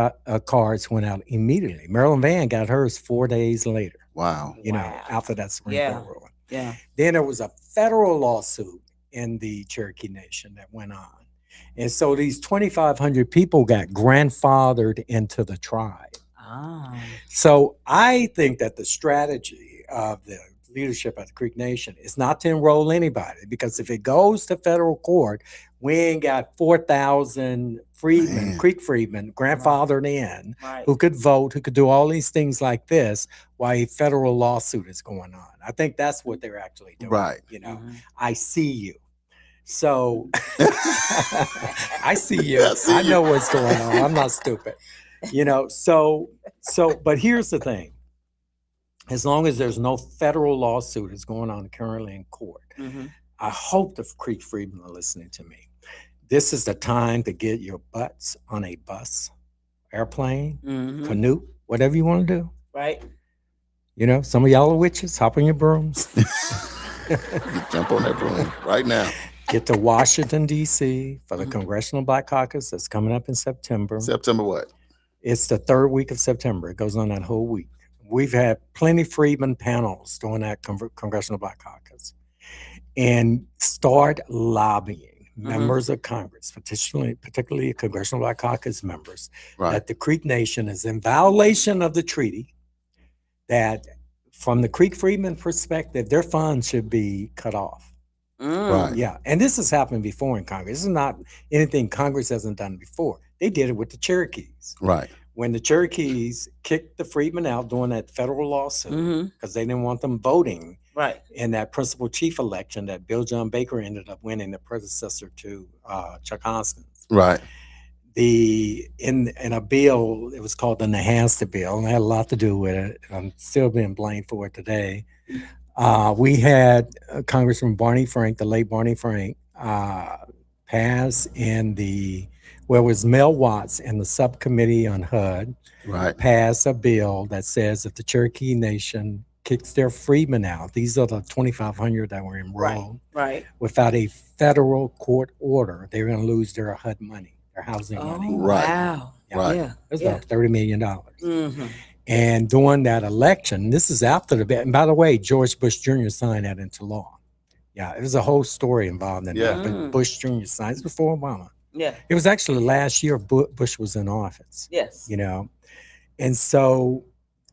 cards went out immediately. Marilyn Van got hers 4 days later, Wow. Wow. after that Supreme Yeah. Court ruling. Yeah. Then there was a federal lawsuit in the Cherokee Nation that went on. And so these 2,500 people got grandfathered into the tribe. Ah. So I think that the strategy of the leadership at the Creek Nation is not to enroll anybody, because if it goes to federal court, we ain't got 4,000 freedmen, Man. Creek freedmen grandfathered in, Right. who could vote, who could do all these things like this while a federal lawsuit is going on. I think that's what they're actually doing. Right. Mhm. I see you. So I see you. I see I you. know what's going on. I'm not stupid. So but here's the thing. as long as there's no federal lawsuit that's going on currently in court, I hope the Creek Freedmen are listening to me. This is the time to get your butts on a bus, airplane, canoe, whatever you want to do. Right. You know, some of y'all are witches. Hop on your brooms. Jump on that broom right now. Get to Washington, D.C. for the Congressional Black Caucus that's coming up in September. September what? It's the third week of September. It goes on that whole week. We've had plenty of Freedmen panels during that Congressional Black Caucus. And start lobbying members of Congress, particularly Congressional Black Caucus members, that the Creek Nation is in violation of the treaty, that from the Creek Freedmen perspective, their funds should be cut off. Right. Yeah. And this has happened before in Congress. This is not anything Congress hasn't done before. They did it with the Cherokees. Right. When the Cherokees kicked the Freedmen out during that federal lawsuit because they didn't want them voting in that principal chief election that Bill John Baker ended up winning, the predecessor to Chuck Hoskins. Right. In a bill, it was called the Nehasta bill, and it had a lot to do with it. I'm still being blamed for it today. We had Congressman Barney Frank, the late Barney Frank, pass it was Mel Watts and the subcommittee on HUD pass a bill that says if the Cherokee Nation kicks their freedmen out, these are the 2,500 that were enrolled, without a federal court order, they're going to lose their HUD money, their housing money. Wow. Yeah. It was about $30 million. And during that election, this is after the and by the way, George Bush Jr. signed that into law. Yeah, it was a whole story involved in that. But Bush Jr. signed it before Obama. Yeah. It was actually last year Bush was in office. Yes. You know, and so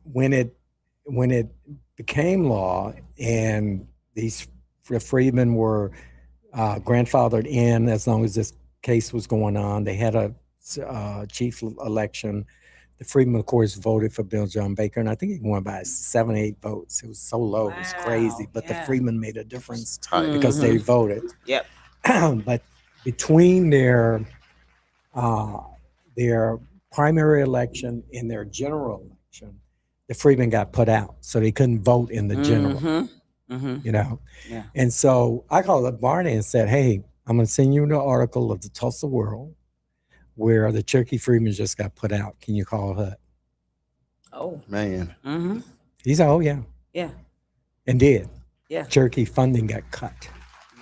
when it became law and these freedmen were grandfathered in as long as this case was going on, they had a chief election. The Freedmen, of course, voted for Bill John Baker, and I think he won by 7-8 votes. It was so low, it was crazy. But the Freedmen made a difference because they voted. Yep. But between their primary election and their general election, the Freedmen got put out, so they couldn't vote in the general. You know, and so I called up Barney and said, "Hey, I'm going to send you an article of the Tulsa World where the Cherokee Freedmen just got put out. Can you call HUD?" Oh man. He said, "Oh yeah, and did. Cherokee funding got cut."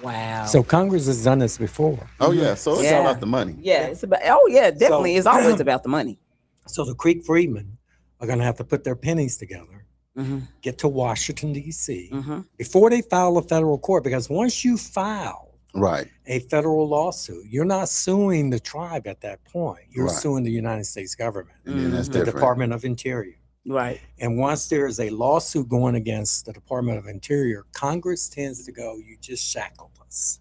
Wow. So Congress has done this before. Oh yeah, so it's all about the money. Yeah, it's about. Oh yeah, definitely. It's always about the money. So the Creek Freedmen are going to have to put their pennies together, get to Washington D.C. Before they file a federal court, because once you file a federal lawsuit, you're not suing the tribe at that point. You're suing the United States government, And that's the different. Department of Interior. Right. And once there's a lawsuit going against the Department of Interior, Congress tends to go, you just shackled us.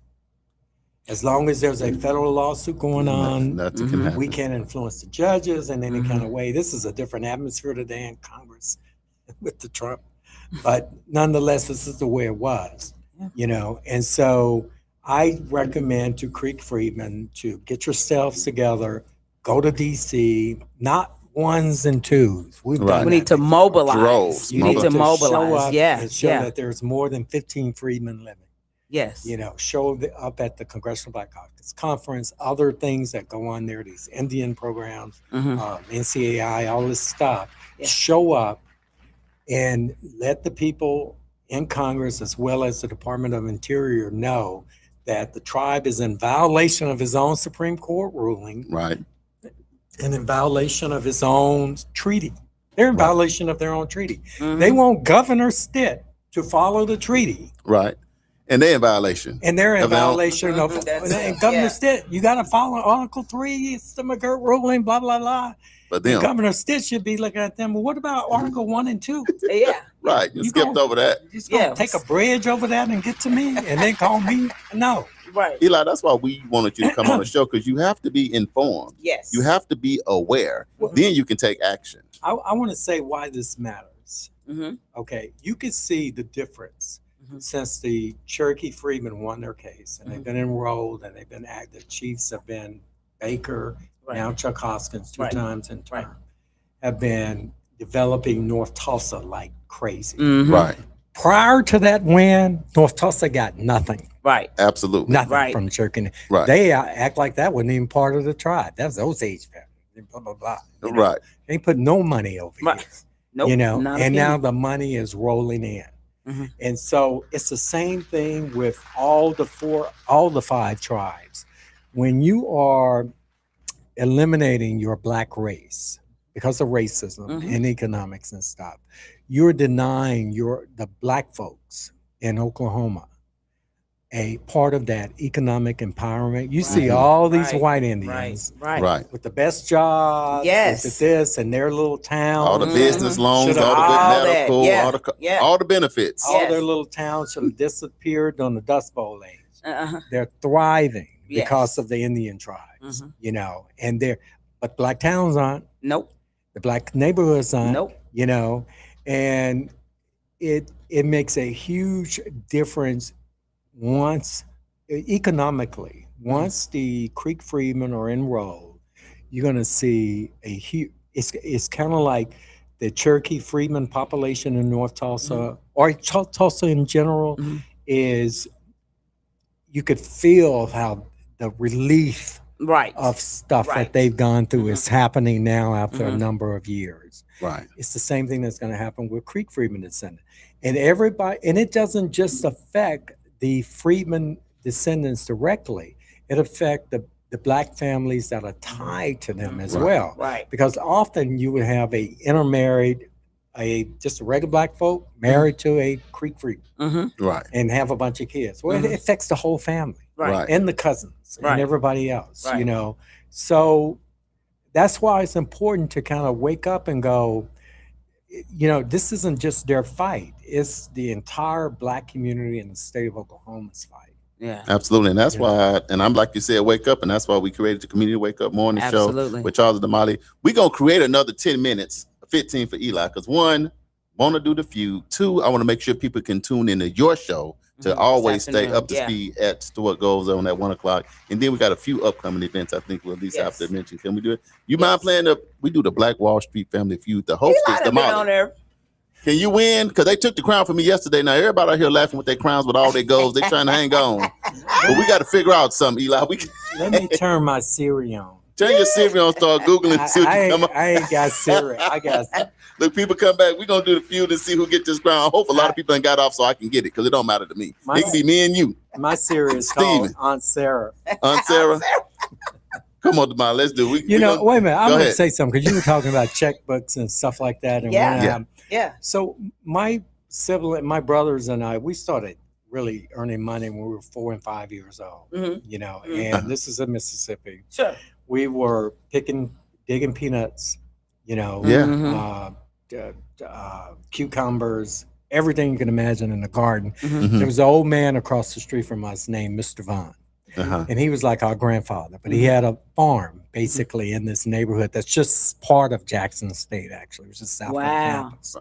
As long as there's a federal lawsuit going on, Nothing can happen. we can't influence the judges in any kind of way. This is a different atmosphere today in Congress with the Trump. But nonetheless, this is the way it was, you know. And so I recommend to Creek Freedmen to get yourselves together, go to D.C., not ones and twos. We need to mobilize. Droves. You need to mobilize. Show up Yeah. and show that there's more than 15 freedmen living. Yes. You know, show up at the Congressional Black Caucus Conference, other things that go on there, these Indian programs, NCAI, all this stuff. Show up and let the people in Congress as well as the Department of Interior know that the tribe is in violation of his own Supreme Court ruling. And in violation of his own treaty. They're in violation of their own treaty. They want Governor Stitt to follow the treaty. And they're in violation. And they're in violation of and Governor Stitt. You got to follow Article 3. It's the McGirt ruling, blah, blah, blah. But then Governor Stitt should be looking at them. Well, what about Article 1 and 2? You skipped over that. You just gonna take a bridge over that and get to me and then call me? No. Eli, that's why we wanted you to come on the show, because you have to be informed. You have to be aware. Then you can take action. I want to say why this matters. Okay, you can see the difference since the Cherokee Freedmen won their case and they've been enrolled and they've been active. Chiefs have been Baker, now Chuck Hoskins, 2 times in term, have been developing North Tulsa like crazy. Mhm. Right. Prior to that win, North Tulsa got nothing. Right. Absolutely. Nothing Right. from Cherokee. Right. They act like that wasn't even part of the tribe. That was Osage family. Blah blah blah. You know? Right. They ain't put no money over Right. here. Nope. You know, not a and now penny. the money is rolling in. Mhm. And so it's the same thing with all the 5 tribes. When you are eliminating your black race because of racism Mhm. and economics and stuff, you're denying the black folks in Oklahoma a part of that economic empowerment. You see Right. all these Right. white Right. Indians Right. Right. with the best jobs, Yes. with this and their little town, All the business loans, Should've- all the all good that, medical, yeah, all the yeah. all the benefits. all Yes. their little towns should have disappeared on the Dust Bowl age. Uh-huh. They're thriving because Yes. of the Indian tribes, Mhm. you know, but black towns aren't, Nope. the black neighborhoods aren't, Nope. you know, and it makes a huge difference economically, once the Creek Freedmen are enrolled, you're going to see a huge, it's kind of like the Cherokee Freedmen population in North Tulsa or Tulsa in general is, you could feel how the relief Right. of stuff Right. that they've gone through is happening now after a Mhm. number of years. Right. It's the same thing that's going to happen with Creek Freedmen descendants. And it doesn't just affect the Freedmen descendants directly. It affects the black families that are tied to them as Right. well. Right. Because often you would have just a regular black folk married to a Creek Freedman Mm-hmm. Right. and have a bunch of kids. Well, it affects the whole family Right. and the cousins Right. and everybody else, Right. you know. So that's why it's important to kind of wake up and go, you know, this isn't just their fight. It's the entire black community in the state of Oklahoma's fight. Yeah. Absolutely. And that's Yeah. why, and I'm like you said, Wake Up. And that's why we created the Community Wake Up Morning Absolutely. Show with Charles and Damali. We're going to create another 10 minutes, 15 for Eli. Because one, want to do the feud. Two, I want to make sure people can tune into your show to Mhm. always This stay afternoon. up to Yeah. speed to what goes on at 1 o'clock. And then we got a few upcoming events I think we'll at least have Yes. to mention. Can we do it? You mind playing we do the Black Wall Street Family Feud. The host Eli is done been on Damali. there. Can you win? Because they took the crown from me yesterday. Now everybody out here laughing with their crowns with all their goals. They trying to hang on. But we got to figure out something, Eli. We Let me turn my Siri on. turn your Siri on, start Googling and see what you come up. I ain't got Siri. I got Look, people come back. We're going to do the feud and see who get this crown. I hope a lot of people ain't got off so I can get it because it don't matter to me. My- It can be me and you. my Siri is called Steven. Aunt Sarah. Aunt Sarah. Come on, Damali. Let's do it. You know, wait a minute. I'm Go going to ahead. say something because you were talking about checkbooks and stuff like that. And Yeah. when, Yeah. Yeah. So my brothers and I, we started really earning money when we were 4 and 5 years old. Mhm. You know, Mhm. and this is in Mississippi. Sure. We were digging peanuts. You know, Yeah. Mhm. cucumbers, everything you can imagine in the garden. Mhm. There was an old man across the street from us named Mr. Vaughn. Uh-huh. And he was like our grandfather, but he had a farm basically in this neighborhood that's just part of Jackson State, actually. It was just south of Wow. campus.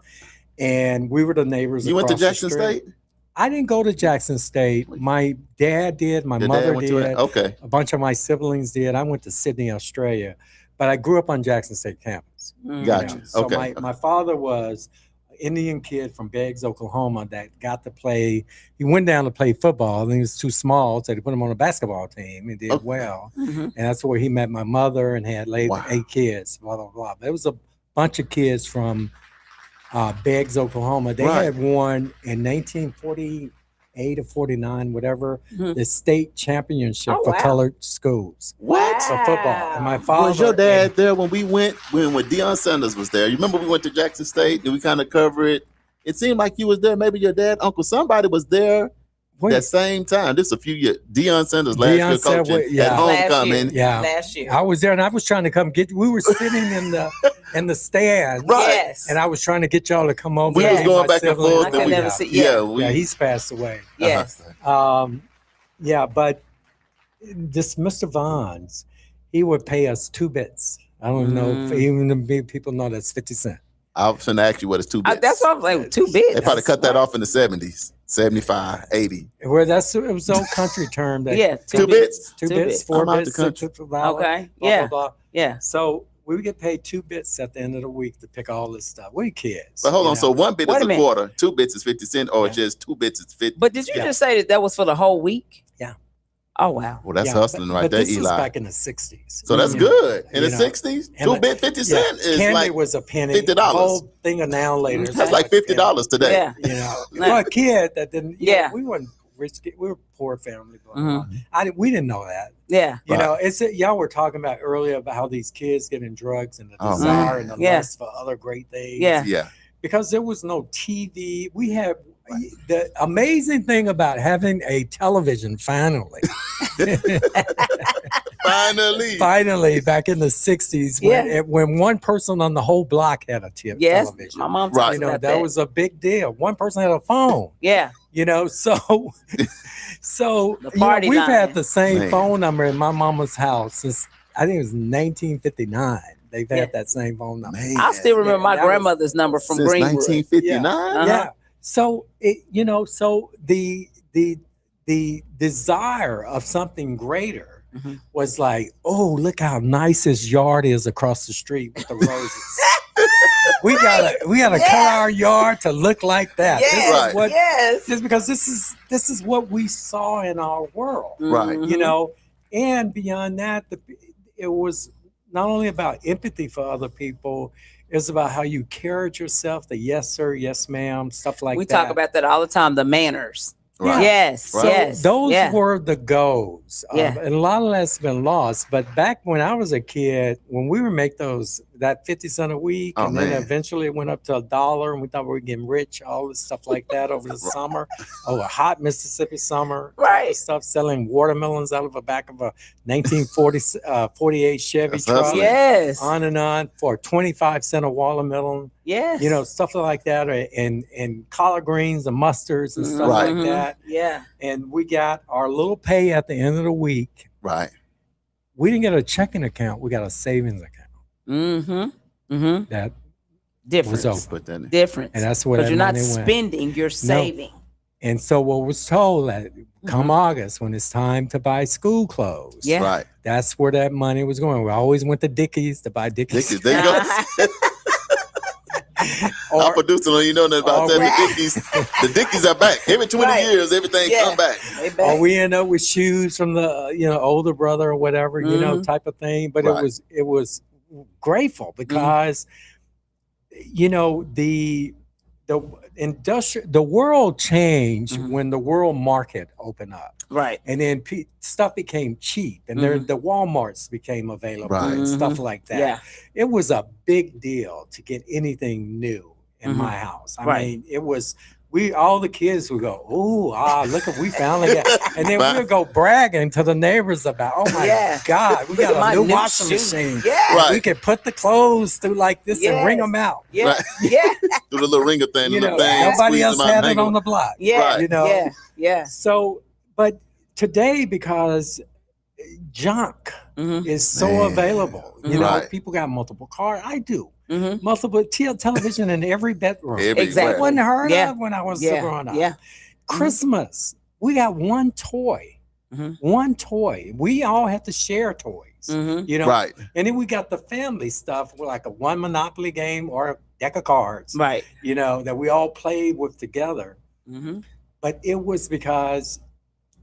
And we were the neighbors. You went to across the Jackson street. State? I didn't go to Jackson State. My dad did. My Your mother dad went to did. it? Okay. A bunch of my siblings did. I went to Sydney, Australia, but I grew up on Jackson State campus. Mhm. Gotcha. So Okay. my father was an Indian kid from Beggs, Oklahoma that got to play. He went down to play football and he was too small, so they put him on a basketball team and did Okay. well. Mhm. And that's where he met my mother and had later Wow. 8 kids, blah, blah, blah. There was a bunch of kids from Beggs, Oklahoma. They Right. had won in 1948 or 49, whatever, Mhm. the state championship Oh, for wow. colored schools What? for football. And my father Was your dad there when we went, when Deion Sanders was there? You remember we went to Jackson State and we kind of covered it? It seemed like you was there. Maybe your dad, uncle, somebody was there Wait, that same time. This a few years. Deion Sanders last year Deion said, coaching wait, yeah. at Last homecoming. year. Yeah. Last year. I was there and I was trying to come get. We were sitting in the stands, Right. Yes. and I was trying to get y'all to come over. We and was meet going my back and siblings. forth. I and can we- never see. Yeah, Yeah. Yeah, he's passed away. Yes. Yeah, but this Mr. Vaughn's, he would pay us 2 bits. I don't know if even the big people know that's 50 cents. I was going to ask you what is 2 bits. That's what I was like. 2 bits. They probably cut that off in the 70s, 75, 80. Where it was an old country term that Yeah. 2 bits? 2 2 bits, bits. 4 I'm out the bits, country. $1 Okay. blah, Yeah. blah, blah. Yeah. So we would get paid 2 bits at the end of the week to pick all this stuff. We kids. But hold on, know? so 1 bit Wait is a a minute. quarter, 2 bits is 50 cents, or Yeah. just 2 bits is 50. But did you Yeah. just say that was for the whole week? Yeah. Oh wow. Well, that's Yeah, hustling but, right but there, this is Eli. back in the 60s. So that's You know, good. In the you know, 60s, and 2 bit 50 cent is candy like was a penny. $50. The whole thing of now later. Okay. that's like $50 today. Yeah. You know, Yeah. for a kid that didn't. You Yeah. know, we weren't rich. We were a poor family. Blah, blah, Mhm. blah. We didn't know that. Yeah. You Right. know, y'all were talking about earlier about how these kids getting drugs and the Oh, desire man. and the Yeah. lust for other great things. Yeah. Yeah. Because there was no TV. We had the amazing thing about having a television finally. Finally, back in the 60s, when one person on the whole block had a Yes. television. My mom Right. talks You know, about that was a big deal. One person had a phone. Yeah. You know, so The party we've line. had the same Man. phone number in my mama's house since I think it was 1959. They've had Yeah. that same phone number. Man. I still remember Yeah, my that was- grandmother's number from Since Greenwood. 1959? Uh-huh. Yeah. So so the desire of something greater Mhm. was like, oh, look how nice his yard is across the street with the roses. we gotta cut our yard to look like that. This is Right. what- Yes. just because this is what we saw in our world. Right. Mhm. You know, and beyond that, it was not only about empathy for other people, it's about how you carried yourself, the yes sir, yes ma'am, stuff like we that. talk about that all the time. The manners. Right. Yes. Right. Yes. Those yeah. were the goals. Yeah. And a lot of that's been lost. But back when I was a kid, when we would make that 50 cents a week, Oh, and then man. eventually it went up to $1, and we thought we were getting rich, all this stuff like that over the summer. Oh, a hot Mississippi summer. type of Right. Stuff selling watermelons out of the back of a 1948 Chevy That's truck. hustling. Yes. On and on for 25 cents a watermelon, Yes. you know, stuff like that, and collard greens and mustards and stuff Right. like that. Yeah. And we got our little pay at the end of the week. Right. We didn't get a checking account. We got a savings account Mm-hmm. Mm-hmm. that Different. was open. Put that in. Different. And that's where Because that you're not money went. spending, you're saving. And so what was told that come Mhm. August, when it's time to buy school clothes, Yeah. Right. that's where that money was going. We always went to Dickies to buy Dickies. Dickies. There you go. Our Or, producer don't even know nothing about or that. we- The Dickies. The Dickies are back. Every 20 Right. years, everything Yeah. come back. They or back. we end up with shoes from the older brother or whatever, type of thing. But Right. it was grateful because the world changed Mhm. when the world market opened up. Right. And then stuff became cheap, and the Walmarts became available Right. and stuff like that. Yeah. It was a big deal to get anything new in Mhm. my house. I Right. mean, it was. All the kids would go, look at we finally got, and then we would go bragging to the neighbors about, oh my Yeah. God, we Look got at my a new new washing shoe. machine. Yeah. Right. We could put the clothes through like this and wring Yes. them out. Yeah. Right. Yeah. Do the little ringer thing, the You little know, thing. nobody squeeze else them out, had hang it on them. the block. Yeah. Right. You know, Yeah. Yeah. So, but today, because junk Mm-hmm. is so Man. available, you know, Right. people got multiple cars. I do. Mm-hmm. Multiple television in every bedroom. Everywhere. Exactly. It wasn't heard Yeah. of when I was Yeah. growing up. Yeah. Christmas, we got one toy. Mhm. One toy. We all have to share toys. Mm-hmm. You know, Right. and then we got the family stuff, like a one Monopoly game or a deck of cards, Right. you know, that we all played with together. Mm-hmm. But it was because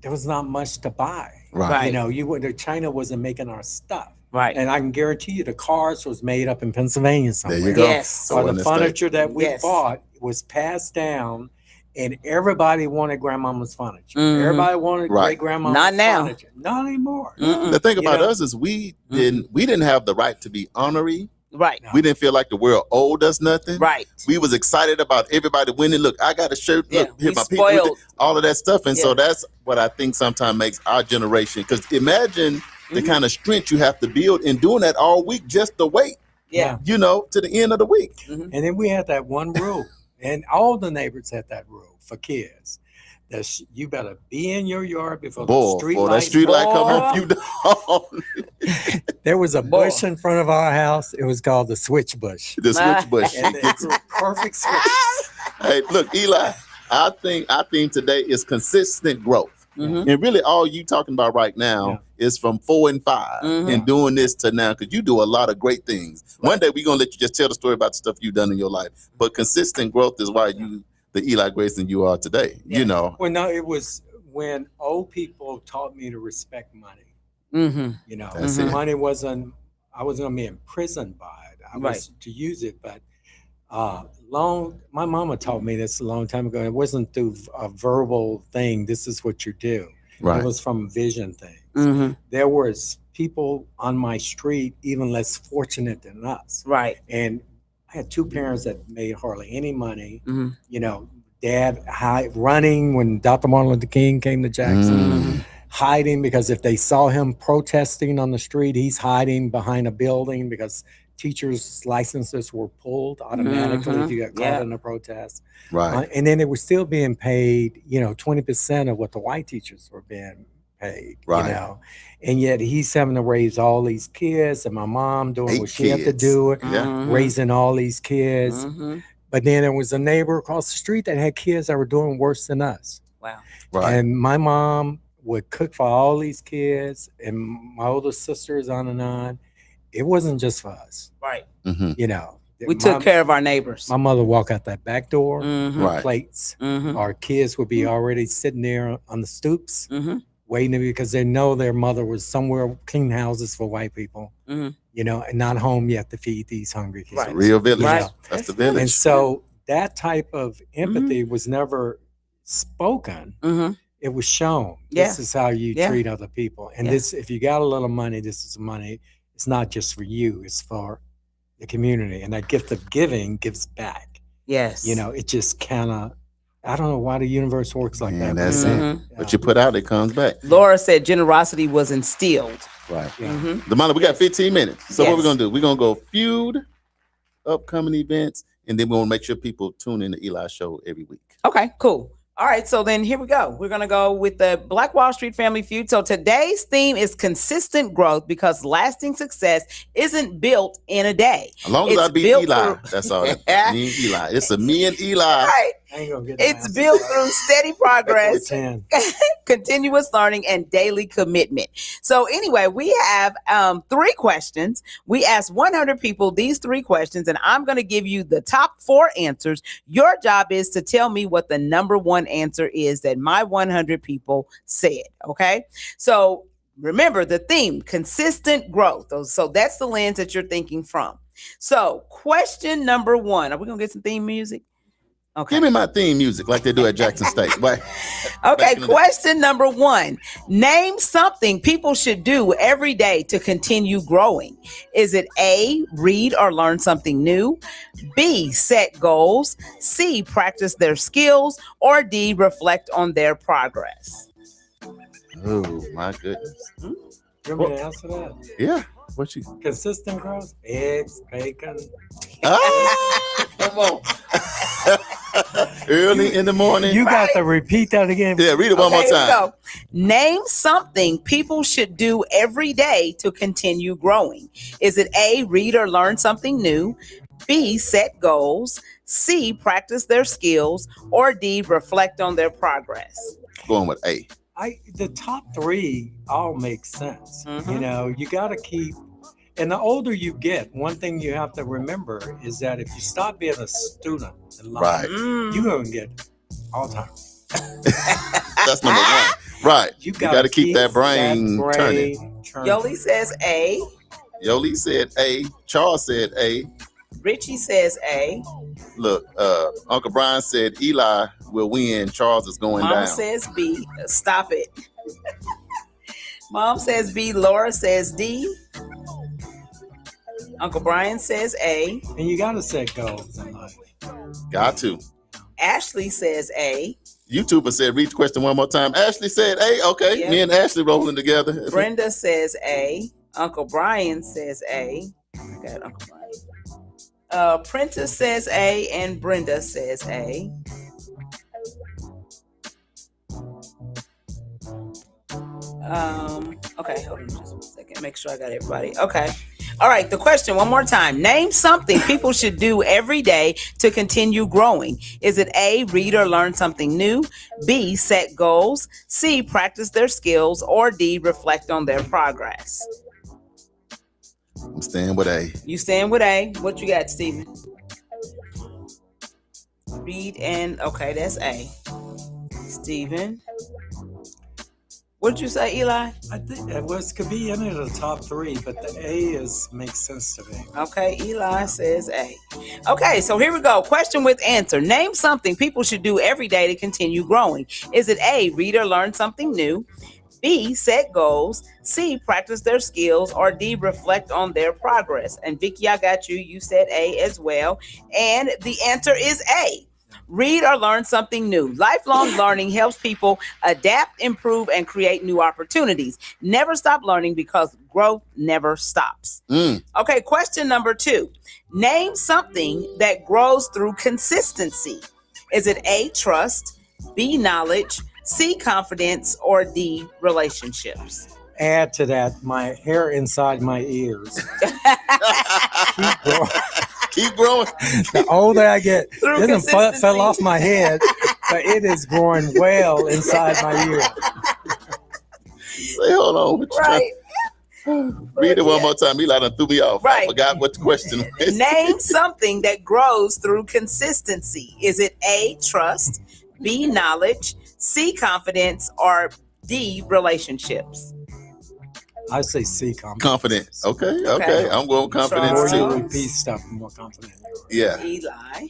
there was not much to buy. Right. Right. You know, China wasn't making our stuff. Right. And I can guarantee you the cars was made up in Pennsylvania somewhere. There you go. Yes. So Or in the the state. furniture that we Yes. bought was passed down, and everybody wanted grandmama's furniture. Mhm. Everybody wanted Right. great grandmama's Not now. furniture. Not anymore. Mm-mm. The thing You about know? us is we didn't have the right to be honorary. Right. No. We didn't feel like the world owed us nothing. Right. We was excited about everybody winning. Look, I got a shirt. Yeah. Look, here We my people. with spoiled. it, all of that stuff. And so Yeah. that's what I think sometimes makes our generation. Because imagine the kind of strength you have to build in doing that all week just to wait, Yeah. to the end of the week. And then we had that one rule, and all the neighbors had that rule for kids. That you better be in your yard before the Boy, street boy, that lights street light come Boy. on, you don't. There was a Boy. bush in front of our house. It was called the switch bush. The switch bush. And it's a perfect switch. Hey, look, Eli, I think our theme today is consistent growth. Mhm. And really all you talking about right now is from 4 and 5 and doing this to now, because you do a lot of great things. Right. One day we're gonna let you just tell the story about the stuff you've done in your life. But consistent growth is why you the Eli Grayson you are today. Yeah. You know. Well, no, it was when old people taught me to respect money. You know, money wasn't. I wasn't gonna be imprisoned by it. I was to use it, but my mama taught me this a long time ago. It wasn't through a verbal thing. This is what you do. Right. It was from vision things. There was people on my street even less fortunate than us. Right. And I had two parents that made hardly any money. You know, dad running when Dr. Martin Luther King came to Jackson, hiding because if they saw him protesting on the street, he's hiding behind a building because teachers' licenses were pulled automatically if you got caught in a protest. Right. And then it was still being paid, you know, 20% of what the white teachers were being paid, you know. And yet he's having to raise all these kids, and my mom doing 8 what she had to do, raising all these kids. But then there was a neighbor across the street that had kids that were doing worse than us. Wow. Right. And my mom would cook for all these kids, and my older sisters on and on. It wasn't just for us. Right. You know, we took care of our neighbors. My mother walked out that back door with plates. Our kids would be already sitting there on the stoops waiting because they know their mother was somewhere cleaning houses for white people, you know, and not home yet to feed these hungry kids. Right. Real village. Right. That's the village. And so that type of empathy was never spoken. It was shown. This is how you treat other people. And this, if you got a little money, this is money. It's not just for you, it's for the community. And that gift of giving gives back. Yes. You know, it just kind of, I don't know why the universe works like that. That's it. What you put out, it comes back. Laura said generosity was instilled. Right. Damali, we got 15 minutes. So what we're going to do, we're going to go feud, upcoming events, and then we want to make sure people tune in to Eli's show every week. Okay, cool. All right, so then here we go. We're going to go with the Black Wall Street Family Feud. So today's theme is consistent growth because lasting success isn't built in a day. As long as I beat Eli, that's all. Me and Eli. It's a me and Eli. Right. It's built through steady progress, continuous learning, and daily commitment. So anyway, we have 3 questions. We asked 100 people these 3 questions, and I'm going to give you the top 4 answers. Your job is to tell me what the number 1 answer is that my 100 people said. Okay. So remember the theme, consistent growth. So that's the lens that you're thinking from. So question number 1, are we going to get some theme music? Okay. Give me my theme music like they do at Jackson State. Okay, question number 1. Name something people should do every day to continue growing. Is it A, read or learn something new? B, set goals? C, practice their skills? Or D, reflect on their progress? Oh, my goodness. You want me to answer that? Yeah. What you? Consistent growth, eggs, bacon. Come on. Early in the morning. You got to repeat that again. Yeah, read it one more time. Go. Name something people should do every day to continue growing. Is it A, read or learn something new? B, set goals? C, practice their skills? Or D, reflect on their progress? Going with A. The top 3 all make sense. You know, you got to keep, and the older you get, one thing you have to remember is that if you stop being a student in life, you're going to get Alzheimer's. That's number 1. Right. You got to keep that brain turning. Yoli says A. Yoli said A. Charles said A. Richie says A. Look, Uncle Brian said Eli will win. Charles is going down. Mom says B. Stop it. Mom says B. Laura says D. Uncle Brian says A. And you got to set goals in life. Got to. Ashley says A. YouTuber said read the question one more time. Ashley said A. Okay. Yep. Me and Ashley rolling together. Brenda says A. Uncle Brian says A. I got Uncle Brian. Prentice says A and Brenda says A. Okay, hold on just a second. Make sure I got everybody. Okay. All right, the question one more time. Name something people should do every day to continue growing. Is it A, read or learn something new? B, set goals? C, practice their skills? Or D, reflect on their progress? I'm staying with A. You staying with A. What you got, Stephen? Read and, okay, that's A. Stephen? What did you say, Eli? I think it could be any of the top three, but the A makes sense to me. Okay, Eli says A. Okay, so here we go. Question with answer. Name something people should do every day to continue growing. Is it A, read or learn something new? B, set goals? C, practice their skills? Or D, reflect on their progress? And Vicky, I got you. You said A as well. And the answer is A. Read or learn something new. Lifelong learning helps people adapt, improve, and create new opportunities. Never stop learning because growth never stops. Okay, question number 2. Name something that grows through consistency. Is it A, trust? B, knowledge? C, confidence? Or D, relationships? Add to that, my hair inside my ears. Keep growing. Keep growing. The older I get, Through it done consistency. fell off my head, but it is growing well inside my ear. Say, hold on. What you Right. Read it one more time. Eli done threw me off. I Right. forgot what the question was. Name something that grows through consistency. Is it A, trust? B, knowledge? C, confidence? Or D, relationships? I say C, confidence. Confidence. Okay. I'm going The confidence more Charles. you too. repeat stuff, the more confident you are. Yeah. Eli.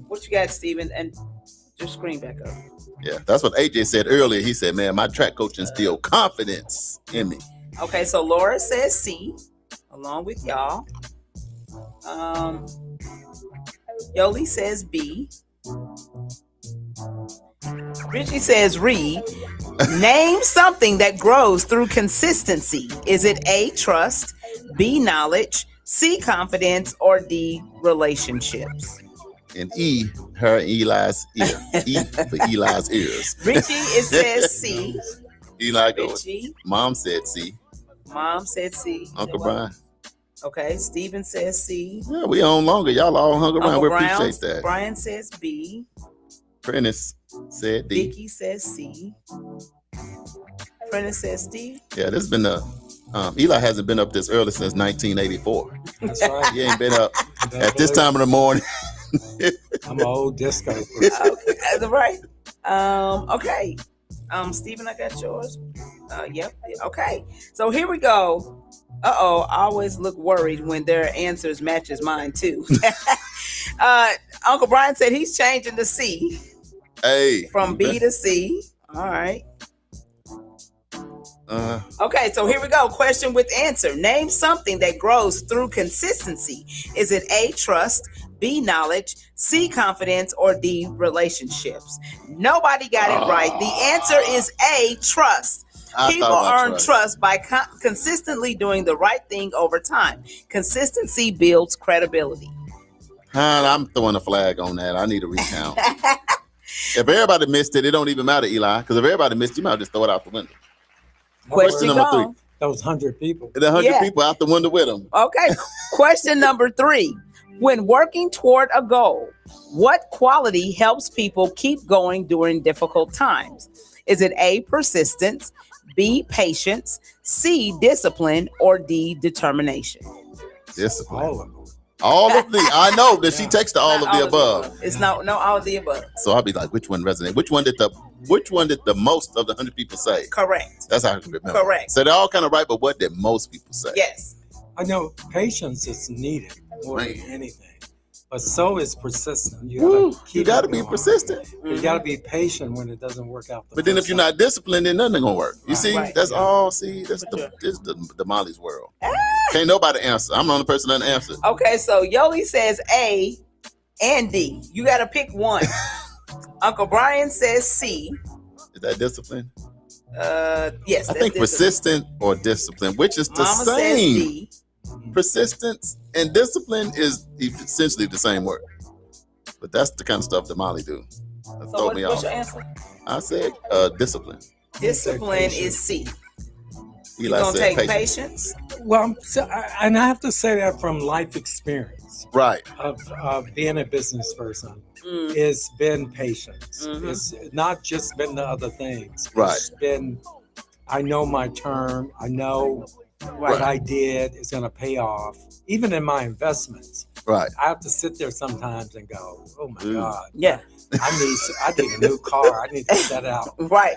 What you got, Stephen? And just screen back up. Yeah. That's what AJ said earlier. He said, man, my track coach instilled confidence in me. Okay, so Laura says C, along with y'all. Yoli says B. Richie says read. Name something that grows through consistency. Is it A, trust? B, knowledge? C, confidence? Or D, relationships? And E, her and Eli's ear. E for Eli's ears. Richie, it says C. Eli goes. Richie. Mom said C. Mom said C. Uncle Brian. Okay, Stephen says C. Yeah, we on longer. Y'all all hung around. Uncle We Brown, appreciate that. Brian says B. Prentice said D. Vicky says C. Prentice says D. Yeah, this has been Eli hasn't been up this early since 1984. That's right. He ain't been up at this time of the morning. I'm an old disco person. Okay, that's right. Okay. Stephen, I got yours. Yep. Okay. So here we go. I always look worried when their answers matches mine too. Uncle Brian said he's changing to C. Hey. From B to C. All right. Okay, so here we go. Question with answer. Name something that grows through consistency. Is it A, trust? B, knowledge? C, confidence? Or D, relationships? Nobody got it right. The answer is A, trust. People earn trust by consistently doing the right thing over time. Consistency builds credibility. I'm throwing a flag on that. I need a recount. If everybody missed it, it don't even matter, Eli. Because if everybody missed, you might just throw it out the window. Question number go. 3. Those 100 people. The 100 Yeah. people out the window with them. Okay. Question number 3. When working toward a goal, what quality helps people keep going during difficult times? Is it A, persistence? B, patience? C, discipline? Or D, determination? Discipline. All of them. All of the. I know that she takes to all Not of the above. It's no all of the above. So I'll be like, which one resonated? Which one did the most of the 100 people say? Correct. That's how I can remember. Correct. So they're all kind of right, but what did most people say? Yes. I know patience is needed more than Man. anything, but so is persistent. Woo, you got to be going. persistent. You got to be patient when it doesn't work out. But then if you're not disciplined, then nothing gonna work. You see, Right. that's all. See, that's the Molly's world. Can't nobody answer. I'm the only person that answer. Okay, so Yoli says A and D. You got to pick one. Uncle Brian says C. Is that discipline? Yes. I that's think discipline. persistent or discipline, which is the Mama says same. D. Persistence and discipline is essentially the same word. But that's the kind of stuff that Molly do. That So throw me what's off. your answer? I said discipline. Discipline is C. You're Eli going to said take patience. patience? Well, and I have to say that from life experience Right. of being a business person. It's been patience. It's not just been the other things. Right. It's been, I know my turn. I know what I did is going to pay off. Even in my investments, Right. I have to sit there sometimes and go, "Oh my God, Yeah. I need a new car. I need to set out." Right.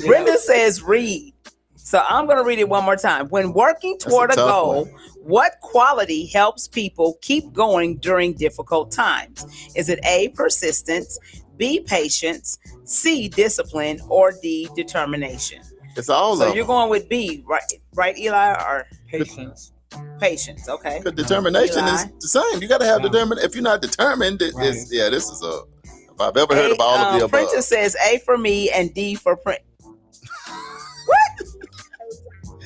Brenda says read. So I'm going to read it one more time. When working toward a goal, what quality helps people keep going during difficult times? Is it A, persistence, B, patience, C, discipline, or D, determination? It's all of So them. you're going with B, right, Eli? Or Patience. patience, okay. Because determination Eli? is the same. You got to have determined. If you're not determined, this is a. If I've ever heard about all of the above. Prentice says A for me and D for Prentice. What?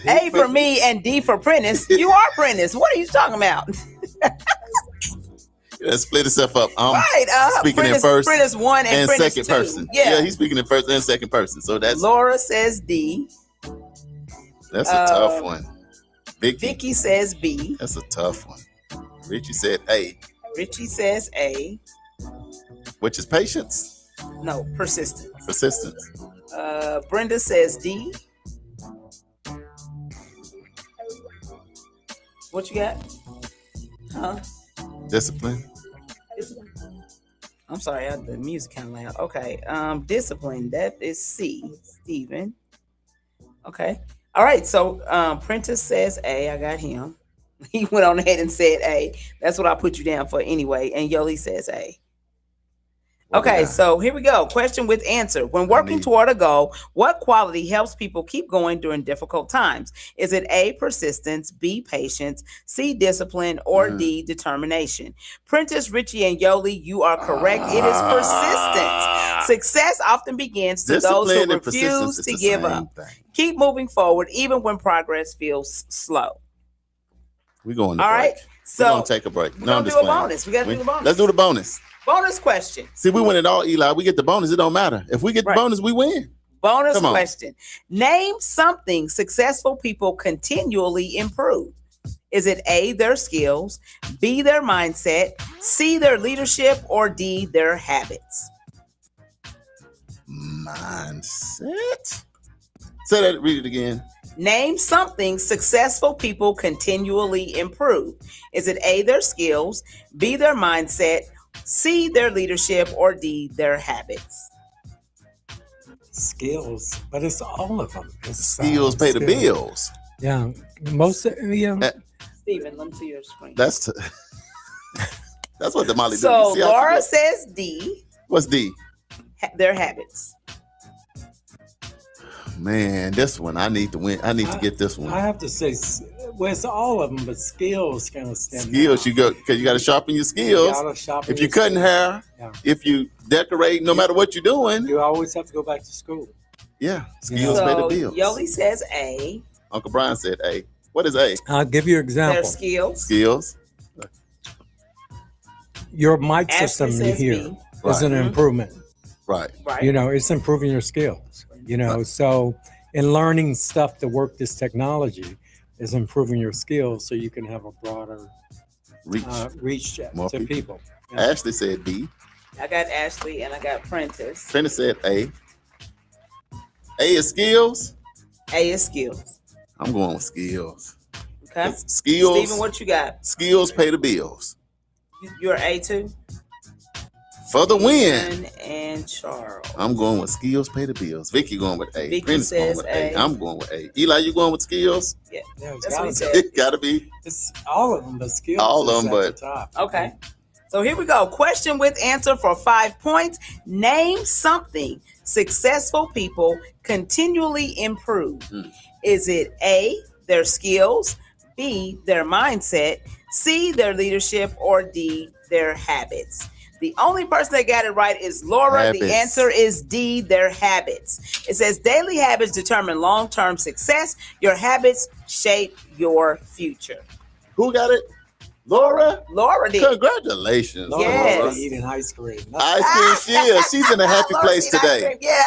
A for me and D for Prentice. You are Prentice. What are you talking about? Split itself up. Right. Speaking Prentice, in first Prentice 1 and Prentice second 2. person. Yeah. He's speaking in first and second person. So that's Laura says D. a tough one. Vicky says B. That's a tough one. Richie said A. Richie says A. Which is patience. No, persistence. Persistence. Brenda says D. What you got? Huh? Discipline. I'm sorry, the music kind of loud. Okay. Discipline. That is C. Steven. Okay. All right. So Prentice says A. I got him. He went on ahead and said A. That's what I put you down for anyway. And Yoli says A. Okay, so here we go. Question with answer. When working toward a goal, what quality helps people keep going during difficult times? Is it A, persistence, B, patience, C, discipline, or D, determination? Prentice, Richie, and Yoli, you are correct. It is persistence. Success often begins to those who refuse to give up. Keep moving forward even when progress feels slow. We're going to break. All right, so we're going to take a break. We're going to do a bonus. We got to do the bonus. Let's do the bonus. Bonus question. See, we win it all, Eli. We get the bonus. It don't matter. If we get the bonus, we win. Bonus question. Name something successful people continually improve. Is it A, their skills, B, their mindset, C, their leadership, or D, their habits? Mindset? Say that, read it again. Name something successful people continually improve. Is it A, their skills, B, their mindset, C, their leadership, or D, their habits? Skills, but it's all of them. Skills pay the bills. Yeah, most of Steven, let me see your screen. That's what Damali does. So Laura says D. What's D? Their habits. Man, this one I need to win. I need to get this one. I have to say, well, it's all of them, but skills kind of stand skills. out. You go because you got to sharpen your skills. If you're cutting hair, if you decorate, no matter what you're doing, you always have to go back to school. Yeah, skills pay the bills. Yoli says A. Uncle Brian said A. What is A? I'll give you an example. Their skills. Skills. Your mic system you hear is an improvement. Right. You know, it's improving your skills. You know, so in learning stuff to work this technology is improving your skills so you can have a broader reach to people. Yeah. Ashley said B. I got Ashley and I got Prentice. Prentice said A. A is skills. A is skills. I'm going with skills. Okay. Skills. Steven, what you got? Skills pay the bills. You're A too? For the win. And Charles. I'm going with skills pay the bills. Vicky going with A. Vicky Prentice says going with A. I'm going with A. Eli, you going with skills? Yeah. That's what he said. It gotta be. It's all of them, but skills. All of them, but the top. Okay. So here we go. Question with answer for 5 points. Name something successful people continually improve. Is it A, their skills, B, their mindset, C, their leadership, or D, their habits? The only person that got it right is Laura. Habits. The answer is D, their habits. It says daily habits determine long-term success. Your habits shape your future. Who got it? Laura did. Congratulations, Yes. Laura. Eating ice cream. Ice cream, she's in a happy place today. Yeah.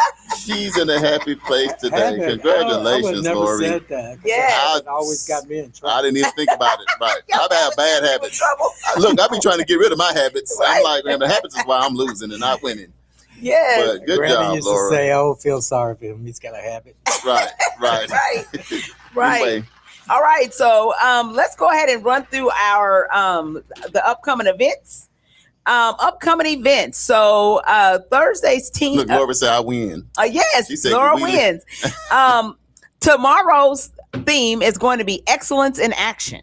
She's in a happy place today. Congratulations, I would Lori. never said that. Yeah. It always got me in trouble. I didn't even think about it. Right. I've had bad habits. Look, I've been trying to get rid of my habits. Right. I'm like, man, the habits is why I'm losing and not winning. Yes. But good Granny job, used Laura. to say, "Oh, feel sorry for him. He's got a habit." Right. Right. Anyway, All right, so let's go ahead and run through our the upcoming events. So Thursday's team. look, Laura said I win. Yes, She said Laura we wins. Tomorrow's theme is going to be excellence in action.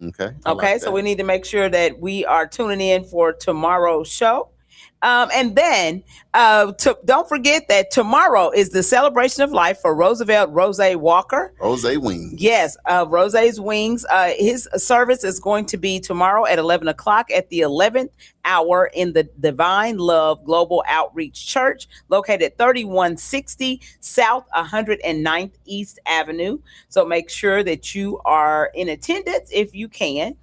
Okay. Okay, so we need to make sure that we are tuning in for tomorrow's show. And then don't forget that tomorrow is the celebration of life for Roosevelt Rose Walker. Rose Wings. Yes, Rose's Wings. His service is going to be tomorrow at 11 o'clock at the 11th hour in the Divine Love Global Outreach Church, located at 3160 South 109th East Avenue. So make sure that you are in attendance if you can.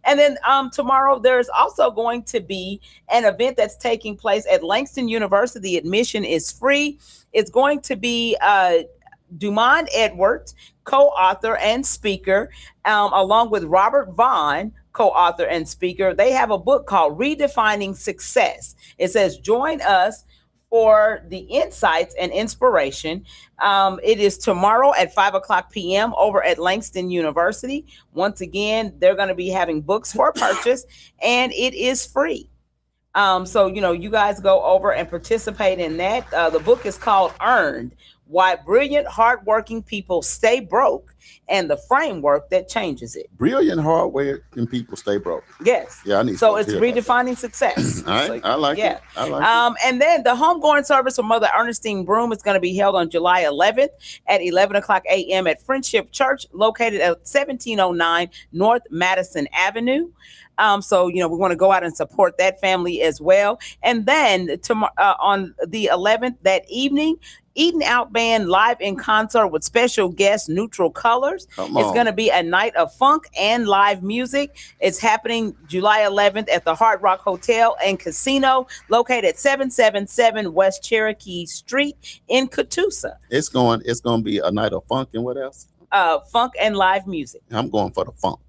And then tomorrow, there's also going to be an event that's taking place at Langston University. Admission is free. It's going to be Dumond Edwards, co-author and speaker, along with Robert Vaughn, co-author and speaker. They have a book called Redefining Success. It says, join us for the insights and inspiration. It is tomorrow at 5:00 p.m. over at Langston University. Once again, they're going to be having books for purchase, and it is free. So, you guys go over and participate in that. The book is called Earned: Why Brilliant, Hardworking People Stay Broke, and the Framework That Changes It. Brilliant, hardworking people stay broke. Yes. Yeah, I need. So it's redefining success. All right, So, I like yeah. it. I like it. And then the homegoing service for Mother Ernestine Broom is going to be held on July 11th at 11:00 a.m. at Friendship Church, located at 1709 North Madison Avenue. So, we want to go out and support that family as well. And then on the 11th that evening, Eaton Out Band live in concert with special guest Neutral Colors. It's going to be a night of funk and live music. It's happening July 11th at the Hard Rock Hotel and Casino, located at 777 West Cherokee Street in Catoosa. It's going to be a night of funk and what else? Funk and live music. I'm going for the funk.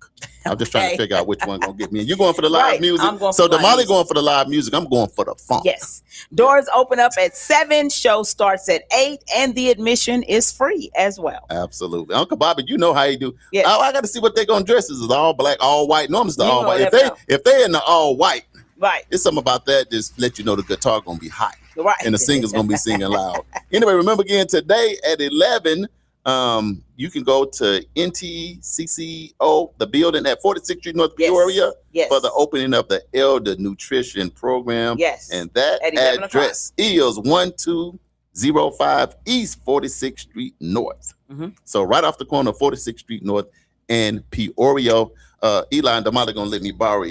I'm just trying to figure out which one gonna get me. You're going for the live Right, music. I'm going So for live Damali music. going for the live music. I'm going for the funk. Yes. Doors open up at 7. Show starts at 8, and the admission is free as well. Absolutely. Uncle Bobby, you know how you do. Yes. I got to see what they're gonna dress as. Is it all black, all white? Normally it's the You all know white. that If they're in the all white, Right. it's something about that. Just let you know the guitar gonna be hot. Right. And the singer's gonna be singing loud. Anyway, remember again today at 11. You can go to NTCCO, the building at 46th Street North Yes. Peoria, Yes. for the opening of the Elder Nutrition Program. Yes. And that At 11 address is 1205 East 46th Street North. Mhm. So right off the corner of 46th Street North and Peoria. Eli and Damali gonna let me borrow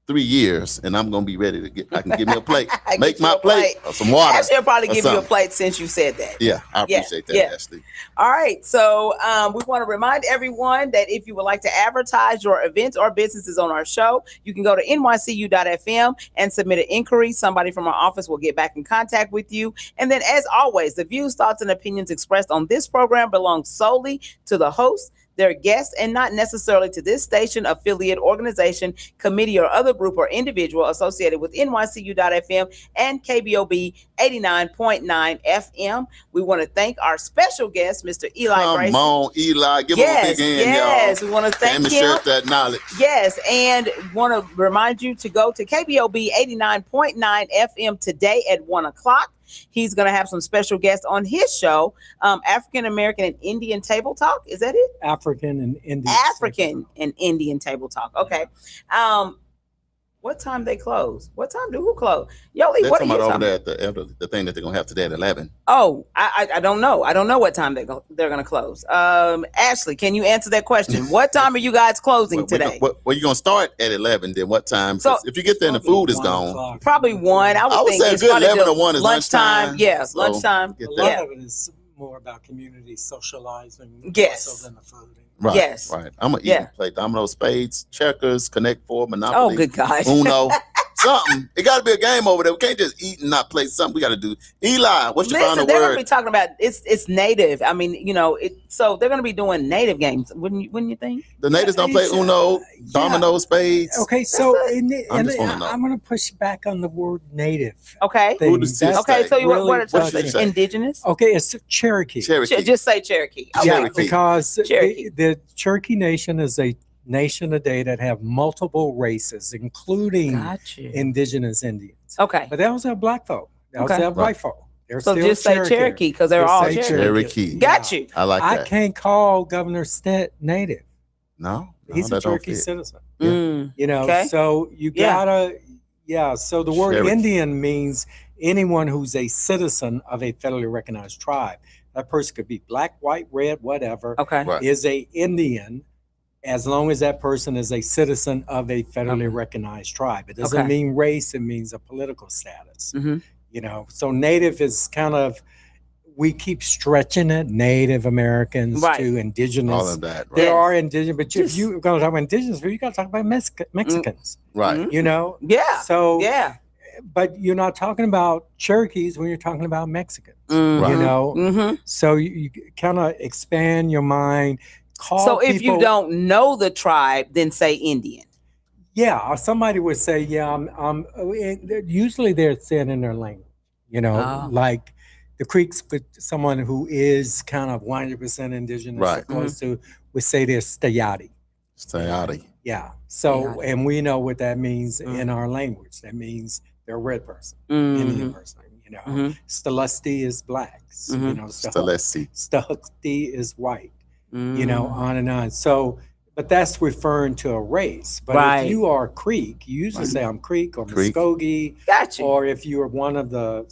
3 years, and I'm gonna be ready to get. I can give me a plate, make Get you my a plate, or some water. Ashley will probably or give you a something. plate since you said that. Yeah, I Yeah, appreciate that, yeah. Ashley. All right. So we want to remind everyone that if you would like to advertise your events or businesses on our show, you can go to nycu.fm and submit an inquiry. Somebody from our office will get back in contact with you. And then, as always, the views, thoughts, and opinions expressed on this program belong solely to the host, their guests, and not necessarily to this station, affiliate, organization, committee, or other group or individual associated with nycu.fm and KBOB 89.9 FM. We want to thank our special guest, Mr. Eli Come Grayson. on, Eli, give him a big hand, yes, y'all. we want to thank Came and him. shared that knowledge. Yes, and want to remind you to go to KBOB 89.9 FM today at 1 o'clock. He's going to have some special guests on his show, African American and Indian Table Talk. Is that it? African and Indian. African and Indian Table Talk. Okay. What time they close? What time do who close? Yoli, They're what are talking you about talking over about? there at the thing that they're gonna have today at 11. Oh, I don't know. I don't know what time they're going to close. Ashley, can you answer that question? What time are you guys closing today? Well, you're gonna start at 11. Then what time? So- 'Cause if you get there and the food is gone, Probably 1. I would, I would think say a it's good probably 11 the or 1 is lunchtime. Yeah, So, lunchtime. get A that. lot of it is more about community socializing Yes. also than the food. Right. Yes. Right. I'm gonna even play domino, spades, checkers, Connect Four, Monopoly. Oh, good God. Uno. Something. It got to be a game over there. We can't just eat and not play something. We got to do. Eli, what's your final they're word? gonna be talking about it's native. I mean, so they're gonna be doing native games. Wouldn't you think? The natives don't play Uno, domino, spades. Okay, so I'm gonna push back on the word native. Okay. Who does this Okay, say? so you really want to touching. say indigenous? Okay, it's Cherokee. Just say Cherokee. Okay. Yeah, because Cherokee. the Cherokee Nation is a nation today that have multiple races, including indigenous Indians. Okay. But they also have black folk. They also have white folk. They're so still just say Cherokee because they're all Cherokee. Got you. I like that. I can't call Governor Stitt native. No, he's a Cherokee citizen. Okay. So you gotta, so the word Cherokee. Indian means anyone who's a citizen of a federally recognized tribe. That person could be black, white, red, whatever. Okay. Right. Is a Indian as long as that person is a citizen of a federally recognized tribe. It doesn't mean race, it means a political status. Mm-hmm. So native is kind of, we keep stretching it, Native Americans to indigenous. All of that. Right. There are indigenous, but if you're going to talk about indigenous, you got to talk about Mexicans. Right. Yeah. So, yeah. But you're not talking about Cherokees when you're talking about Mexicans. Mm-hmm. So you kind of expand your mind. So if you don't know the tribe, then say Indian. Yeah, or somebody would say, usually they're saying in their language, like the Creeks, someone who is kind of 100% indigenous, or close to, would say they're Stayati. Stayati. Yeah. So, and we know what that means in our language. That means they're a red person, Indian person. Stelesti is black. Stelesti. Stelesti is white. On and on. So, but that's referring to a race. But if you are Creek, you usually say I'm Creek or Muskogee. Gotcha. Or if you are one of the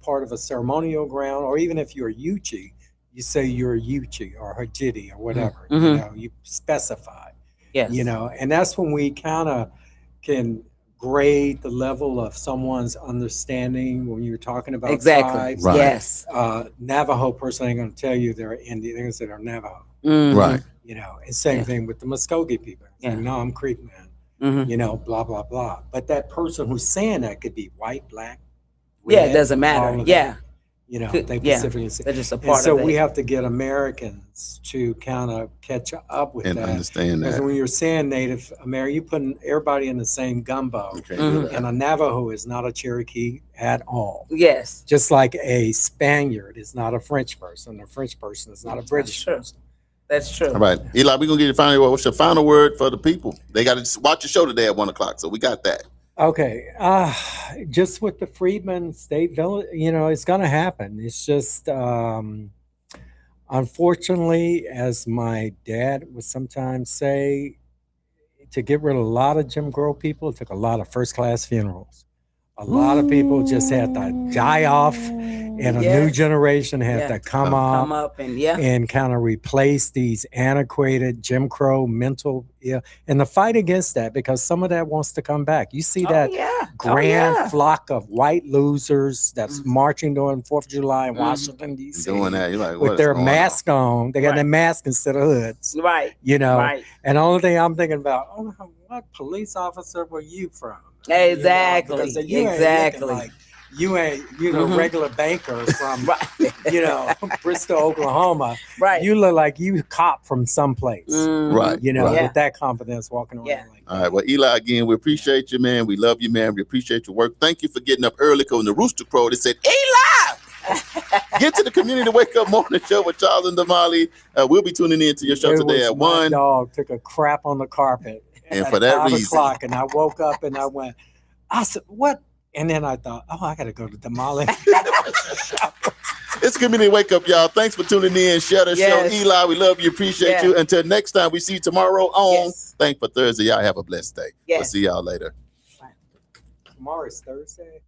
part of a ceremonial ground, or even if you're a Yuchi, you say you're a Yuchi or Hajiti or whatever. You specify. Yes. And that's when we kind of can grade the level of someone's understanding when you're talking about tribes. Right. Yes. Navajo person ain't going to tell you they're Indian. They're going to say they're Navajo. Right. And same thing with the Muskogee people. No, I'm Creek man. Blah, blah, blah. But that person who's saying that could be white, black, red, it doesn't matter. They specifically say. They're just a part so of it. we have to get Americans to kind of catch up with And that. understand Because that. when you're saying Native American, you're putting everybody in the same gumbo. And a Navajo is not a Cherokee at all. Yes. Just like a Spaniard is not a French person. A French person is not a British person. That's true. All right. Eli, we're going to get your final word. What's your final word for the people? They got to watch your show today at 1:00. So we got that. Okay. Just with the Freedmen State Village, it's going to happen. It's just, unfortunately, as my dad would sometimes say, to get rid of a lot of Jim Crow people, it took a lot of first-class funerals. A lot of people just had to die off, and a new generation had to come up and kind of replace these antiquated Jim Crow mental, and the fight against that, because some of that wants to come back. You see that grand flock of white losers that's marching during 4th of July in Washington, D.C. Doing that. You're like, with their mask on. They got their mask instead of hoods. Right. And the only thing I'm thinking about, what police officer were you from? Exactly. Like, you ain't, regular banker from, Bristol, Oklahoma. Right. You look like you cop from someplace. Right. With that confidence walking around like that. All right. Well, Eli, again, we appreciate you, man. We love you, man. We appreciate your work. Thank you for getting up early, because when the rooster crowed, it said, Eli! Get to the Community Wake Up Morning Show with Charles and Damali. We'll be tuning in to your show today at 1. My dog took a crap on the carpet. And for that reason. 5:00, and I woke up and I said, what? And then I thought, I got to go to Damali. It's Community Wake Up, y'all. Thanks for tuning in. Share the show. Eli, we love you. Appreciate you. Until next time, we see you tomorrow on Thank for Thursday. Y'all have a blessed day. We'll see y'all later. Tomorrow is Thursday.